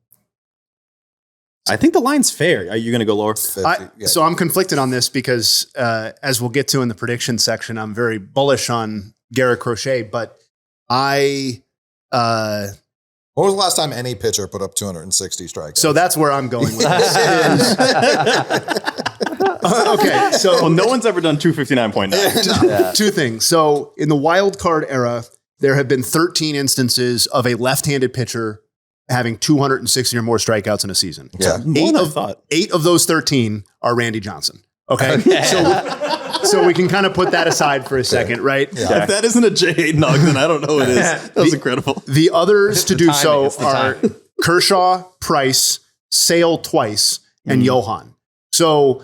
I think the line's fair. Are you going to go lower? 50, So I'm conflicted on this because, as we'll get to in the prediction section, I'm very bullish on Garrett Crochet, but when was the last time any pitcher put up 260 strikeouts? so that's where I'm going with this. Okay, so Well, no one's ever done 259.9. two things. So in the wild card era, there have been 13 instances of a left-handed pitcher having 260 or more strikeouts in a season. Yeah. More than I thought. 8 of those 13 are Randy Johnson. Okay. So we can kind of put that aside for a second, right? Yeah. If that isn't a Jayhay nog, then I don't know what it is. That was incredible. The others to do so It's the are timing. Kershaw, Price, Sale twice, and Johan. So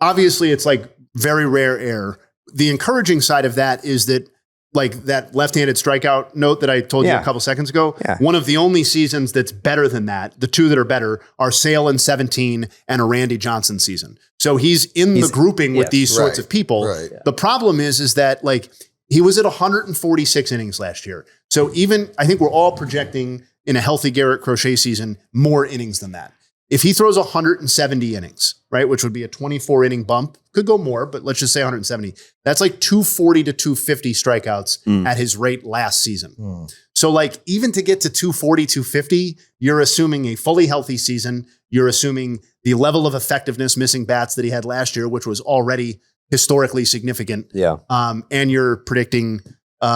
obviously it's like very rare air. The encouraging side of that is that like that left-handed strikeout note that I told you Yeah. a couple seconds ago, Yeah. one of the only seasons that's better than that, the two that are better are Sale in 17 and a Randy Johnson season. So he's in the grouping with yes, these sorts right, of people. right. The problem is that like he was at 146 innings last year. So even I think we're all projecting in a healthy Garrett Crochet season more innings than that. If he throws 170 innings, right, which would be a 24 inning bump, could go more, but let's just say 170. That's like 240 to 250 strikeouts at his rate last season. So like even to get to 240, 250, you're assuming a fully healthy season. You're assuming the level of effectiveness missing bats that he had last year, which was already historically significant. Yeah. And you're predicting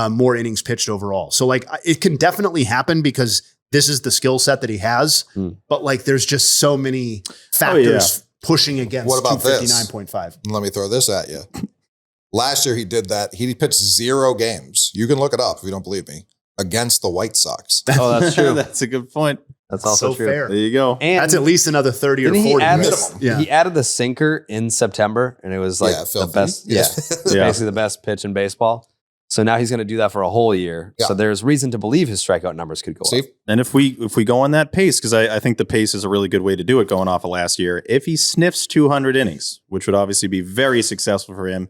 more innings pitched overall. So like it can definitely happen because this is the skill set that he has, but like there's just so many factors pushing against What about this? 259.5. Let me throw this at you. Last year he did that. He pitched 0 games. You can look it up if you don't believe me. Against the White Sox. Oh, that's true. That's a good point. That's also So true. fair. There you go. And That's at least another 30 or didn't 40. he add minimum. Yeah. He added the sinker in September, and it was like Yeah, the filthy. best. Yeah. Yeah. Basically the best pitch in baseball. So now he's going to do that for a whole year. Yeah. So there's reason to believe his strikeout numbers could go Steve? up. And if we go on that pace, because I think the pace is a really good way to do it going off of last year, if he sniffs 200 innings, which would obviously be very successful for him,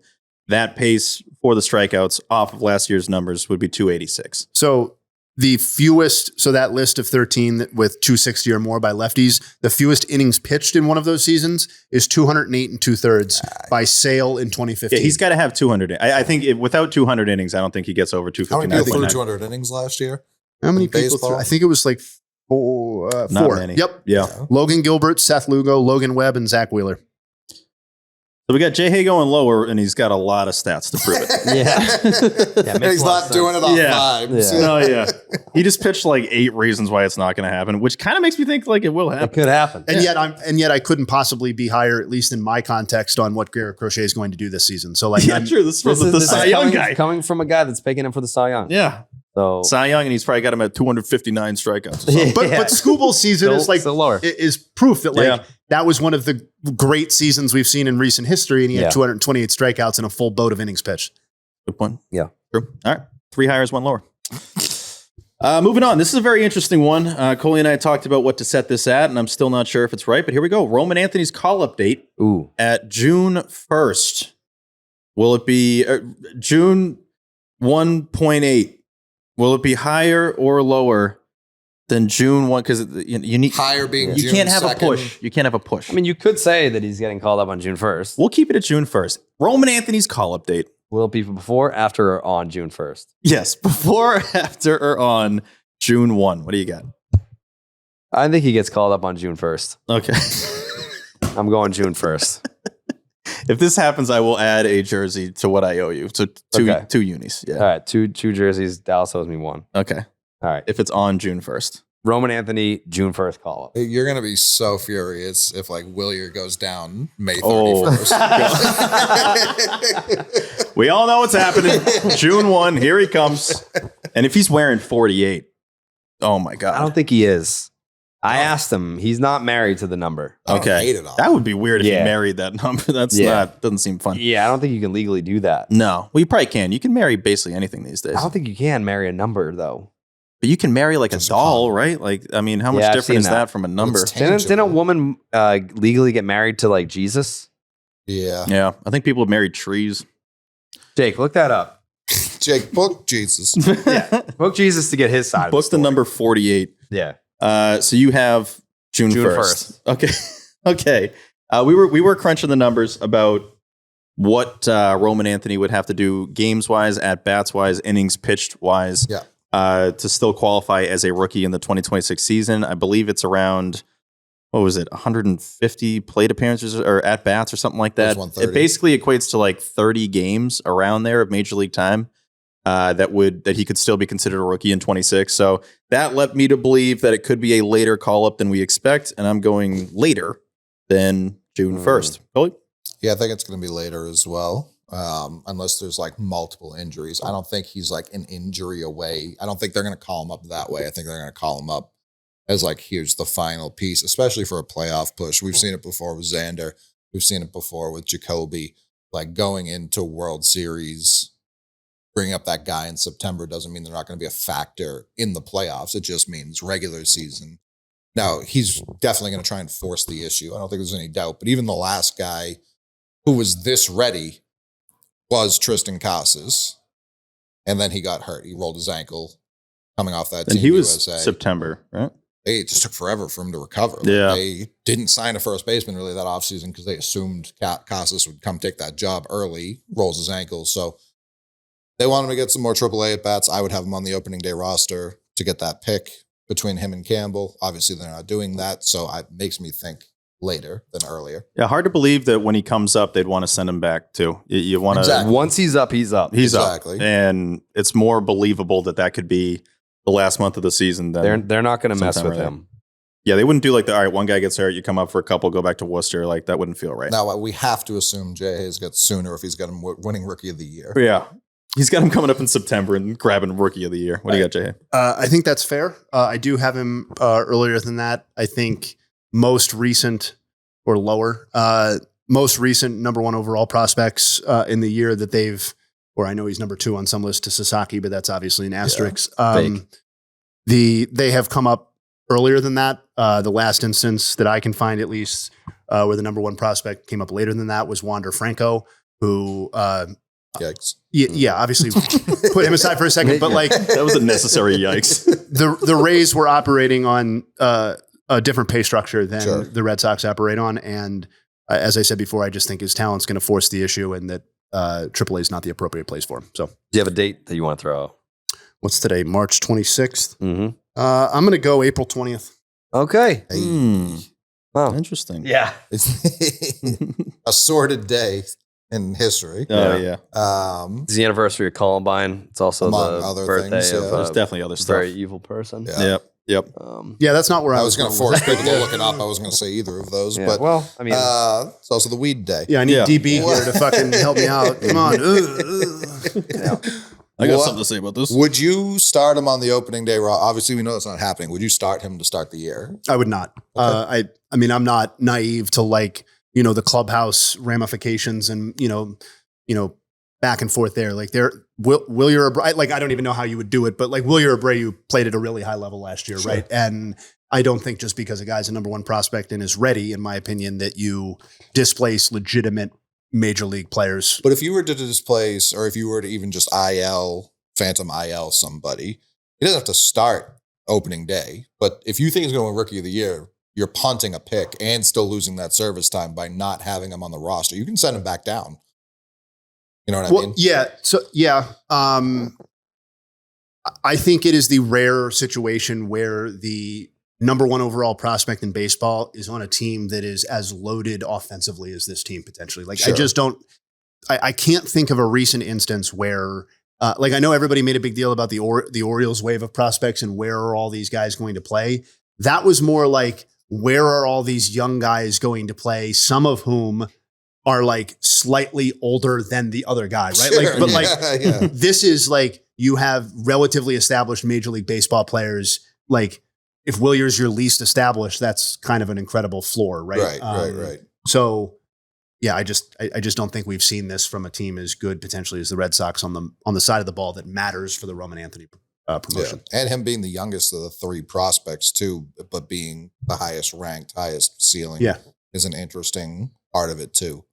that pace for the strikeouts off of last year's numbers would be 286. So the fewest, so that list of 13 with 260 or more by lefties, the fewest innings pitched in one of those seasons is 208 2/3 by Sale in 2015. Yeah, he's got to have 200. I think without 200 innings, I don't think he gets over How many people threw 259.9. 200 innings last year? How many people baseball? threw? I think it was like four. Not Four. many. Yep. Yeah. Logan Gilbert, Seth Lugo, Logan Webb, and Zach Wheeler. So we got Jayhay going lower, and he's got a lot of stats to prove it. Yeah. And he's not doing it on Yeah. vibes. Yeah. Oh, yeah. He just pitched like 8 reasons why it's not going to happen, which kind of makes me think like it will It happen. could happen. And yet I couldn't possibly be higher, at least in my context, on what Garrett Crochet is going to do this season. So like, Yeah, I'm- true. This is from the This is Cy Young guy. coming from a guy that's picking him for the Cy Young. Yeah. So Cy Young, and he's probably got him at 259 strikeouts. Or something. but Scooble's season is like still lower. is proof that like Yeah. that was one of the great seasons we've seen in recent history, and he Yeah. had 228 strikeouts and a full boat of innings pitched. Good point. Yeah. True. All right. 3 higher, 1 lower. Moving on. This is a very interesting one. Coley and I talked about what to set this at, and I'm still not sure if it's right, but here we go. Roman Anthony's call-up date Ooh. at June 1st. Will it be June 1.8? Will it be higher or lower than June 1? Because you need Higher being you June can't have 2nd. a push. You can't have a push. I mean, you could say that he's getting called up on June 1st. We'll keep it at June 1st. Roman Anthony's call-up date. Will it be before, after, or on June 1st? Yes, before, after, or on June 1. What do you got? I think he gets called up on June 1st. Okay. I'm going June 1st. If this happens, I will add a jersey to what I owe you. So two Okay. unis. Yeah. All right, two jerseys. Dallas owes me one. Okay. All right. If it's on June 1st. Roman Anthony, June 1st call up. You're going to be so furious if like Willier goes down May Oh. 31st. We all know what's happening. June 1, here he comes. And if he's wearing 48, oh my God. I don't think he is. I asked him. He's not married to the number. I don't Okay. hate it on That would be weird if Yeah. you married that number. That's Yeah. doesn't seem fun. Yeah, I don't think you can legally do that. No. Well, you probably can. You can marry basically anything these days. I don't think you can marry a number, though. But you can marry like a Just doll, fun. right? Like, I mean, how much Yeah, I've different is seen that that. from a number? It's Didn't a tangible. woman legally get married to like Jesus? Yeah. Yeah. I think people have married trees. Jake, look that up. Jake, book Jesus. Book Jesus to get his side. Book the number 48. Yeah. So you have June 1st. Okay. Okay. We were crunching the numbers about what Roman Anthony would have to do games-wise, at-bats-wise, innings pitched-wise to still qualify as a rookie in the 2026 season. I believe it's around, 150 plate appearances or at-bats or something like that. It basically equates to like 30 games around there of Major League time that he could still be considered a rookie in 26. So that led me to believe that it could be a later call-up than we expect, and I'm going later than June 1st. Billy? Yeah, I think it's going to be later as well, unless there's like multiple injuries. I don't think he's like an injury away. I don't think they're going to call him up that way. I think they're going to call him up as like, here's the final piece, especially for a playoff push. We've seen it before with Xander. We've seen it before with Jacoby. Like going into World Series, bringing up that guy in September doesn't mean they're not going to be a factor in the playoffs. It just means regular season. Now, he's definitely going to try and force the issue. I don't think there's any doubt. But even the last guy who was this ready was Tristan Casas. And then he got hurt. He rolled his ankle coming off that and Team he was USA. September, right? It just took forever for him to recover. Yeah. They didn't sign a first baseman really that offseason because they assumed Casas would come take that job early, rolls his ankle. So they want him to get some more AAA at-bats. I would have him on the opening day roster to get that pick between him and Campbell. Obviously, they're not doing that, so it makes me think later than earlier. Yeah, hard to believe that when he comes up, they'd want to send him back too. You want to Exactly. Once he's up, he's up. He's Exactly. up, and it's more believable that could be the last month of the season. Than They're not going to mess with sometime him. Yeah, they wouldn't do like all right, one guy gets hurt, you come up for a couple, go back to Worcester. Like that wouldn't feel right. Now, we have to assume Jayhay's got sooner if he's got him winning Rookie of the Year. Yeah. He's got him coming up in September and grabbing Rookie of the Year. What do you got, Jayhay? I think that's fair. I do have him earlier than that. I think most recent or lower, most recent number one overall prospects in the year that they've, or I know he's number 2 on some list to Sasaki, but that's obviously an asterisk. They have come up earlier than that. The last instance that I can find, at least, where the number one prospect came up later than that was Wander Franco, who Yikes. Yeah, obviously put him aside for a second, but like That was a necessary yikes. the Rays were operating on a different pay structure than the Red Sox operate on. And as I said before, I just think his talent's going to force the issue and that AAA is not the appropriate place for him. So Do you have a date that you want to throw out? what's today? March 26th. Mm-hmm. I'm going to go April 20th. Okay. Wow. Interesting. Yeah. A sordid day in history. Oh, yeah. It's the anniversary of Columbine. It's also Among the other birthday things, yeah. of There's a definitely other stuff. very evil person. Yeah. Yep. Yeah, that's not where I I was going to force people to look it up. I wasn't going to say either of those. Yeah, But well, I mean, it's also the weed day. Yeah, I need Yeah. DB here to fucking help me out. Come on. I got What- something to say about this. Would you start him on the opening day raw? Obviously, we know that's not happening. Would you start him to start the year? I would not. I mean, I'm not naive to like, the clubhouse ramifications and, back and forth there. Like Wilyer Abreu, like, I don't even know how you would do it, but like Wilyer Abreu played at a really high level last year. Sure. Right. And I don't think just because a guy's a number one prospect and is ready, in my opinion, that you displace legitimate major league players. But if you were to displace, or if you were to even just phantom IL somebody, he doesn't have to start opening day. But if you think he's going to win Rookie of the Year, you're punting a pick and still losing that service time by not having him on the roster. You can send him back down. You know what I mean? Yeah. So, yeah. I think it is the rare situation where the number one overall prospect in baseball is on a team that is as loaded offensively as this team potentially. Like, Sure. I just don't, I can't think of a recent instance where, like, I know everybody made a big deal about the Orioles wave of prospects and where are all these guys going to play. That was more like, where are all these young guys going to play? Some of whom are like slightly older than the other guy, right? Sure, Like, but yeah, like, yeah. this is like, you have relatively established Major League Baseball players. Like, if Willier's your least established, that's kind of an incredible floor, right? Right. So, yeah, I just don't think we've seen this from a team as good potentially as the Red Sox on the side of the ball that matters for the Roman Anthony promotion. Yeah. And him being the youngest of the 3 prospects too, but being the highest ranked, highest ceiling is an interesting part of it too.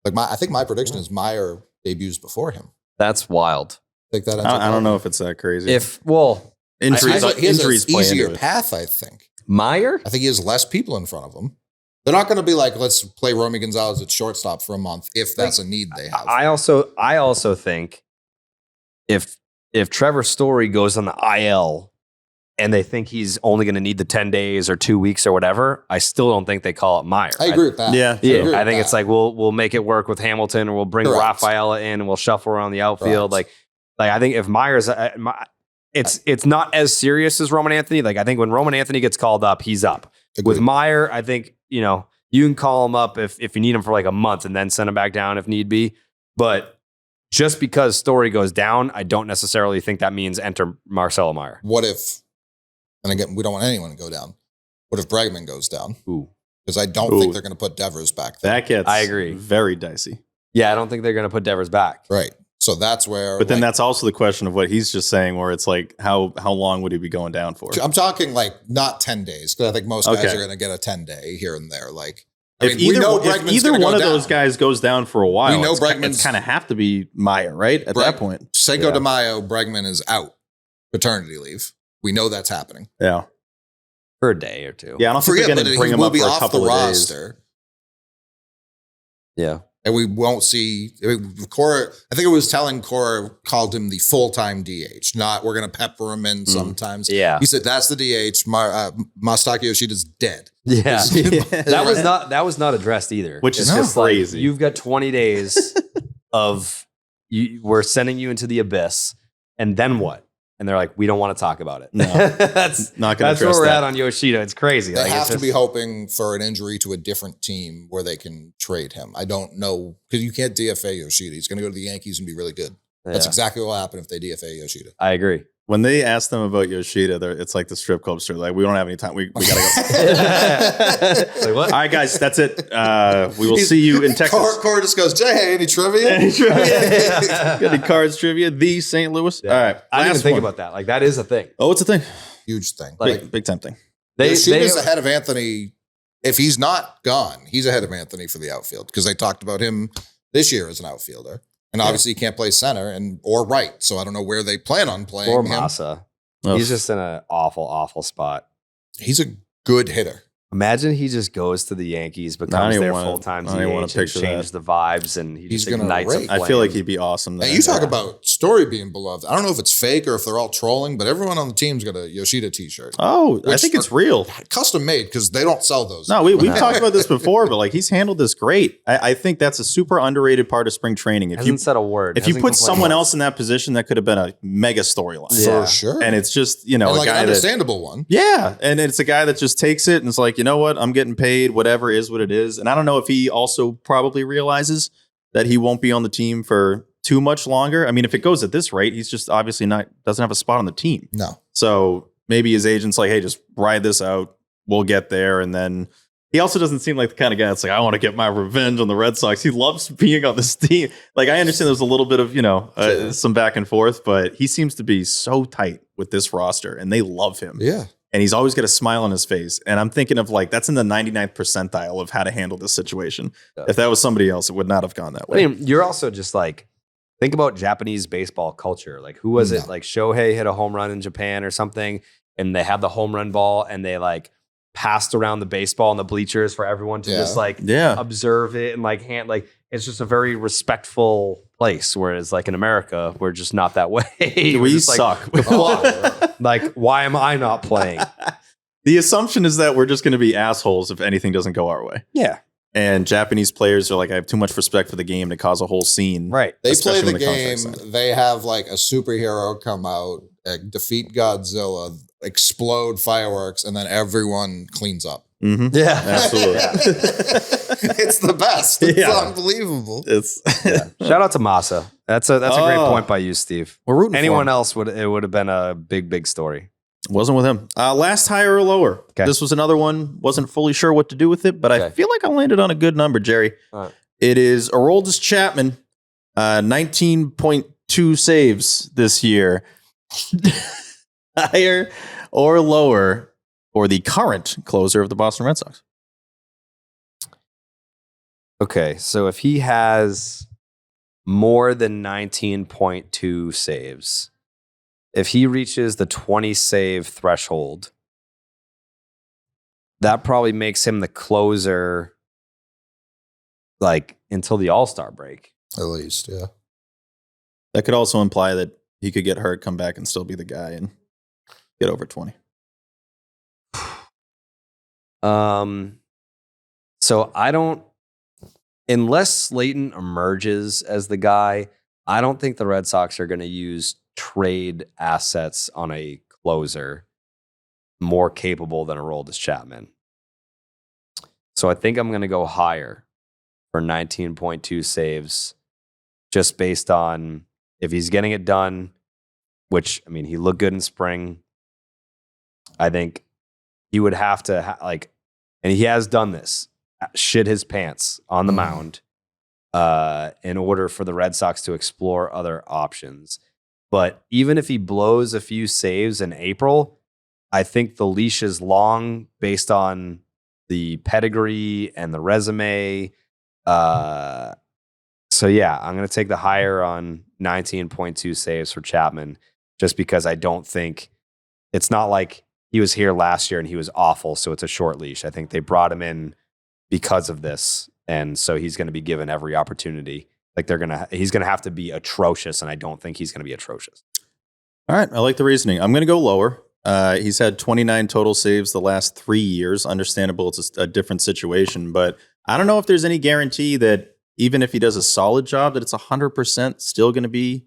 Like I think my prediction is Meyer debuts before him. that's wild. Take that. I don't know if it's that crazy. Injuries he has an play easier into it. path, I think. Meyer? I think he has less people in front of him. They're not going to be like, let's play Romy Gonzalez at shortstop for a month if that's a need they have. I also think if Trevor Story goes on the IL and they think he's only going to need the 10 days or 2 weeks or whatever, I still don't think they call it Meyer. I agree with that. Yeah. Yeah, I think it's like we'll make it work with Hamilton, or we'll bring Rafaela in and we'll shuffle around the outfield. Like I think if Meyer's, it's not as serious as Roman Anthony. Like I think when Roman Anthony gets called up, he's up. Agreed. With Meyer, I think you can call him up if you need him for like a month and then send him back down if need be. But just because Story goes down, I don't necessarily think that means enter Marcelo Meyer. What if, and again, we don't want anyone to go down. What if Bregman goes down? Ooh. Because I don't think they're going to put Devers back there. That gets I agree. very dicey. Yeah, I don't think they're going to put Devers back. Right. So that's where. But then that's also the question of what he's just saying, where it's like, how long would he be going down for? I'm talking like not 10 days, because I think most guys are going to get a 10-day here and there. Like, I mean, If Bregman's either gonna one go of those down. guys goes down for a while, We know it's Bregman's- kind of have to be Meyer, right? At that point. Cinco de Mayo, Bregman is out. Paternity leave. We know that's happening. Yeah. For a day or two. Yeah, I don't think Forget, they're but going to he bring him will up be for a off the couple of days. roster. Yeah. And we won't see. I mean, Cora, I think it was telling Cora called him the full-time DH, not we're going to pepper him in sometimes. Yeah. He said that's the DH. Masataka Yoshida's dead. Yeah. That was not addressed either. Which is It's just like, crazy. you've got 20 days of we're sending you into the abyss, and then what? And they're like, we don't want to talk about it. No. that's Not going to that's where address we're that. at on Yoshida. It's crazy. They Like, have it's to be just- hoping for an injury to a different team where they can trade him. I don't know, because you can't DFA Yoshida. He's going to go to the Yankees and be really good. That's Yeah. exactly what will happen if they DFA Yoshida. I agree. When they ask them about Yoshida, it's like the strip club story. Like, we don't have any time. We got to go. Like, what? All right, guys, that's it. We will see you in Texas. Cora just goes, Jayhay, any trivia? Any trivia? Got any cards trivia? The St. Louis. Yeah. All right. I didn't even last think one. about that. Like, that is a thing. Oh, it's a thing. Huge thing. Like, Big time thing. Yoshida's ahead of Anthony. If he's not gone, he's ahead of Anthony for the outfield, because they talked about him this year as an outfielder. And obviously he can't play center or right. So I don't know where they plan on playing Or him. Massa. Ugh. He's just in an awful, awful spot. He's a good hitter. Imagine he just goes to the Yankees, I don't becomes even their wanna- full-time I don't even wanna DH, and picture change the vibes, and he He's just gonna ignites a rake. I flame. feel like he'd be awesome. Now there. you talk about Story being beloved. I don't know if it's fake or if they're all trolling, but everyone on the team's got a Yoshida t-shirt. Oh, I Which think it's are- real. Custom made, because they don't sell those. No, we've talked about this before, but like he's handled this great. I think that's a super underrated part of spring training. If Hasn't you said a word. if you Hasn't put complained someone once. else in that position, that could have been a mega storyline. Yeah. For sure. And it's just, you know, And a like an guy that understandable one. yeah, and it's a guy that just takes it and it's like, you know what, I'm getting paid, whatever is what it is. And I don't know if he also probably realizes that he won't be on the team for too much longer. I mean, if it goes at this rate, he's just obviously doesn't have a spot on the team. No. So maybe his agent's like, hey, just ride this out. We'll get there. And then he also doesn't seem like the kind of guy that's like, I want to get my revenge on the Red Sox. He loves being on this team. Like, I understand there's a little bit of, some back and forth, but he seems to be so tight with this roster and they love him. Yeah. And he's always got a smile on his face. And I'm thinking of like, that's in the 99th percentile of how to handle this situation. Yeah. If that was somebody else, it would not have gone that I way. mean, you're also just like, think about Japanese baseball culture. Like, who was it? No. Like, Shohei hit a home run in Japan or something, and they had the home run ball, and they like passed around the baseball in the bleachers for everyone to just like Yeah. observe it and like it's just a very respectful place. Whereas like in America, we're just not that way. We're We just like, suck. like, why am I not playing? The assumption is that we're just going to be assholes if anything doesn't go our way. Yeah, And Japanese players are like, I have too much respect for the game to cause a whole scene. right. They Especially play the when the game. contract's signed. They have like a superhero come out, defeat Godzilla, explode fireworks, and then everyone cleans up. Mm-hmm. Yeah, Absolutely. It's the best. It's Yeah. unbelievable. It's Shout out to Massa. That's a great Oh. point by you, Steve. we're rooting Anyone for him. else would have been a big story. Wasn't with him. Last higher or lower. Okay. This was another one. Wasn't fully sure what to do with it, but I Okay. feel like I landed on a good number, Jerry. All right. It is Aroldis Chapman, 19.2 saves this year. Higher or lower for the current closer of the Boston Red Sox? Okay, so if he has more than 19.2 saves, if he reaches the 20 save threshold, that probably makes him the closer, like until the All-Star break. At least, yeah. That could also imply that he could get hurt, come back, and still be the guy and get over 20. So I don't, unless Slayton emerges as the guy, I don't think the Red Sox are going to use trade assets on a closer more capable than Aroldis Chapman. So I think I'm going to go higher for 19.2 saves, just based on if he's getting it done, which, I mean, he looked good in spring. I think he would have to, and he has done this, shit his pants on the mound in order for the Red Sox to explore other options. But even if he blows a few saves in April, I think the leash is long based on the pedigree and the resume. So yeah, I'm going to take the higher on 19.2 saves for Chapman, just because I don't think it's not like he was here last year and he was awful. So it's a short leash. I think they brought him in because of this. And so he's going to be given every opportunity. Like he's going to have to be atrocious. And I don't think he's going to be atrocious. All right. I like the reasoning. I'm going to go lower. He's had 29 total saves the last 3 years. Understandable. It's a different situation, but I don't know if there's any guarantee that even if he does a solid job, that it's 100% still going to be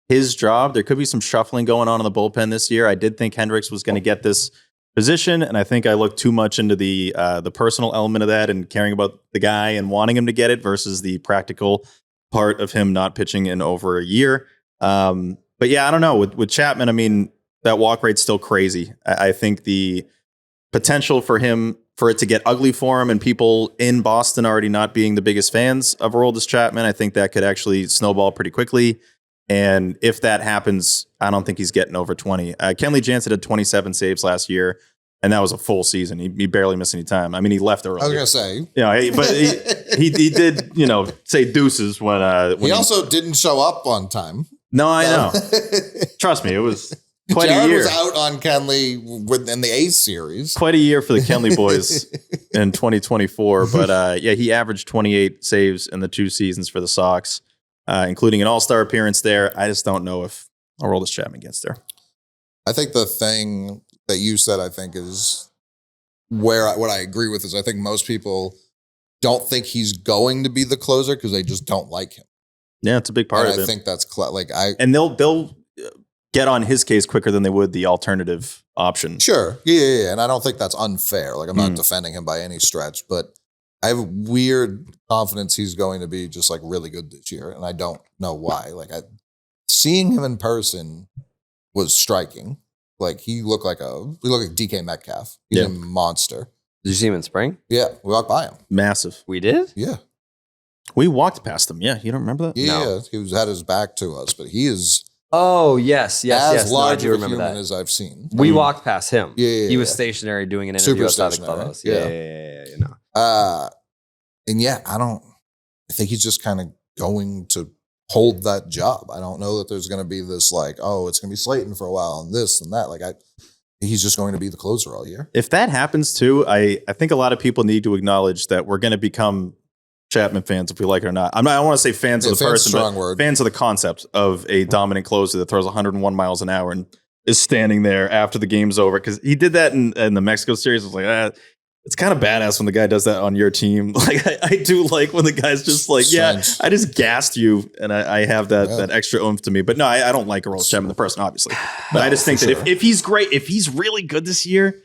his job. There could be some shuffling going on in the bullpen this year. I did think Hendricks was going to get this position, and I think I looked too much into the personal element of that and caring about the guy and wanting him to get it versus the practical part of him not pitching in over a year. But yeah, I don't know. With Chapman, I mean, that walk rate's still crazy. I think the potential for it to get ugly for him and people in Boston already not being the biggest fans of Aroldis Chapman, I think that could actually snowball pretty quickly. And if that happens, I don't think he's getting over 20. Kenley Jansen had 27 saves last year, and that was a full season. He barely missed any time. I mean, he left early. I was going to say. But he did, say deuces when he also didn't show up on time. No, I know. Trust me, it was quite Jared a year. was out on Kenley in the A's series. Quite a year for the Kenley boys in 2024. But yeah, he averaged 28 saves in the 2 seasons for the Sox, including an all-star appearance there. I just don't know if Aroldis Chapman gets there. I think the thing that you said, I think, is what I agree with is I think most people don't think he's going to be the closer because they just don't like him. Yeah, it's a big part of it. I think that's and they'll get on his case quicker than they would the alternative option. Sure. Yeah. And I don't think that's unfair. Like, I'm not defending him by any stretch, but I have weird confidence he's going to be just like really good this year. And I don't know why. Like, seeing him in person was striking. Like, he looked like DK Metcalf. He's a monster. Did you see him in spring? Yeah. We walked by him. Massive. We did? Yeah. We walked past him. Yeah. You don't remember that? Yeah. No. He had his back to us, but he is Oh, yes. as large no, I do of a remember human that. as I've seen. We walked past him. Yeah. He was stationary doing an interview Super outside the stationary, clubhouse. yeah. And yeah, I think he's just kind of going to hold that job. I don't know that there's going to be this like, oh, it's going to be Slayton for a while and this and that. Like, he's just going to be the closer all year. If that happens too, I think a lot of people need to acknowledge that we're going to become Chapman fans if we like it or not. I don't want to say fans of the person, but fans of the concept of a dominant closer that throws 101 miles an hour and is standing there after the game's over. Because he did that in the Mexico series. I was like, it's kind of badass when the guy does that on your team. Like, I do like when the guy's just like, Strange. I just gassed you, and I have that extra oomph to me. But no, I don't like Aroldis Chapman the person, obviously. But I just think that if he's great, if he's really good this year,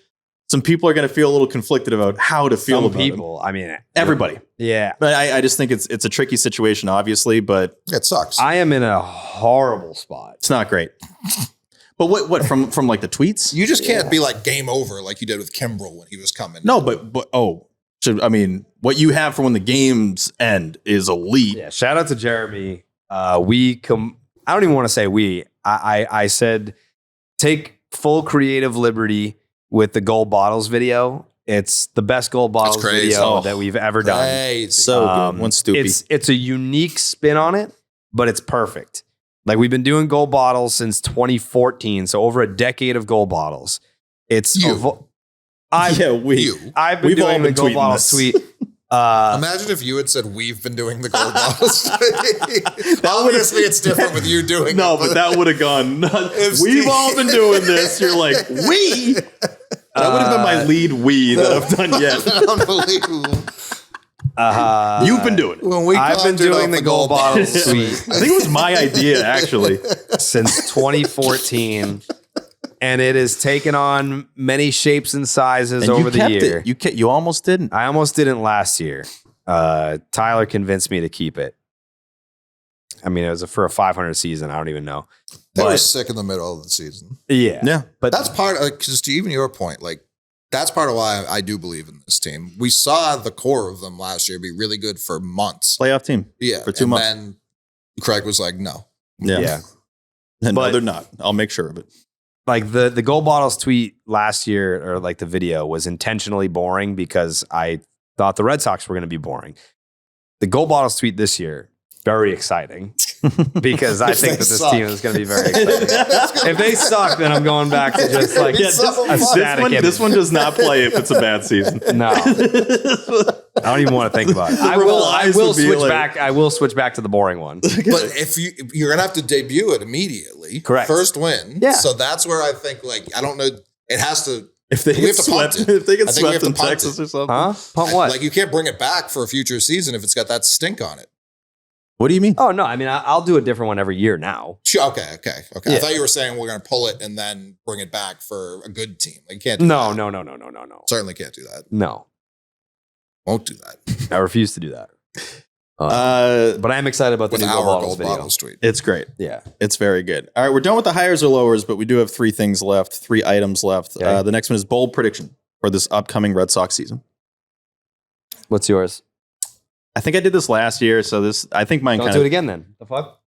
some people are going to feel a little conflicted about how to feel about him. I mean, everybody. Yeah. But I just think it's a tricky situation, obviously, but It sucks. I am in a horrible spot. it's not great. But what from like the tweets? You just can't be like game over like you did with Kimbrel when he was coming. No, I mean, what you have for when the games end is elite. Yeah. Shout out to Jeremy. I don't even want to say we. I said take full creative liberty with the gold bottles video. It's the best gold bottles video that we've ever done. So good. One Stoopy. It's a unique spin on it, but it's perfect. Like, we've been doing gold bottles since 2014, so over a decade of gold bottles. It's I've been We've all doing the been gold tweeting bottle this. tweet. Imagine if you had said we've been doing the gold bottles. Obviously, it's different with you doing No, it. but that would have gone nuts. If We've Steve- all been doing this. You're like, we? That would have been my lead we that I've done yet. Unbelievable. You've been doing it. When we I've been conjured doing up the gold bottle tweet I think it was my idea, actually. since 2014, and it has taken on many shapes and sizes And over you the kept year. it. You almost didn't. I almost didn't last year. Tyler convinced me to keep it. I mean, it was for a 500 season. I don't even know. They were But- sick in the middle of the season. Yeah. Yeah. But That's part of, because to even your point, like, that's part of why I do believe in this team. We saw the core of them last year be really good for months. Playoff team. Yeah. for 2 months. And then Craig was like, no. yeah. And no, But- they're not. I'll make sure of it. Like the gold bottles tweet last year, or like the video, was intentionally boring because I thought the Red Sox were going to be boring. The gold bottles tweet this year, very exciting because I If think they that this suck. team is going to be very exciting. If they suck, then I'm going back to just like Yeah, so a fun. static image. This one does not play if it's a bad season. No, I don't even want to think about it. I replies will would be switch like- back. I will switch back to the boring one. But if you're gonna have to debut it immediately, Correct. First win, Yeah. So that's where I think, like, I don't know, it has to. If they We get have to punt swept, it. if they I get think we have swept to in punt Texas it. or something. Huh? Pump what? Like, you can't bring it back for a future season if it's got that stink on it. What do you mean? Oh no! I mean, I'll do a different one every year now. Sure, okay. Yeah. I thought you were saying we're gonna pull it and then bring it back for a good team. Like, you can't. Do No, that. no. Certainly can't do that. No, Won't do that I refuse to do that. But I am excited about the with new our gold bottles gold video. bottles tweet. It's great. Yeah. It's very good. All right, we're done with the hires or lowers, but we do have 3 things left, 3 items left. Okay. The next one is bold prediction for this upcoming Red Sox season. What's yours? I think I did this last year, so I think mine Don't kind do of. it again then. The fuck?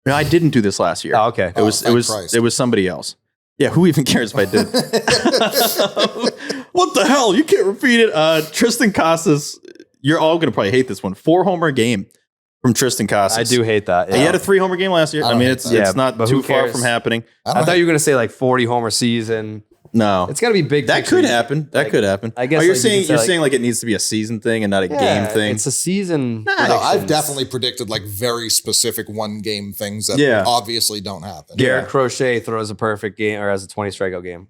No, I didn't do this last year. Oh, okay. It was thank Christ. it was somebody else. Yeah, who even cares if I did? What the hell? You can't repeat it. Tristan Casas, you're all gonna probably hate this one. 4-homer game from Tristan Casas. I do hate that. He had a 3-homer game last year. I I don't mean, hate it's that. Yeah, not but too who far cares? from happening. I thought you were gonna say like 40 homer season. No, It's gotta be big. that picture. could happen. That Like, could happen. I guess, Oh, you're like, you saying could say, you're like- saying like it needs to be a season thing and not a game thing. It's a season. No, I've predictions. definitely predicted like very specific one game things that Yeah. obviously don't happen. Garrett Crochet throws a perfect game or has a 20 strikeout game.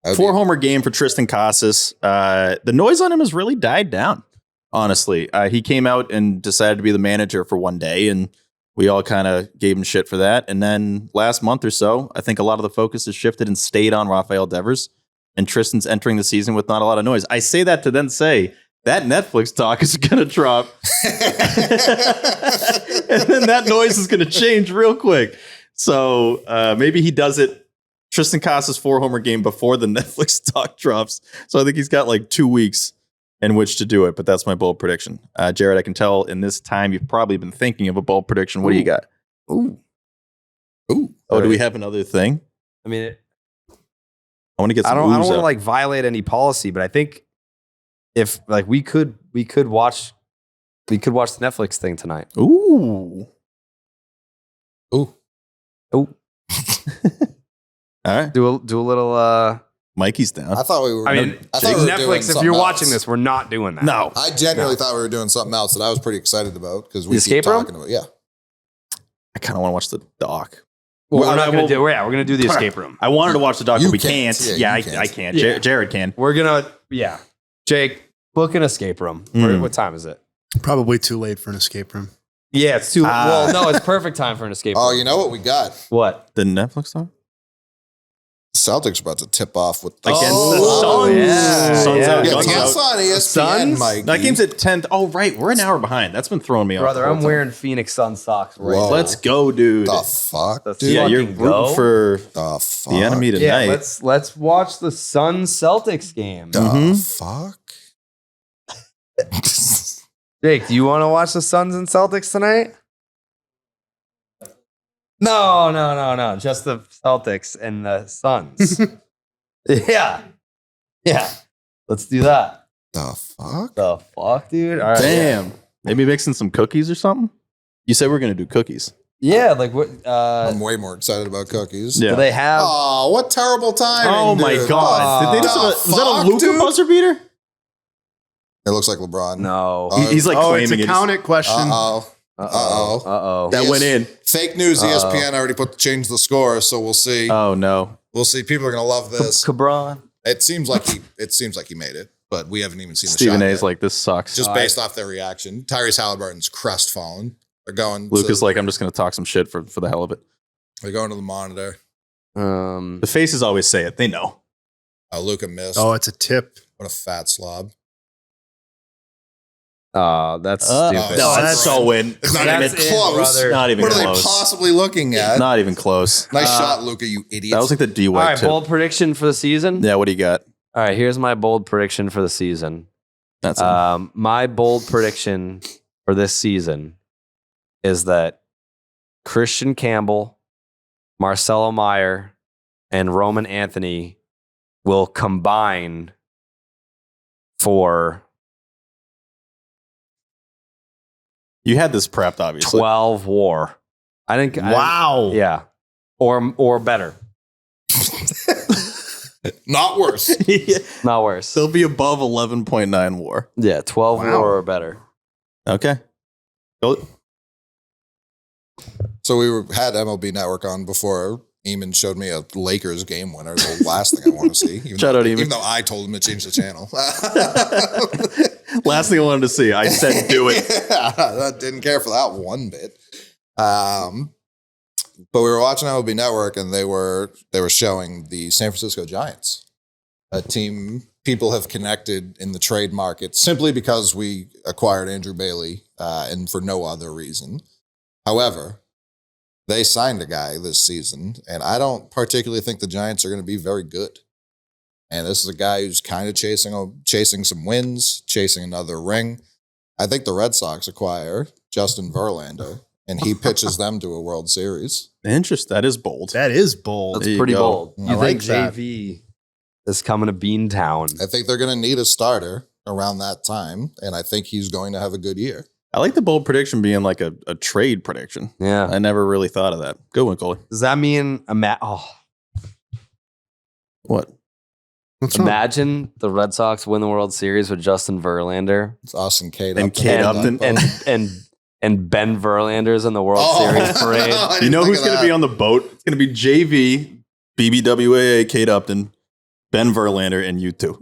That would be- 4-homer game for Tristan Casas. The noise on him has really died down. Honestly, he came out and decided to be the manager for one day, and we all kind of gave him shit for that. And then last month or so, I think a lot of the focus has shifted and stayed on Rafael Devers. And Tristan's entering the season with not a lot of noise. I say that to then say that Netflix talk is going to drop. And then that noise is going to change real quick. So maybe he does it. Tristan Casas 4-homer game before the Netflix talk drops. So I think he's got like 2 weeks in which to do it. But that's my bold prediction. Jared, I can tell in this time you've probably been thinking of a bold prediction. What do you got? Ooh. Ooh. Oh, do we have another thing? I mean, I want to get I some don't oohs want to up. like violate any policy, but I think if like we could watch the Netflix thing tonight. Ooh. Ooh. Oh, All right. do a little. Mikey's down. I thought we were. I mean, I thought we were doing Netflix. If something you're else. watching this, we're not doing that. No. I genuinely thought we were doing something else that I was pretty excited about because we The keep escape room? talking about. Yeah. I kind of want to watch the doc. Well, Well, we're not I going will- to do. Yeah, we're going to do the escape room. I wanted to watch the doc, You but we can't. can't. Yeah, Yeah, you I can't. can't. Yeah. Jared can. We're gonna. Yeah, Jake, book an escape room. What time is it? Probably too late for an escape room. Yeah, it's too. Well, no, it's perfect time for an escape room. Oh, you know what we got? What? The Netflix doc? Celtics are about to tip off with Against the Oh, Suns. yeah. Suns Yeah. out, Yeah, Guns Tampa out. on ESPN, Suns? Mike. That game's at 10. Oh, right. We're an hour behind. That's been throwing me off. Brother, the whole I'm time. wearing Phoenix Sun socks right Whoa. now. Let's go, dude. The fuck, Let's dude? Yeah, you're fucking rooting go. for The fuck. the enemy Yeah, tonight. let's watch the Suns Celtics game. The Mhm. fuck. Jake, do you want to watch the Suns and Celtics tonight? No. Just the Celtics and the Suns. Yeah. Let's do that. The fuck. The fuck, dude? All right. Damn. Maybe mixing some cookies or something? You said we're going to do cookies. Yeah, like what? I'm way more excited about cookies. Yeah. Do they have? Oh, what terrible timing! Oh my dude. God! Did they just What was the that a fuck, Luka dude? buzzer beater? It looks like LeBron. No. He's like Oh, it's claiming a it. count it question. Uh-oh. Uh-oh. Uh-oh. That went in. Fake news. ESPN already changed the score, so we'll see. Oh no! We'll see. People are gonna love this. Cabron. It seems like he made it, but we haven't even seen the Stephen shot A's yet. like, this sucks. Just based off their reaction. Tyrese Halliburton's crestfallen. They're going. Luke is to, like, I'm just going to talk some shit for the hell of it. they're going to the monitor. The faces always say it. They know. Luka missed. Oh, it's a tip. What a fat slob. That's stupid. No, that's so in. It's not That's even in, close. brother. Not even What are they close. possibly looking at? Not even close. Nice shot, Luka, you idiot. That was like the D All white right, tip. bold prediction for the season. Yeah, what do you got? All right, here's my bold prediction for the season. That's My bold prediction for this season is that Christian Campbell, Marcelo Meyer, and Roman Anthony will combine for you had this prepped, obviously. 12 WAR. I think. Wow. Yeah, or better, Not worse. not worse. They'll be above 11.9 WAR. Yeah, 12 Wow. WAR or better. Okay. Go. So had MLB Network on before. Eamon showed me a Lakers game winner. The last thing I want to see. Shout out, Eamon. Even though I told him to change the channel. Last thing I wanted to see. I said, do it. I didn't care for that one bit. But we were watching MLB Network, and they were showing the San Francisco Giants, a team people have connected in the trade market simply because we acquired Andrew Bailey, and for no other reason. However, they signed a guy this season, and I don't particularly think the Giants are going to be very good. And this is a guy who's kind of chasing some wins, chasing another ring. I think the Red Sox acquire Justin Verlander, and he pitches them to a World Series. Interesting. That is bold. That is bold. That's There you pretty go. bold. I You like think that. JV is coming to Beantown? I think they're going to need a starter around that time, and I think he's going to have a good year. I like the bold prediction being like a trade prediction. Yeah. I never really thought of that. Good one, Coley. Does that mean What? What's wrong? imagine the Red Sox win the World Series with Justin Verlander It's us and Kate. And Upton. Kate and Upton. and Ben Verlander's in the World Series parade? I You didn't know think who's of going to that. be on the boat? It's going to be JV, BBWAA, Kate Upton, Ben Verlander, and you two.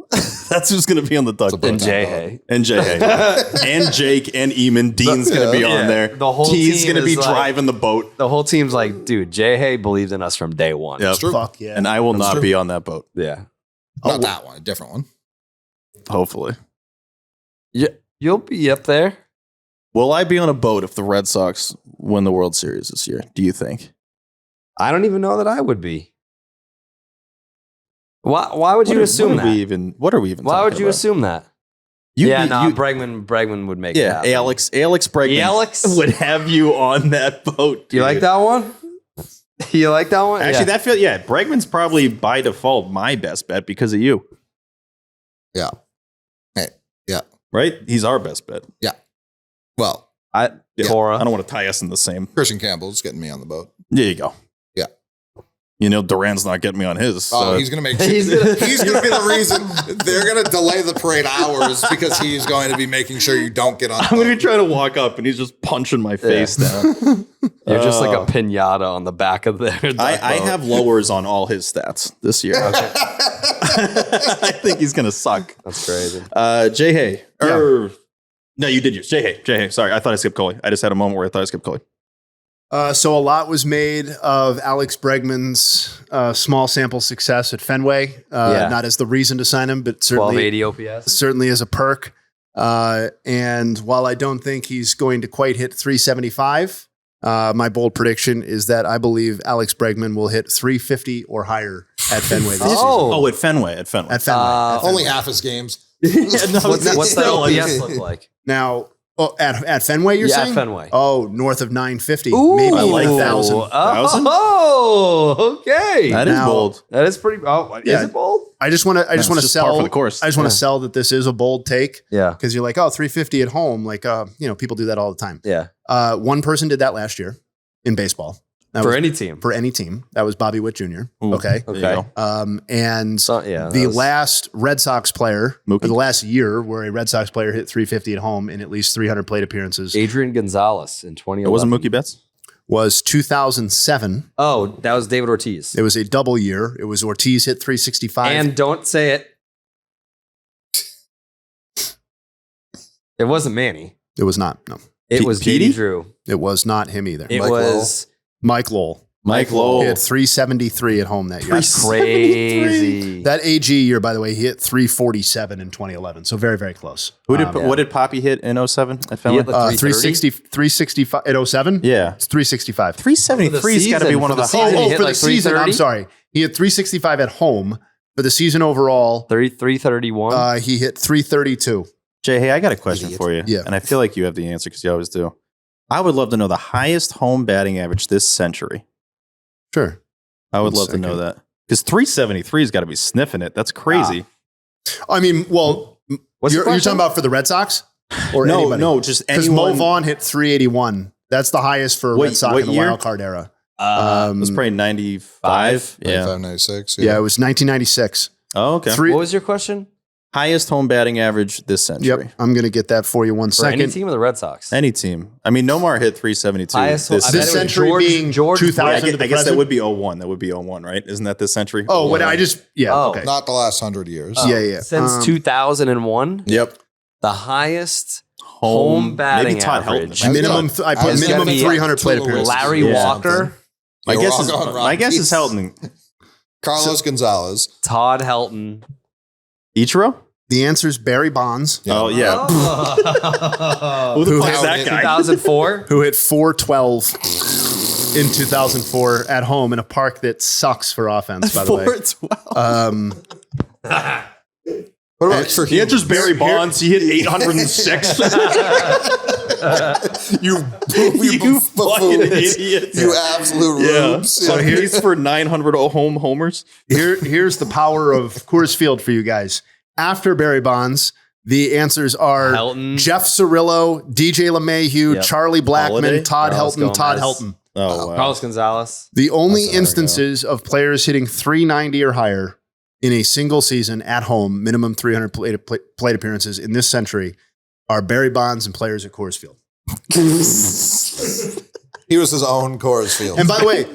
That's who's going to be on the tugboat. And Jayhay. And Jayhay. And Jake and Eamon. Dean's going to be Yeah. on there. The whole T's team going to be is like- driving the boat. The whole team's like, dude, Jayhay believed in us from day one. Yep. true. Fuck yeah. And I will That's not true. be on that boat. Yeah. Not that one, a different one. Hopefully. You'll be up there. Will I be on a boat if the Red Sox win the World Series this year? Do you think? I don't even know that I would be. Why would you assume that? What are we even? Why would talking you about? assume that? Bregman would make it Yeah, happen. Alex Bregman Alex? would have you on that boat. Do you like dude. that one? You like that one? Actually, Bregman's probably by default my best bet because of you, Yeah. Hey, yeah. right? He's our best bet. Well, I Yeah. Cora. I don't want to tie us in the same. Christian Campbell's getting me on the boat. There you go. Yeah. You know, Duran's not getting me on his. Oh, so- he's going to make He's he's gonna- going to be the reason they're going to delay the parade hours because he's going to be making sure you don't get on. I'm going to be trying to walk up and he's just punching my face down. You're just like a pinata on the back of their I have lowers on all his stats this year. I think he's going to suck. That's crazy. Jayhay. Yeah. No, you did yours. Jayhay. Sorry, I thought I skipped Coley. I just had a moment where I thought I skipped Coley. So a lot was made of Alex Bregman's small sample success at Fenway. Not as the reason to sign him, but certainly 1280 OPS. certainly as a perk. And while I don't think he's going to quite hit 375, my bold prediction is that I believe Alex Bregman will hit 350 or higher at Fenway this season. Oh, at Fenway. At Fenway. Only half his games. What's the OPS look like? Now, at Fenway, you're saying? At Fenway. Oh, north of 950, Ooh, maybe I like 1,000. 1,000? Oh, okay. That is Now- bold. That is pretty. Oh, is Yeah. it bold? I just want to It's just par sell for the course. I just want to sell that this is a bold take Yeah. because you're like, oh, 350 at home. Like, people do that all the time. Yeah. One person did that last year. in baseball. That For was any team. for any team. That was Bobby Witt Jr. Ooh, Okay. there you Okay. go. And So, yeah, the that was- last Red Sox player, or Mookie? the last year where a Red Sox player hit 350 at home in at least 300 plate appearances Adrian Gonzalez in 2011. It wasn't Mookie Betts? was 2007. Oh, that was David Ortiz. It was a double year. It was Ortiz hit 365. And don't say it. It wasn't Manny. it was not. No, It was Petey? JD Drew. it was not him either. It Mike was Mike Lowell. Mike He Lowell. hit 373 at home that year. crazy. That AG year, by the way, he hit 347 in 2011. So very, very close. What did Poppy hit in 07 at He Fenway? hit like 330? 365 at 07? Yeah. It's 365. 373's got to be season, one of for the the season. highest. He hit for like the season, I'm 330? sorry. He hit 365 at home. For the season overall, 331. he hit 332. Jayhay, I got a question Idiot. for you. Yeah. And I feel like you have the answer because you always do. I would love to know the highest home batting average this century. Sure. I would One love to know second. that. Because 373's got to be sniffing it. That's crazy. I mean, well, What's you're the question? talking about for the Red Sox? Or No, anybody? no, just Because Mo anyone. Vaughn hit 381. That's the highest for What- Red Sox what in the year? wild card era. It was probably 95. Yeah. 95, 96. Yeah, it was 1996. Oh, okay. Three. What was your question? Highest home batting average this century. Yep, I'm going to get that for you one For second. any team of the Red Sox? Any team. I mean, Nomar hit 372. Highest- this I bet This it was century George- being George 2000 Yeah, to the I guess that present? would be 01. That would be 01, right? Isn't that this century? Oh, what Yeah. I just, yeah, Oh. okay. Not the last 100 years. Yeah, yeah. Since 2001, Yep. the highest home batting Maybe Todd average. Helton. minimum, I I put was minimum gonna be 300 plate Tula appearances. Larry Yeah. Walker, My You're guess is wrong on my guess is Rockies. Helton. Carlos Gonzalez. Todd Helton. Ichiro? The answer is Barry Bonds, Oh yeah. Who the Who fuck is hit- that guy? 2004. who hit 412 in 2004 at home in a park that sucks for offense, by the way. 412. What about for The answer's Barry Bonds. He hit 806. you You fucking buffoons. idiot. You absolute Yeah. rubes. So he's for 900 home homers. Here's the power of Coors Field for you guys. After Barry Bonds, the answers are Helton. Jeff Cirillo, DJ LeMahieu, Yep. Charlie Blackman, Holiday? Todd Carlos Helton, Todd Gomez. Helton. Oh wow. Carlos Gonzalez. The only There we go. instances of players hitting 390 or higher in a single season at home, minimum 300 plate appearances in this century, are Barry Bonds and players at Coors Field. He was his own Coors Field. And by the way,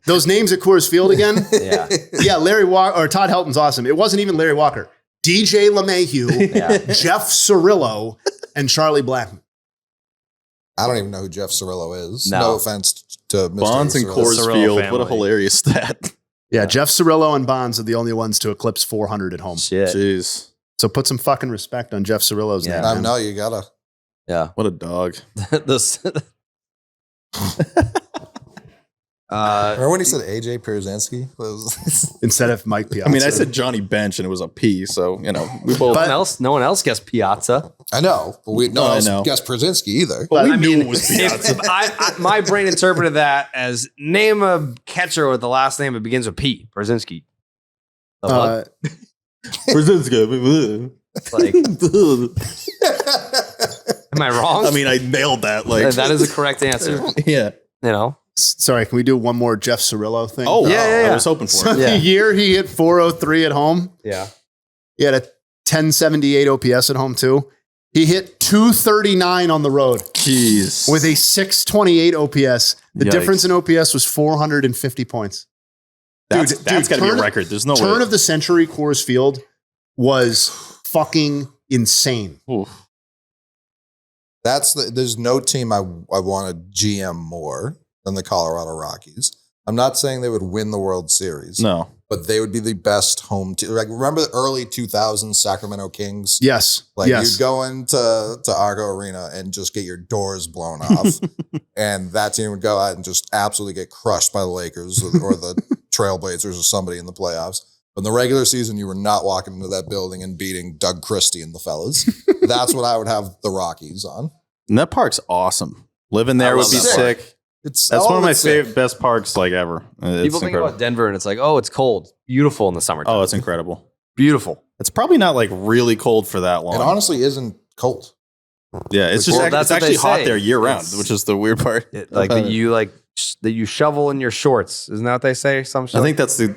those names at Coors Field again. Yeah. Yeah, Larry Walker or Todd Helton's awesome. It wasn't even Larry Walker. DJ LeMahieu, Yeah. Jeff Cirillo, and Charlie Blackman. I don't even know who Jeff Cirillo is. No. No offense to Mr. Bonds and Cirillo. Coors Cirillo Field. What a family. hilarious stat. Yeah, Jeff Cirillo and Bonds are the only ones to eclipse 400 at home. Shit. Jeez. So put some fucking respect on Jeff Cirillo's Yeah. name. I man. know you gotta. Yeah. What a dog. this. Remember when he said AJ Pierzynski? Instead of Mike Piazza. I mean, I said Johnny Bench and it was a P, so you know we both. No one else guessed Piazza. I know, but we No, I know. guess Pierzynski either. Well, we I knew mean, it was Piazza. if my brain interpreted that as name a catcher with the last name that begins with P. Brzezinski. Brzezinski. Like, am I wrong? I mean, I nailed that. Like that is a correct answer. yeah. You know, sorry, can we do one more Jeff Cirillo thing? Oh, Yeah. I was hoping for So it. Yeah. the year he hit 403 at home, yeah. he had a 1078 OPS at home too. He hit 239 on the road Jeez. with a 628 OPS. The Yikes. difference in OPS was 450 points. that's dude, got to be a turn- record. There's no Turn way. of the century Coors Field was fucking insane. Oof. There's no team I want to GM more than the Colorado Rockies. I'm not saying they would win the World Series, No. but they would be the best home team. Like, remember the early 2000s Sacramento Kings? Yes. Like, yes. you'd go into Argo Arena and just get your doors blown off. And that team would go out and just absolutely get crushed by the Lakers or the Trailblazers or somebody in the playoffs. But in the regular season, you were not walking into that building and beating Doug Christie and the fellas. That's what I would have the Rockies on. And that park's awesome. Living I there would love be that park. sick. It's That's all one of my it's sick. favorite, best parks like ever. It's People think incredible. about Denver and it's like, oh, it's cold. Beautiful in the summertime. Oh, it's incredible. beautiful. It's probably not like really cold for that long. It honestly isn't cold. Yeah, it's just Well, that's it's what they actually hot say. there year round, It's- which is the weird part. That you shovel in your shorts. Isn't that what they say? Some shit? I think that's the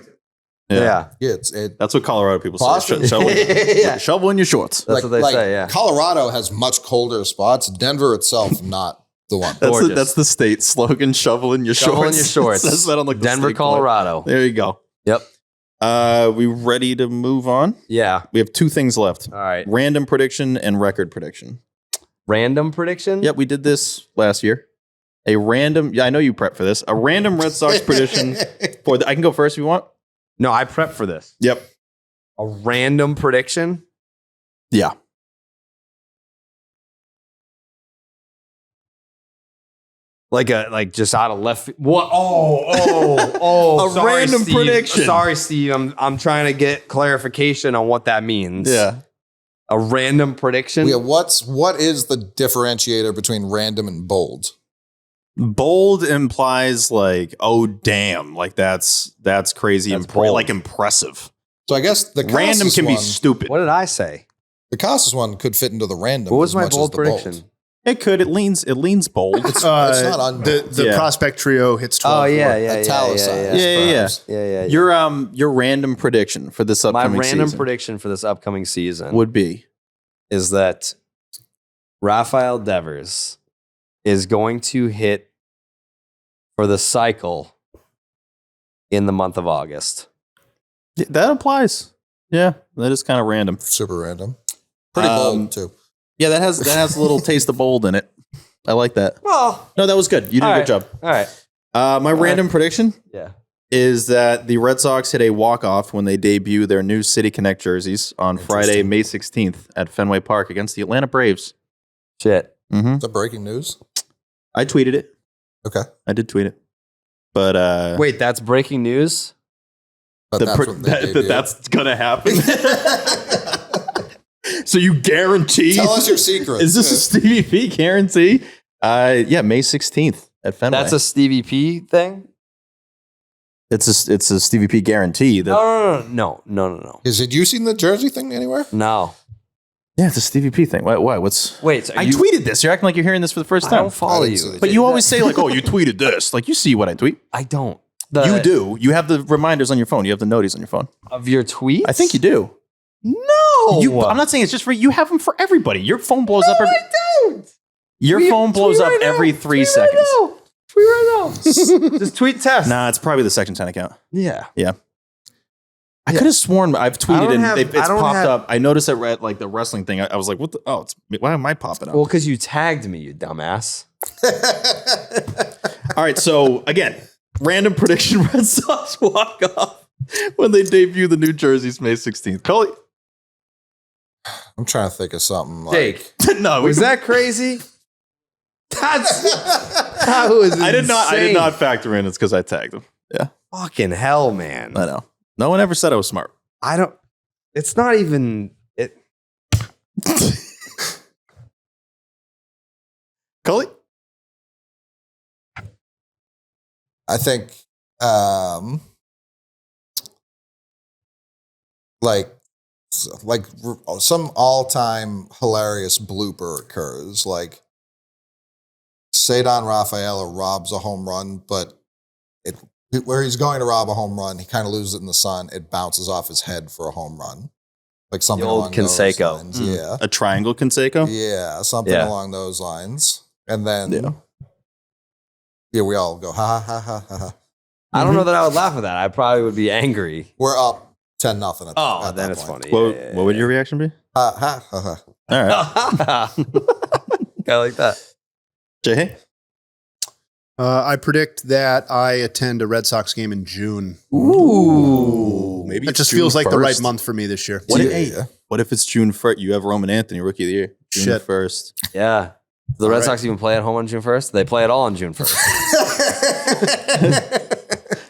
Yeah. Yeah, that's what Colorado people Boston. say. Shovel, Yeah. shovel in your shorts. That's what they say, yeah. Colorado has much colder spots. Denver itself, not the one. Gorgeous. That's the state slogan. Shovel in your Shovel in shorts. your shorts. It says that on the Denver, state Colorado. flag. There you go. Yep. We ready to move on? Yeah. We have 2 things left: All right. random prediction and record prediction. Random prediction? Yep, we did this last year. A random. Yeah, I know you prepped for this. A random Red Sox prediction for the. I can go first if you want. No, I prepped for this. Yep. A random prediction? Yeah. Like just out of left. What? Oh! A sorry, random Steve. prediction. Sorry, Steve. I'm trying to get clarification on what that means. Yeah. A random prediction. Yeah, what is the differentiator between random and bold? Bold implies like, oh damn, like that's crazy, That's bold. like impressive. So I guess the Random Casas can be one, stupid. What did I say? the Casas one could fit into the random. What was as my much as bold the prediction? It could. It leans bold. It's not on The Yeah. prospect trio hits 12. Oh yeah, italicized. Yeah. yeah. Your random prediction for this My upcoming random season prediction for this upcoming season would be is that Rafael Devers is going to hit for the cycle in the month of August. Yeah, that applies. Yeah, that is kind of random. super random. Pretty bold too. Yeah, that has a little taste of bold in it. I like that. Well, No, that was good. You did a good job. All right. My random prediction Yeah. is that the Red Sox hit a walk-off when they debut their new City Connect jerseys on Friday, May 16th at Fenway Park against the Atlanta Braves. Shit. Mm-hmm. Is that breaking news? I tweeted it. Okay. I did tweet it. But Wait, that's breaking news? But that's what they debuted. that's going to happen. So you guarantee? Tell us your secrets. Is this a Stevie P guarantee? Yeah, May 16th at Fenway. That's a Stevie P thing? It's a Stevie P guarantee. That, No. Did you seen the jersey thing anywhere? No. yeah, it's a Stevie P thing. Why? What's? Wait, so I tweeted this. You're acting like you're hearing this for the first I time. don't follow I didn't see you. it. But you always say like, "Oh, you tweeted this." Like you see what I tweet. I don't. You do. You have the reminders on your phone. You have the noties on your phone. Of your tweets? I think you do. No. I'm not saying it's just for you. Have them for everybody. Your phone blows up. I don't. Your phone blows up every 3 seconds. Tweet right now. Just tweet test. Nah, it's probably the Section 10 account. Yeah. I could have sworn I've tweeted don't and have- it's I don't popped have- up. I noticed it at like the wrestling thing. I was like, what the? Oh, why am I popping up? Well, because you tagged me, you dumbass. All right. So again, random prediction: Red Sox walk off when they debut the new jerseys May 16th. Coley, I'm trying to think of something. Like, Jake, no, was that crazy? That was I did not insane. factor in. It's because I tagged him. Yeah, Fucking hell, man. I know. No one ever said I was smart. I don't. It's not even. It. Coley, I think, like some all-time hilarious blooper occurs. Like, Cedar Rafaela robs a home run, but where he's going to rob a home run, he kind of loses it in the sun. It bounces off his head for a home run, like something The old along those Canseco. lines. Yeah, a triangle Canseco. yeah, something Yeah. along those lines. And then, Yeah. yeah, we all go ha ha ha ha ha. I don't know that I would laugh at that. I probably would be angry. We're up 10-0. At Oh, that then it's point. funny. What would your reaction be? Ha ha ha ha. All right, I like that. Jayhay. I predict that I attend a Red Sox game in June. Ooh, maybe It it's just June feels like the right 1st. month for me this year. What, Yeah, if, yeah. what if it's June 1st? You have Roman Anthony, Rookie of the Year. June Shit. 1st. Yeah. The Red All right. Sox even play at home on June 1st? They play it all on June 1st.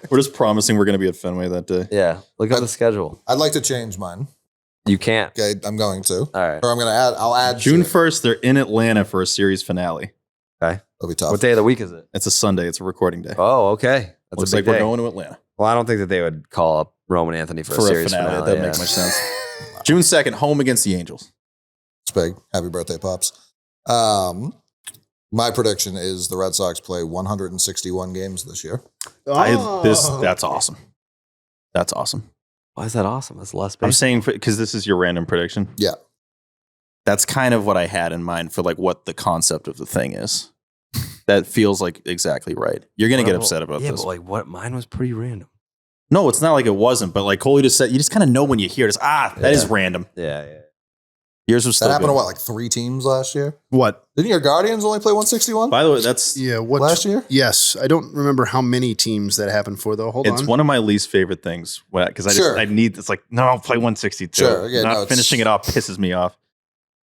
We're just promising we're going to be at Fenway that day. Yeah. Look at the schedule. I'd like to change mine. You can't. Okay, I'm going to. All right. Or I'm going to add. I'll add June to it. 1st, they're in Atlanta for a series finale. It'll be tough. What day of the week is it? It's a Sunday. It's a recording day. Oh, okay. That's Looks a like big we're day. going to Atlanta Well, I don't think that they would call up Roman Anthony for a for a series finale. finale. That doesn't yeah. make much sense. June 2nd, home against the Angels. It's big. Happy birthday, Pops. My prediction is the Red Sox play 161 games this year. That's awesome. That's awesome. Why is that awesome? That's less I'm base. saying because this is your random prediction. Yeah. That's kind of what I had in mind for like what the concept of the thing is. That feels like exactly right. You're gonna get upset about yeah, this. but like what? Mine was pretty random. No, it's not like it wasn't. But like Coley just said, you just kind of know when you hear it. That is random. Yeah. Yours was That still happened good. to what, like 3 teams last year? What? Didn't your Guardians only play 161? By the way, that's Yeah. What? Last year? Yes. I don't remember how many teams that happened for, though. Hold it's on. one of my least favorite things because Sure. I need it's like no, I'll play 162. Sure, yeah, Not no, finishing it off pisses me off.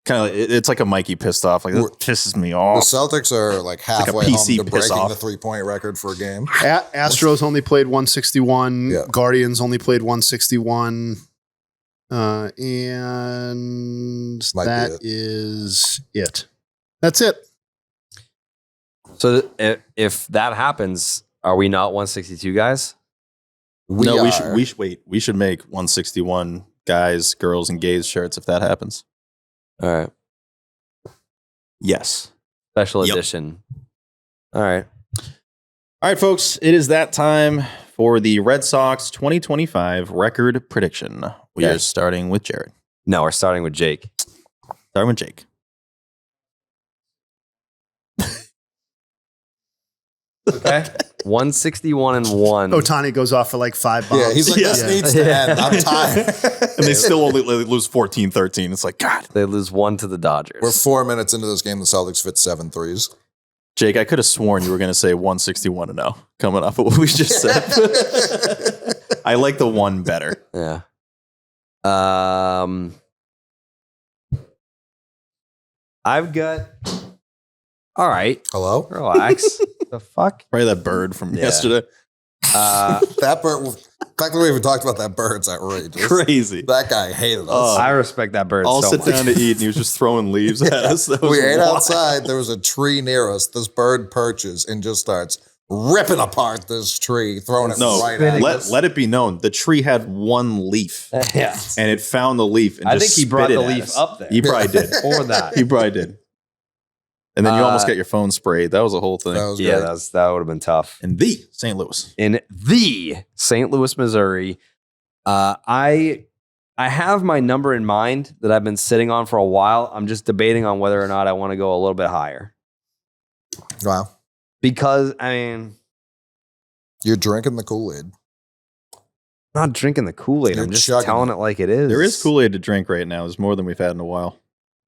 Kind of, it's like a Mikey pissed off. Like that pisses me The off. Celtics are like halfway PC home to piss breaking off. the 3-point record for a game. Astros only played 161. Yeah. Guardians only played 161. And Might be that it. is it. That's it. So if that happens, are we not 162 guys? We should make 161 guys, girls, and gays shirts if that happens. All right. Yes. Special Yep. edition. All right. All right, folks. It is that time for the Red Sox 2025 record prediction. We are starting with Jared. No, we're starting with Jake. Starting with Jake. Okay. 161 and 1. Otani goes off for like 5 bombs. Yeah, he's like, this needs to end. I'm tired. And they still only lose 14-13. It's like, God. They lose 1 to the Dodgers. We're 4 minutes into this game. The Celtics fit 7 threes. Jake, I could have sworn you were going to say 161 and 0 coming off of what we just said. I like the 1 better. Yeah. I've got. All right. Hello? Relax. The fuck? Probably that bird from yesterday. That bird, the fact that we even talked about that bird's outrageous. Crazy. That guy hated us. I respect that bird I'll so sit much. down to eat, and he was just throwing leaves at us. That was We ate wild. outside. There was a tree near us. This bird perches and just starts ripping apart this tree, throwing it No, right at us. let it be known the tree had 1 leaf, Yeah. and it found the leaf. And I just think he brought spit the it at leaf us. up there. He probably did. Or that. He probably did. And then you almost got your phone sprayed. That was a whole thing. That was Yeah, great. that would have been tough. In the St. Louis. In the St. Louis, Missouri, I have my number in mind that I've been sitting on for a while. I'm just debating on whether or not I want to go a little bit higher. Wow. Because, I mean, You're drinking the Kool-Aid. I'm not drinking the Kool-Aid. You're I'm just chugging telling it. it like it is. There is Kool-Aid to drink right now. There's more than we've had in a while.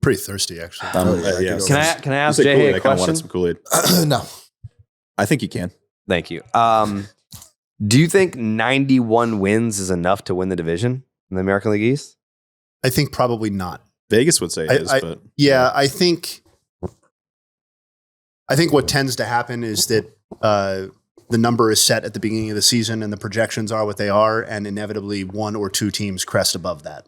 Pretty thirsty, actually. Yeah, Can I ask You said Kool-Aid, Jayhay I a kind of wanted question? some Kool-Aid. No. I think you can. Thank you. Do you think 91 wins is enough to win the division in the American League East? I think probably not. Vegas would say it is, but Yeah, I think what tends to happen is that the number is set at the beginning of the season and the projections are what they are, and inevitably 1 or 2 teams crest above that.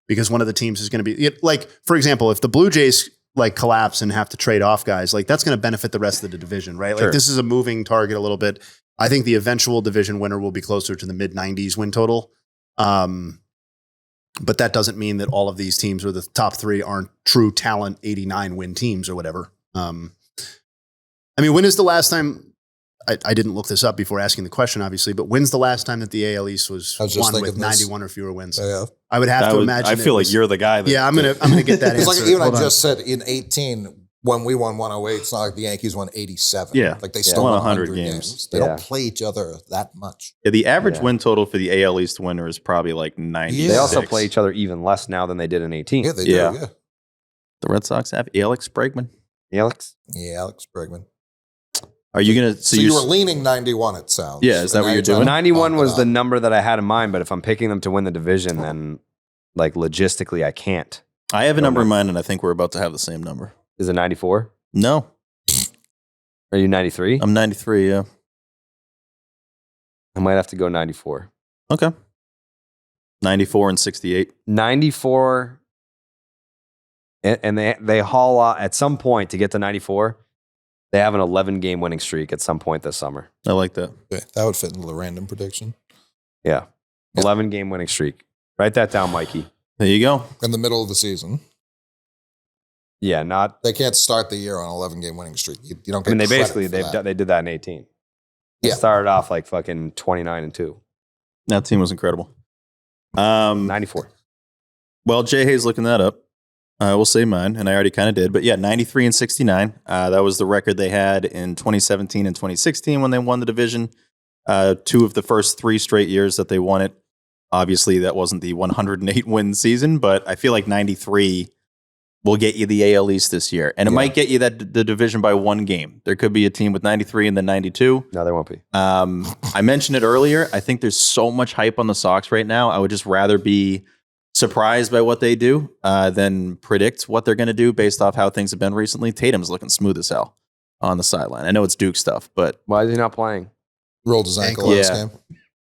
Because one of the teams is going to be like, for example, if the Blue Jays like collapse and have to trade off guys, like that's going to benefit the rest of the division, right? Sure. Like this is a moving target a little bit. I think the eventual division winner will be closer to the mid 90s win total. But that doesn't mean that all of these teams or the top 3 aren't true talent 89 win teams or whatever. I mean, when is the last time? I didn't look this up before asking the question, obviously, but when's the last time that the AL East was I was just won with thinking this. 91 or fewer wins? Yeah. I would have to imagine. I feel like you're the guy. That, Yeah, I'm gonna get that It's answer. like even I Hold on. just said in 18 when we won 108, it's not like the Yankees won 87. Yeah. Like they Yeah. still Won won 100 100 games. games. They Yeah. don't play each other that much. Yeah, the average Yeah. win total for the AL East winner is probably like 90. They also play each other even less now than they did in 18. Yeah, they Yeah. do. Yeah. The Red Sox have Alex Bregman. Alex? Yeah, Alex Bregman. Are you gonna? So you were leaning 91, it sounds. Yeah, is that And what now you're trying doing? to 91 bump it was the up. number that I had in mind, but if I'm picking them to win the division, then like logistically I can't. I have a number in mind, and I think we're about to have the same number. Is it 94? No, Are you 93? I'm 93. Yeah. I might have to go 94. Okay. 94 and 68. 94, and they haul out at some point to get to 94. They have an 11-game winning streak at some point this summer. I like that. Okay, that would fit into the random prediction. Yeah. 11-game winning streak. Write that down, Mikey. There you go. In the middle of the season. Yeah, not. They can't start the year on an 11-game winning streak. You don't I get mean, they credit basically for that. they did that in 18. They Yeah. started off like fucking 29-2, That team was incredible. 94. Well, Jayhay's looking that up. We'll say mine, and I already kind of did. But yeah, 93 and 69. That was the record they had in 2017 and 2016 when they won the division. 2 of the first 3 straight years that they won it. Obviously, that wasn't the 108 win season, but I feel like 93 will get you the AL East this year. And it might get you the division by 1 game. There could be a team with 93 and then 92. No, there won't be. I mentioned it earlier. I think there's so much hype on the Sox right now. I would just rather be surprised by what they do than predict what they're going to do based off how things have been recently. Tatum's looking smooth as hell on the sideline. I know it's Duke stuff, but Why is he not playing? Rolled his ankle last Yeah. game.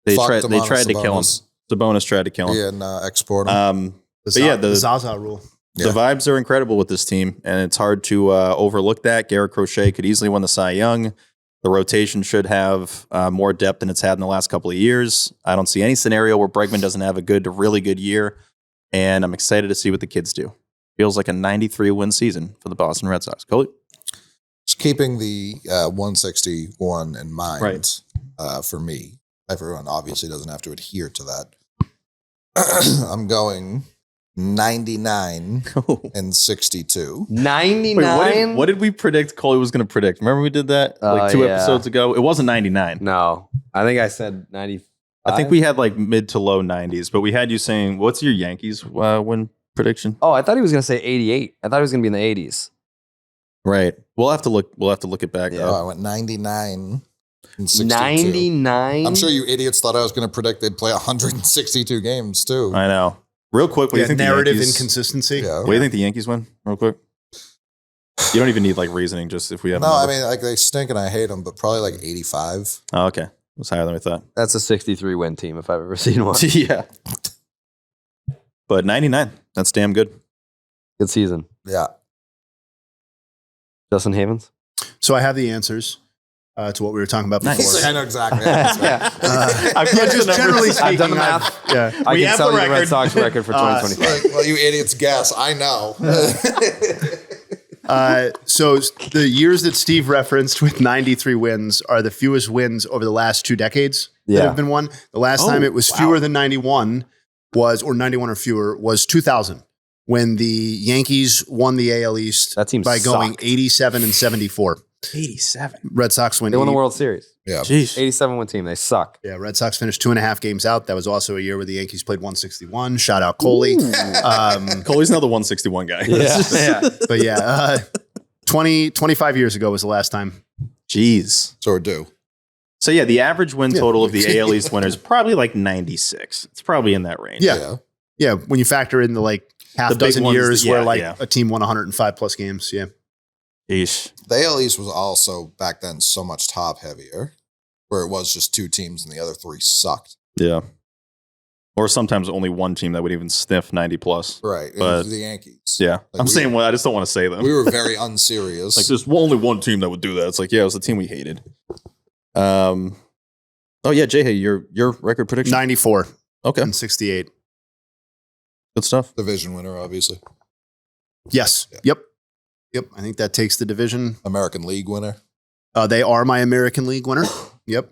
they Fucked him on tried to kill him. Sabonis. Sabonis tried to kill him. Yeah, and export him. The, But yeah, the the- Zaza rule. The vibes are incredible with this team, and it's hard to overlook that. Garrett Crochet could easily win the Cy Young. The rotation should have more depth than it's had in the last couple of years. I don't see any scenario where Bregman doesn't have a really good year, and I'm excited to see what the kids do. Feels like a 93-win season for the Boston Red Sox. Coley? Just keeping the 161 in mind Right. for me. Everyone obviously doesn't have to adhere to that. I'm going 99 and 62. 99? Wait, what did we predict Coley was going to predict? Remember we did that like 2 yeah. episodes ago? It wasn't 99. No, I think I said 90. I think we had like mid to low 90s, but we had you saying, what's your Yankees win prediction? Oh, I thought he was going to say 88. I thought he was going to be in the 80s. Right. We'll have to look it back Oh, up. I went 99 and 62. 99? I'm sure you idiots thought I was going to predict they'd play 162 games too. I know. Real quick, what do you think narrative the Yankees, inconsistency. Yeah. what do you think the Yankees win? Real quick. You don't even need like reasoning, just if we have. No, I mean, like they stink and I hate them, but probably like 85. Oh, okay. It was higher than we thought. That's a 63 win team if I've ever seen one. Yeah. But 99, that's damn good. Good season. Yeah. Justin Havens? So I have the answers to what we were talking about before. Nice. I know exactly. Just generally speaking, I've done the math. Yeah, I we can have tell the you the Red record. Sox record for 2025. Well, you idiots guess. I know. So the years that Steve referenced with 93 wins are the fewest wins over the last 2 decades that Yeah. have been won. The last time it was fewer than 91 or 91 or fewer was 2000 when the Yankees won the AL East That team by going sucked. 87 and 74. 87. Red Sox win. They won the 80 World Series. Yeah. Jeez. 87 win team. They suck. Yeah, Red Sox finished 2.5 games out. That was also a year where the Yankees played 161. Shout out Coley. Coley's now the 161 guy. Yeah. But yeah, 25 years ago was the last time. Jeez. So we're due. So yeah, the average win total of the AL East winners is probably like 96. It's probably in that range. Yeah. Yeah, when you factor in the like half The big dozen ones, years yeah, where like yeah. a team won 105 plus games. Yeah. Yeesh. The AL East was also back then so much top heavier, where it was just 2 teams and the other 3 sucked. Yeah. Or sometimes only one team that would even sniff 90 plus. Right. It But- was the Yankees. Yeah. Like I'm we- saying, well, I just don't want to say them. We were very unserious. Like there's only one team that would do that. It's like, yeah, it was the team we hated. Oh yeah, Jayhay, your record prediction. 94 Okay, and 68. good stuff. Division winner, obviously. Yes. Yeah. Yep. I think that takes the division. American League winner. They are my American League winner. Yep.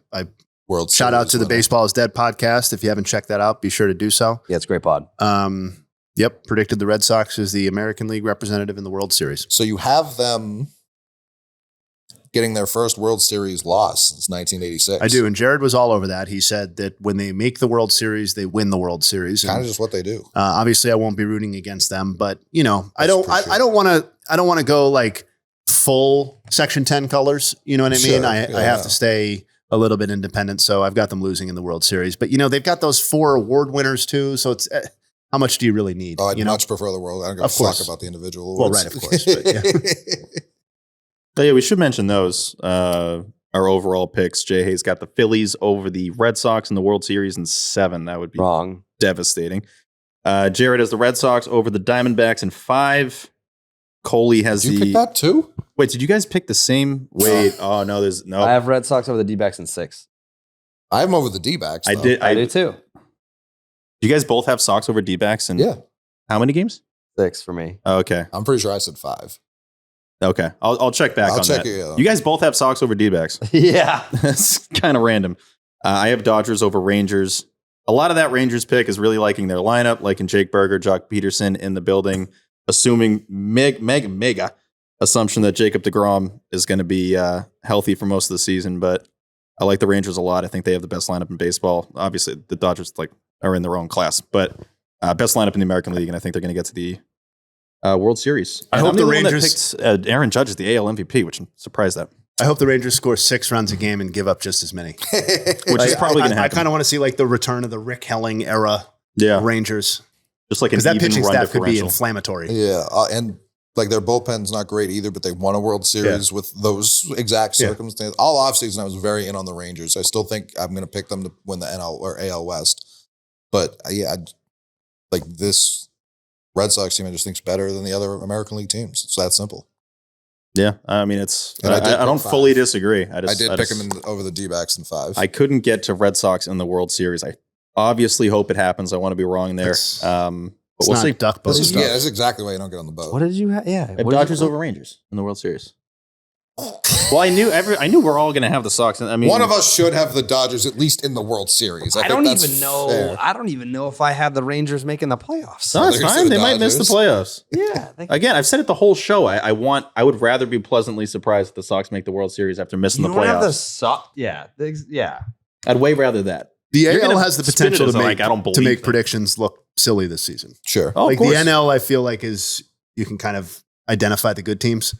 World Shout out Series to the winner. Baseball is Dead podcast. If you haven't checked that out, be sure to do so. Yeah, it's a great pod. Yep. Predicted the Red Sox as the American League representative in the World Series. So you have them getting their first World Series loss since 1986. I do. And Jared was all over that. He said that when they make the World Series, they win the World Series. Kind And, of just what they do. obviously, I won't be rooting against them, but you know, I That's don't for sure. I don't want to go like full Section 10 colors. You know what I mean? Sure. I Yeah. have to stay a little bit independent. So I've got them losing in the World Series, but you know, they've got those 4 award winners too. So it's how much do you really need? Oh, I'd you know? much prefer the world. I don't give Of a fuck course. about the individual Well, awards. right, of course, but yeah. Oh yeah, we should mention those. Our overall picks. Jayhay's got the Phillies over the Red Sox in the World Series in 7. That would be Wrong. devastating. Jared has the Red Sox over the Diamondbacks in 5. Coley has Did you the. pick that too? Wait, did you guys pick the same? Wait, oh no, there's no. I have Red Sox over the D-backs in 6. I have them over the D-backs. I though. did. I do too. You guys both have Sox over D-backs and Yeah. how many games? 6 for me. Okay. I'm pretty sure I said 5. Okay. I'll check back on check that. it. You guys both have Sox over D-backs. Yeah. That's kind of random. I have Dodgers over Rangers. A lot of that Rangers pick is really liking their lineup, liking Jake Berger, Jock Peterson in the building, assuming mega assumption that Jacob deGrom is going to be healthy for most of the season. But I like the Rangers a lot. I think they have the best lineup in baseball. Obviously, the Dodgers are in their own class, but best lineup in the American League, and I think they're going to get to the World Series. I hope the Rangers one that picked Aaron Judge as the AL MVP, which I'm surprised at. I hope the Rangers score 6 runs a game and give up just as many. Which is probably going to happen. I kind of want to see like the return of the Rick Helling era Rangers. Just like an because that even pitching run staff could be differential. inflammatory. Yeah, and like their bullpen's not great either, but they won a World Series with those exact circumstances. All offseason, I was very in on the Rangers. I still think I'm going to pick them to win the NL or AL West. But like this Red Sox team, I just think's better than the other American League teams. It's that simple. Yeah, I mean, it's. And I don't pick fully 5. disagree. I did pick them over the D-backs in 5. I couldn't get to Red Sox in the World Series. I obviously hope it happens. I want to be wrong there. But we'll see. Duck boat stuff. that's exactly why you don't get on the boat. What did you have? Yeah. Dodgers over Rangers in the World Series. Well, I knew we're all going to have the Sox. I mean, one of us should have the Dodgers at least in the World Series. I I think don't that's even know. fair. I don't even know if I have the Rangers making the playoffs. No, it's They're gonna fine. say They the might miss the Dodgers. playoffs. Yeah. Again, I've said it the whole show. I would rather be pleasantly surprised if the Sox make the World Series after missing You the don't have the playoffs. yeah. I'd way rather that. The You're AL gonna has the spin it potential as to like, I don't make believe them. predictions look silly this season. Sure. Oh, Like of course. the NL, I feel like you can kind of identify the good teams.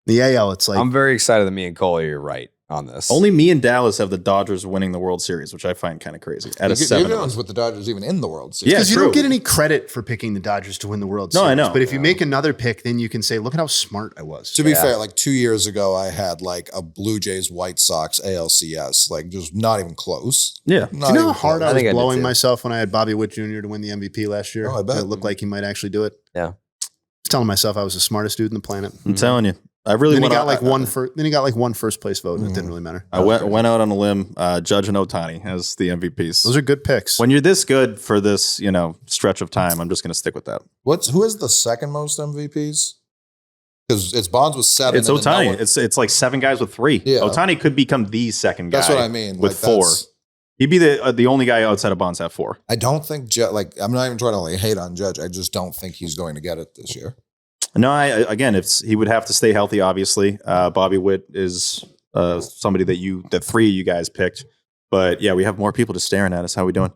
The AL, it's like I'm very excited that me and Cole are right on this. Only me and Dallas have the Dodgers winning the World Series, which I find kind of crazy. Out of You're 7 the of ones us. with the Dodgers even in the World Series. Yeah, because you true. don't get any credit for picking the Dodgers to win the World No, Series. I know. But if you make another pick, then you can say, look at how smart I was. To be fair, like 2 years ago, I had like a Blue Jays White Sox ALCS, like just not even close. Yeah. Not Do you know even how hard close. I was think I did blowing too. myself when I had Bobby Witt Jr. to win the MVP last year? Oh, I bet. It looked like he might actually do it. Yeah. I was telling myself I was the smartest dude on the planet. I'm telling you. I really Then he went got out, like then he got like one first place vote, and it didn't really matter. I went out on a limb, Judge and Otani as the MVPs. Those are good picks. When you're this good for this, stretch of time, I'm just going to stick with that. Who is the second most MVPs? Because it's Bonds with 7. It's and then no Otani. one- It's like 7 guys with 3. Yeah. Otani could become the second guy. That's what I mean. With Like, 4. that's- He'd be the only guy outside of Bonds at 4. I don't think I'm not even trying to hate on Judge. I just don't think he's going to get it this year. No, again, he would have to stay healthy. Obviously, Bobby Witt is somebody that 3 of you guys picked. But yeah, we have more people just staring at us. How we doing?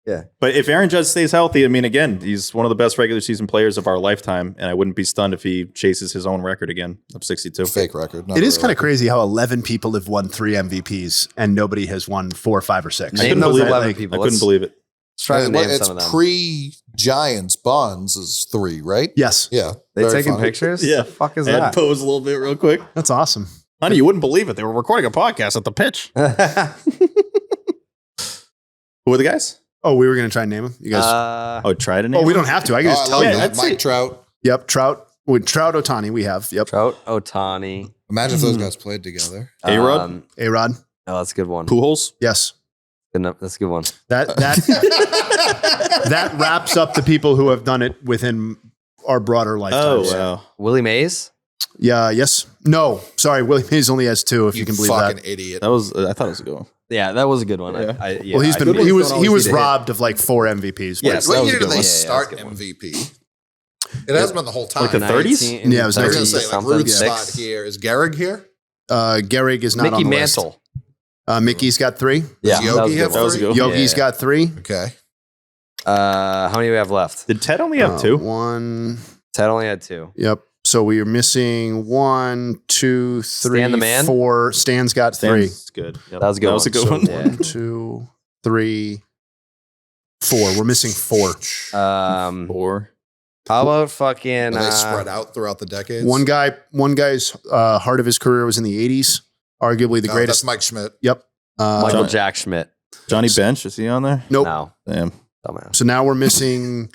Yeah. But if Aaron Judge stays healthy, I mean, again, he's one of the best regular season players of our lifetime, and I wouldn't be stunned if he chases his own record again of 62. Fake record. It is kind of crazy how 11 people have won 3 MVPs and nobody has won 4, 5, or 6. Name those believe it. 11 Like, people. I couldn't believe it. Let's try to name It's some of them. pre-Giants. Bonds is 3, right? Yes, Yeah. They very taking funny. pictures? Yeah. The fuck is I had that? to pose a little bit real quick. that's awesome. Honey, you wouldn't believe it. They were recording a podcast at the pitch. Who were the guys? Oh, we were going to try and name them. You guys? Try to name we them? don't have to. I can Oh, just I tell love you. that. I'd Mike say- Trout. Yep, Trout. With Trout, Otani, we have. Yep. Trout, Otani. Imagine if those guys played together. A-Rod? A-Rod. Oh, that's a good one. Pujols? Yes. Good enough. That's a good one. That that wraps up the people who have done it within our broader Oh, lifetimes. wow. Willie Mays? Yeah. Yes. No. Sorry. Willie Mays only has 2. If you can believe fucking that. idiot. I thought it was a good one. Yeah, that was a good one. Yeah. Yeah, Well, good ones he was don't always need to hit. robbed of like 4 MVPs. Yes, that What was year a did good they one. start that's a good one. MVP? It has been the whole time. Like the 30s? Yeah, it was I was 30s going to say, like, something, root six. spot here. Is Gehrig here? Gehrig is not Mickey on the list. Mantle. Mickey's got 3. Yeah, Yogi that was a have good That one. was a good one. Yogi's Yeah. got 3. Okay. How many do we have left? Did Ted only have 2? 1. Ted only had 2. Yep. So we are missing 1, 2, 3, Stan the man? 4. Stan's got 3. Stan's good. Yep. That was a good That was a one. good So one. 1, 2, 3, 4. We're missing 4. 4. How about fucking Are they spread out throughout the decades? One guy's heart of his career was in the 80s, arguably the No, greatest. That's Mike Schmidt. Yep. Michael John- Jack Schmidt? Johnny Bench, is he on there? Nope. No, Damn. dumbass. So now we're missing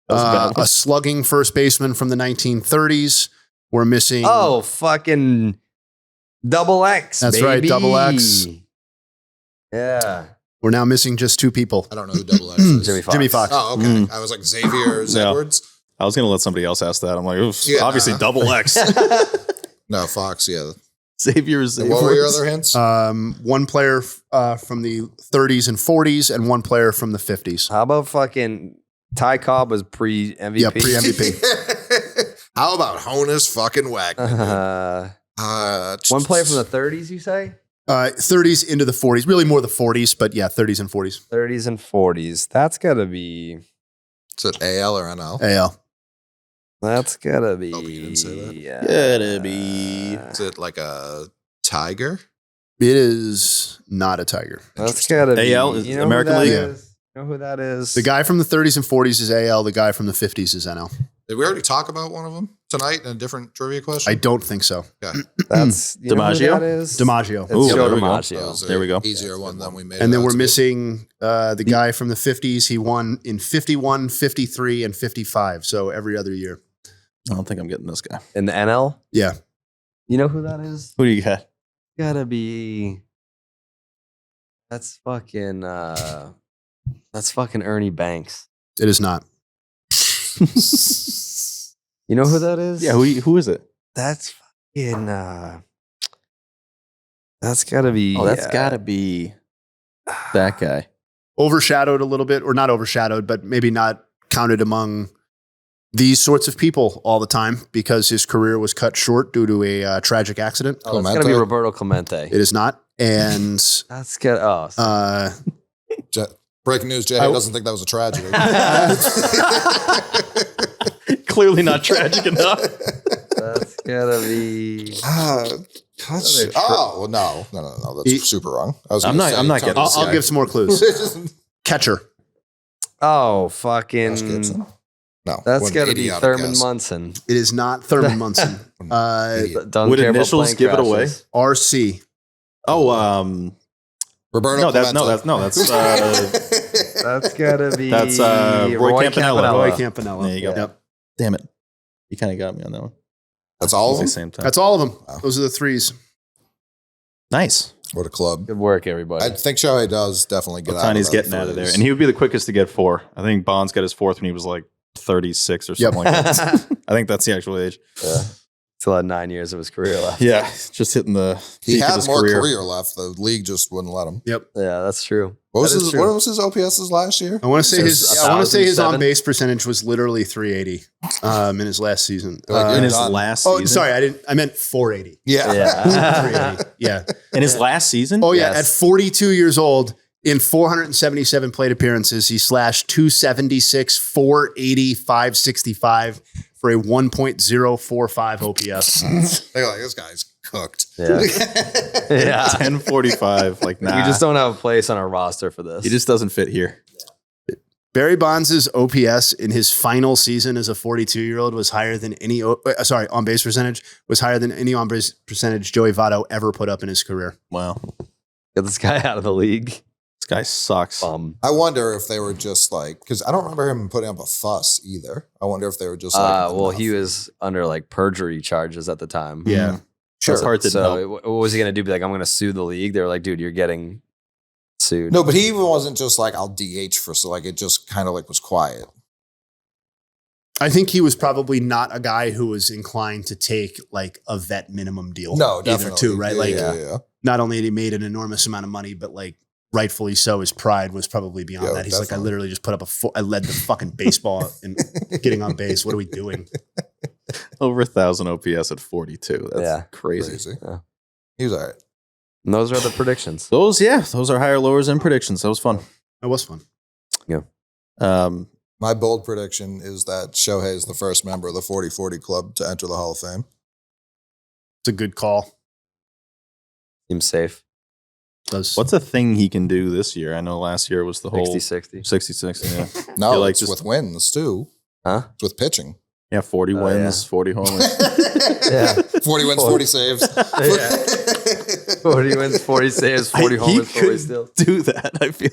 That was a bad one. a slugging first baseman from the 1930s. We're missing. Oh, fucking double X. That's right, baby. double X. Yeah. We're now missing just two people. I don't know who Double X is. Jimmy Fox. Oh, okay. I was like Xavier Edwards. I was going to let somebody else ask that. I'm like, oof, Yeah, obviously double X. No, Fox. Yeah. Xavier's. And what were your other hints? One player from the 30s and 40s, and one player from the 50s. How about fucking Ty Cobb was pre-MVP? Yeah, pre-MVP. How about Honus fucking Wagner? One player from the 30s, you say? 30s into the 40s. Really more the 40s, but yeah, 30s and 40s. 30s and 40s. That's got to be... Is it AL or NL? AL. That's got to be... Oh, you didn't say that? Yeah. Gotta be. Is it like a Tiger? It is not a Tiger. That's got to be... AL is you know American who that League? is? You know who that is? The guy from the 30s and 40s is AL. The guy from the 50s is NL. Did we already talk about one of them tonight in a different trivia question? I don't think so. Okay. That's... You know who DiMaggio? that is? DiMaggio. It's Ooh, Joe there we go. DiMaggio. That was There we go. Easier one than we made. And it then out we're to be. missing the guy from the 50s. He won in 51, 53, and 55. So every other year. I don't think I'm getting this guy. In the NL? Yeah. You know who that is? Who do you got? Gotta be... That's fucking... That's fucking Ernie Banks. It is not. You know who that is? Yeah, who is it? That's fucking... That's gotta be... Oh, that's got to be that guy. Overshadowed a little bit, or not overshadowed, but maybe not counted among these sorts of people all the time because his career was cut short due to a tragic accident. Oh, it's gotta be Clemente? Roberto Clemente. It is not. And That's good. Oh, Breaking news: Jayhay doesn't think that was a tragedy. Clearly not tragic enough. that's gotta be... Oh well, no. That's super wrong. I was. I'm gonna not- say I'm not Tony getting this I'll Scott. give some more clues. Catcher. Oh, Josh fucking... Gibson? No, That's what an gotta be idiotic Thurman guess. Munson. It is not Thurman Munson. Idiot. Don't Would care about initials plane give it away? crashes. RC. Oh, Roberto. no, that's That's gotta be... That's, Roy Campanella. Roy Campanella. There you go. Yep. damn it. You kind of got me on that one. That's all of At the them. same time. That's all of them. Wow. Those are the threes. Nice. What a club. Good work, everybody. I think Shohei does definitely get out. Otani's of getting that out of there. phase. And he would be the quickest to get 4. I think Bonds got his 4th when he was like 36 or something like that. I think that's the actual age. Yeah. Still had 9 years of his career left. Yeah. Just hitting the he peak of had his more career. career left. The league just wouldn't let him. Yep. Yeah, that's true. What was That is his? true. What was his OPSs last year? I want to say Just I want to say his 1,007? on base percentage was literally 380 in his last season. Like, In his Done. last Oh, season. sorry, I meant 480. Yeah. Yeah. 380. Yeah. In his last season? Oh yeah, Yes. at 42 years old, in 477 plate appearances, he slashed 276, 480, 565 for a 1.045 OPS. They're like, this guy's cooked. Yeah. Yeah. 1045. Like, nah. We just don't have a place on our roster for this. He just doesn't fit here. Barry Bonds' OPS in his final season as a 42-year-old was higher than any on base percentage was higher than any on base percentage Joey Votto ever put up in his career. Wow. Get this guy out of the league. This guy sucks. I wonder if they were just like, because I don't remember him putting up a fuss either. I wonder if they were just like, Well, enough. he was under like perjury charges at the time. Yeah. Sure. That's hard to So know. what was he going to do? Be like, I'm going to sue the league? They were like, dude, you're getting sued. No, but he even wasn't just like, I'll DH for, so like, it just kind of like was quiet. I think he was probably not a guy who was inclined to take like a vet minimum deal. No, either definitely. too, right? Yeah, Like yeah. not only had he made an enormous amount of money, but like rightfully so, his pride was probably beyond Yeah, that. He's like, I definitely. literally just put up I led the fucking baseball in getting on base. What are we doing? Over 1,000 OPS at 42. That's Yeah. crazy. Crazy. Yeah. He was all right. And those are the predictions. Those are higher lowers and predictions. That was fun. That was fun. My bold prediction is that Shohei is the first member of the 40-40 club to enter the Hall of Fame. It's a good call. Seems safe. What's a thing he can do this year? I know last year was the whole 60-60. 60-60. Yeah. No, like it's just- with wins too. Huh? It's with pitching. Yeah, 40 Oh, wins, 40 homers. Yeah. 40 wins, 40 saves. 40 wins, 40 saves, 40 He homers, 40 could steals. do that, I feel.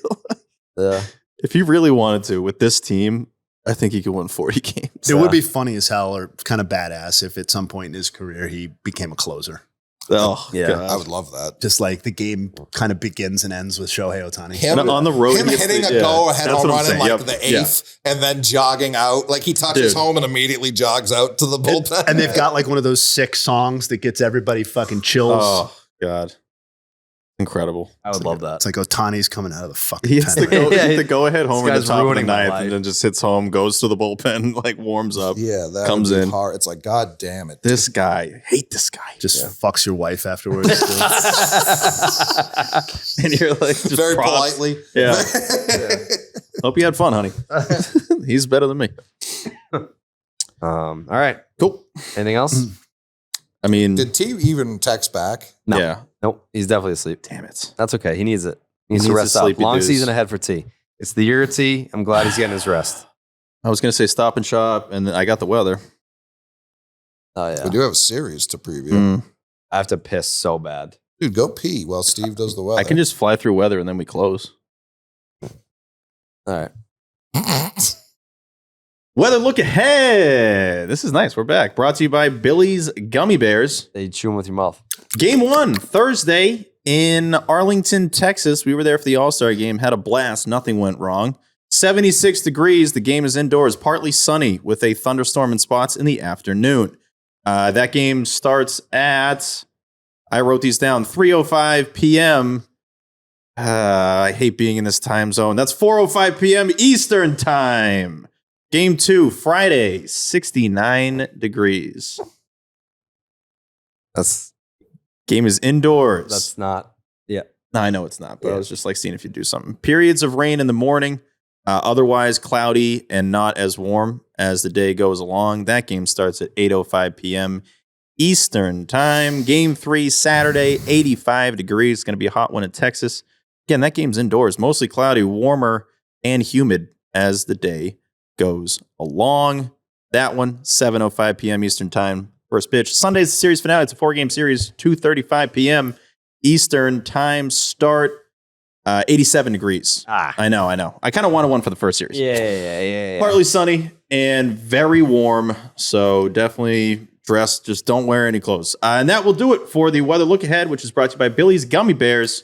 Yeah. If he really wanted to, with this team, I think he could win 40 games. It would be funny as hell or kind of badass if at some point in his career he became a closer. Oh, Yeah. God. I would love that. Just like the game kind of begins and ends with Shohei Ohtani. Him on the road, him he gets hitting the- a go-ahead that's home what I'm run in saying. like Yep. the Yeah. 8th, and then jogging out. Like he touches Dude. home and immediately jogs out to the bullpen. And they've got like one of those sick songs that gets everybody fucking chills. Oh, God. Incredible. I would love that. It's like Ohtani's coming out of the fucking He hits the pen. Yeah, go-ahead homer in the guy's top of the ruining my ninth life. and then just hits home, goes to the bullpen, like warms up. yeah, that Comes would be in. hard. It's like, God damn it. This guy, I hate this guy. Just fucks your wife afterwards. And you're like, just Very props. politely. Yeah. Hope you had fun, honey. He's better than me. All right. Cool. Anything else? I mean, Did T even text back? No. yeah. Nope. He's definitely asleep. Damn it. That's okay. He needs it. He needs to needs rest the up. sleepy Long dues. season ahead for T. It's the year of T. I'm glad he's getting his rest. I was going to say stop and shop, and I got the weather. Oh, yeah. We do have a series to preview. Mm. I have to piss so bad. Dude, go pee while Steve does the weather. I can just fly through weather, and then we close. All right. Weather look ahead. This is nice. We're back. Brought to you by Billy's Gummy Bears. They chew them with your mouth. Game 1, Thursday in Arlington, Texas. We were there for the All-Star game. Had a blast. Nothing went wrong. 76 degrees. The game is indoors. Partly sunny with a thunderstorm in spots in the afternoon. That game starts at, I wrote these down, 3:05 p.m. I hate being in this time zone. That's 4:05 p.m. Eastern time. Game 2, Friday, 69 degrees. That's Game is indoors. not. Yeah. No, I know it's not, but I Yeah. was just like seeing if you do something. Periods of rain in the morning, otherwise cloudy and not as warm as the day goes along. That game starts at 8:05 p.m. Eastern time. Game 3, Saturday, 85 degrees. It's going to be a hot one in Texas. Again, that game's indoors, mostly cloudy, warmer, and humid as the day goes along. That one, 7:05 p.m. Eastern time. First pitch. Sunday's the series finale. It's a 4-game series, 2:35 p.m. Eastern time start. 87 degrees. I know. I kind of wanted one for the first series. Yeah. Partly sunny and very warm. So definitely dress. Just don't wear any clothes. And that will do it for the weather look ahead, which is brought to you by Billy's Gummy Bears.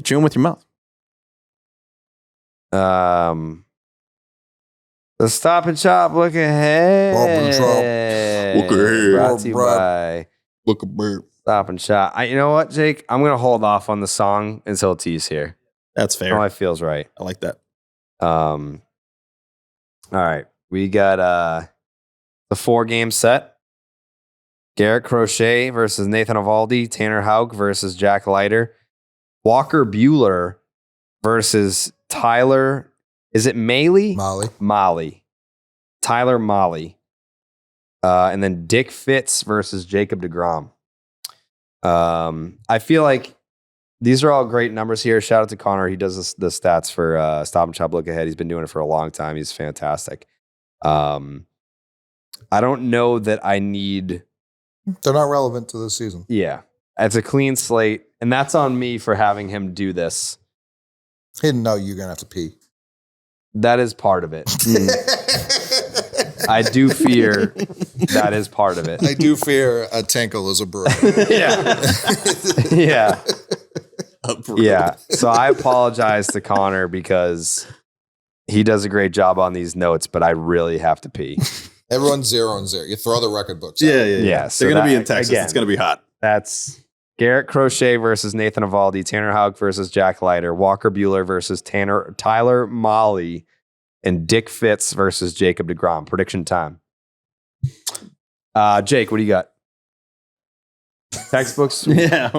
Chew them with your mouth. The Stop and Shop look ahead. Stop and Shop. Look ahead. Brought to you Bro. by Look at me. Stop and Shop. You know what, Jake? I'm gonna hold off on the song until T's here. That's fair. Oh, it feels right. I like that. All right. We got the 4-game set. Garrett Crochet versus Nathan Eovaldi. Tanner Houck versus Jack Leiter. Walker Buehler versus Tyler. Is it Maley? Molly. Tyler Molly. And then Dick Fitz versus Jacob deGrom. I feel like these are all great numbers here. Shout out to Connor. He does the stats for Stop and Shop Look Ahead. He's been doing it for a long time. He's fantastic. I don't know that I need... They're not relevant to this season. Yeah. It's a clean slate. And that's on me for having him do this. He didn't know you're going to have to pee. That is part of it. I do fear that is part of it. I do fear a tinkle is a brew. Yeah. Yeah. So I apologize to Connor because he does a great job on these notes, but I really have to pee. Everyone's 0-0. You throw the record books out. Yeah, so They're going to be that- in Texas. again, It's going to be hot. That's Garrett Crochet versus Nathan Eovaldi, Tanner Houck versus Jack Leiter, Walker Buehler versus Tyler Molly, and Dick Fitz versus Jacob deGrom. Prediction time. Jake, what do you got? Textbook sweep. Yeah.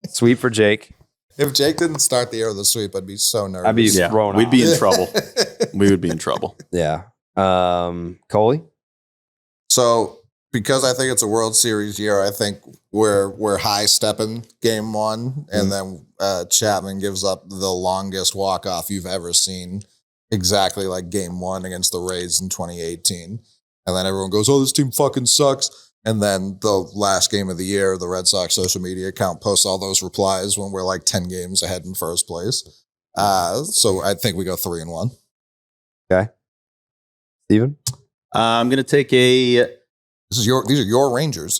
Sweep for Jake. If Jake didn't start the year with the sweep, I'd be so nervous. I'd be Yeah. thrown We'd off. be in trouble. We would be in trouble. Yeah. Coley? So because I think it's a World Series year, I think we're high stepping game one, and then Chapman gives up the longest walk off you've ever seen, exactly like game one against the Rays in 2018. And then everyone goes, "Oh, this team fucking sucks." And then the last game of the year, the Red Sox social media account posts all those replies when we're like 10 games ahead in first place. So I think we go 3-1. Okay. Steven? I'm going to take a... These are your Rangers.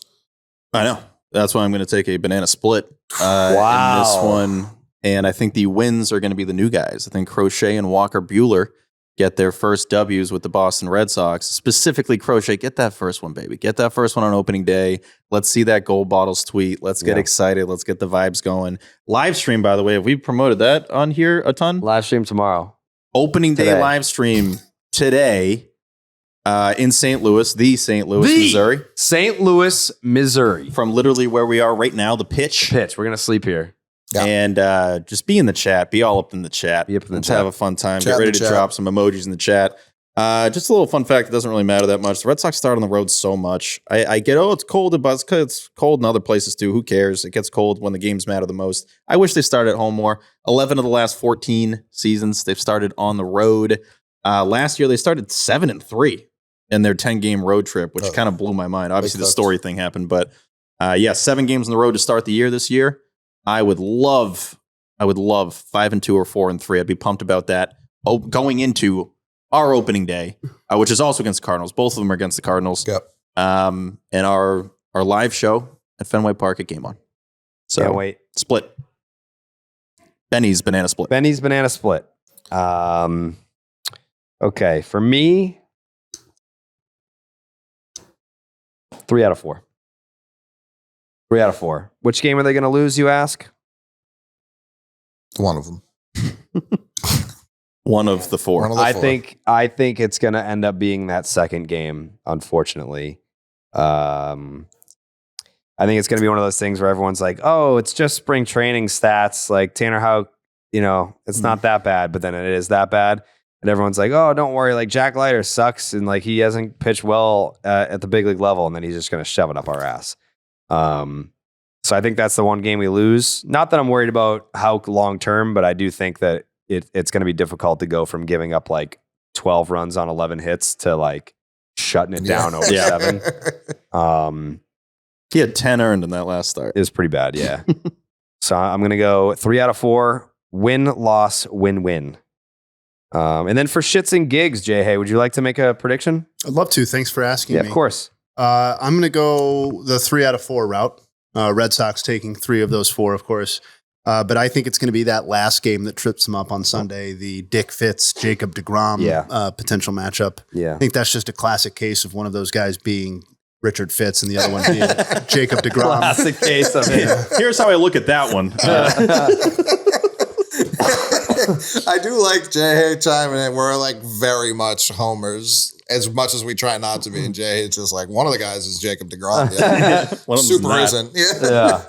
I know. That's why I'm going to take a banana split Wow. in this one. And I think the wins are going to be the new guys. I think Crochet and Walker Buehler get their first W's with the Boston Red Sox. Specifically, Crochet, get that first one, baby. Get that first one on opening day. Let's see that Gold Bottles tweet. Let's get excited. Let's get the vibes going. Live stream, by the way, have we promoted that on here a ton? Live stream tomorrow. Opening day Today. live stream today in St. Louis, Missouri. St. Louis, Missouri. From literally where we are right now, the pitch. We're going to sleep here. Yeah. And just be in the chat. Be all up in the chat. Be up in the Let's chat. have a fun time. Chat Get in ready the to chat. drop some emojis in the chat. Just a little fun fact. It doesn't really matter that much. The Red Sox start on the road so much. I get, it's cold, but it's cold in other places too. Who cares? It gets cold when the games matter the most. I wish they started at home more. 11 of the last 14 seasons, they've started on the road. Last year, they started 7-3 in their 10-game road trip, which kind of blew my mind. Obviously, the Story thing happened, but 7 games on the road to start the year this year. I would love 5-2 or 4-3. I'd be pumped about that. Going into our opening day, which is also against the Cardinals. Both of them are against the Cardinals. Yep. And our live show at Fenway Park at Game On. So Can't wait. Split. Benny's banana split. Benny's banana split. Okay, for me, 3 out of 4. 3 out of 4. Which game are they going to lose, you ask? One of them. One of the 4. One of the 4. I think it's going to end up being that second game, unfortunately. I think it's going to be one of those things where everyone's like, oh, it's just spring training stats. Like Tanner Houck, it's not that bad, but then it is that bad. And everyone's like, oh, don't worry. Like Jack Leiter sucks. And like he hasn't pitched well at the big league level. And then he's just going to shove it up our ass. So I think that's the one game we lose. Not that I'm worried about Houck long term, but I do think that it's going to be difficult to go from giving up like 12 runs on 11 hits to like shutting it down over 7. He had 10 earned in that last start. It was pretty bad, yeah. So I'm going to go 3 out of 4. Win, loss, win. And then for shits and gigs, Jayhay, would you like to make a prediction? I'd love to. Thanks for asking me. Yeah, of course. I'm going to go the 3 out of 4 route. Red Sox taking 3 of those 4, of course. But I think it's going to be that last game that trips them up on Sunday, the Dick Fitz, Jacob deGrom potential matchup. Yeah. I think that's just a classic case of one of those guys being Richard Fitz and the other one being Jacob deGrom. Classic case of it. Here's how I look at that one. I do like Jayhay chiming in. We're like very much homers, as much as we try not to be. And Jayhay, it's just like one of the guys is Jacob deGrom. Yeah. One of them's Super not. isn't. Yeah.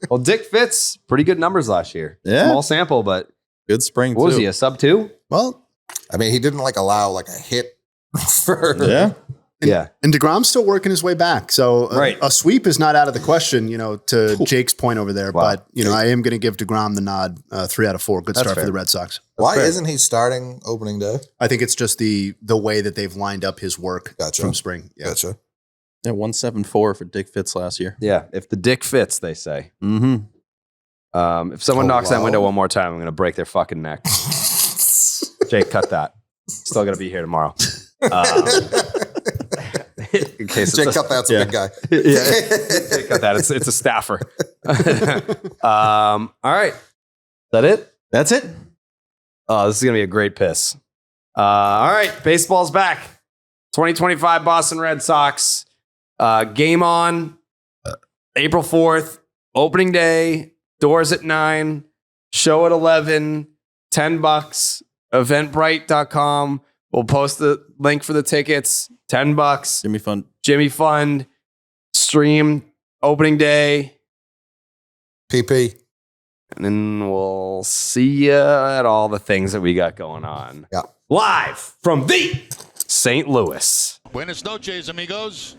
Well, Dick Fitz, pretty good numbers last year. Yeah. Small sample, but Good spring, what was too. he, a sub 2? Well, I mean, he didn't like allow like a hit for. Yeah. Yeah. And deGrom's still working his way back. So Right. a sweep is not out of the question, to Jake's point over there. Wow. But, I am going to give deGrom the nod, 3 out of 4. Good That's start fair. for the Red Sox. Why fair. isn't he starting opening day? I think it's just the way that they've lined up his work Gotcha. from spring. Yeah. Gotcha. Yeah, 174 for Dick Fitz last year. Yeah. If the dick fits, they say. Mm-hmm. If someone Oh, knocks that wow. window one more time, I'm going to break their fucking neck. Jake, cut that. Still going to be here tomorrow. In case Jake it's a, cut that's a big guy. Jake, cut that. It's a staffer. All right. Is that it? That's it. Oh, this is going to be a great piss. All right. Baseball's back. 2025 Boston Red Sox. Game on April 4th. Opening day. Doors at 9. Show at 11. $10. Eventbrite.com. We'll post the link for the tickets. $10. Jimmy Fun. Jimmy Fund. Stream. Opening day. PP. And then we'll see you at all the things that we got going on. Yeah. Live from the St. Louis. Buenas noches, amigos.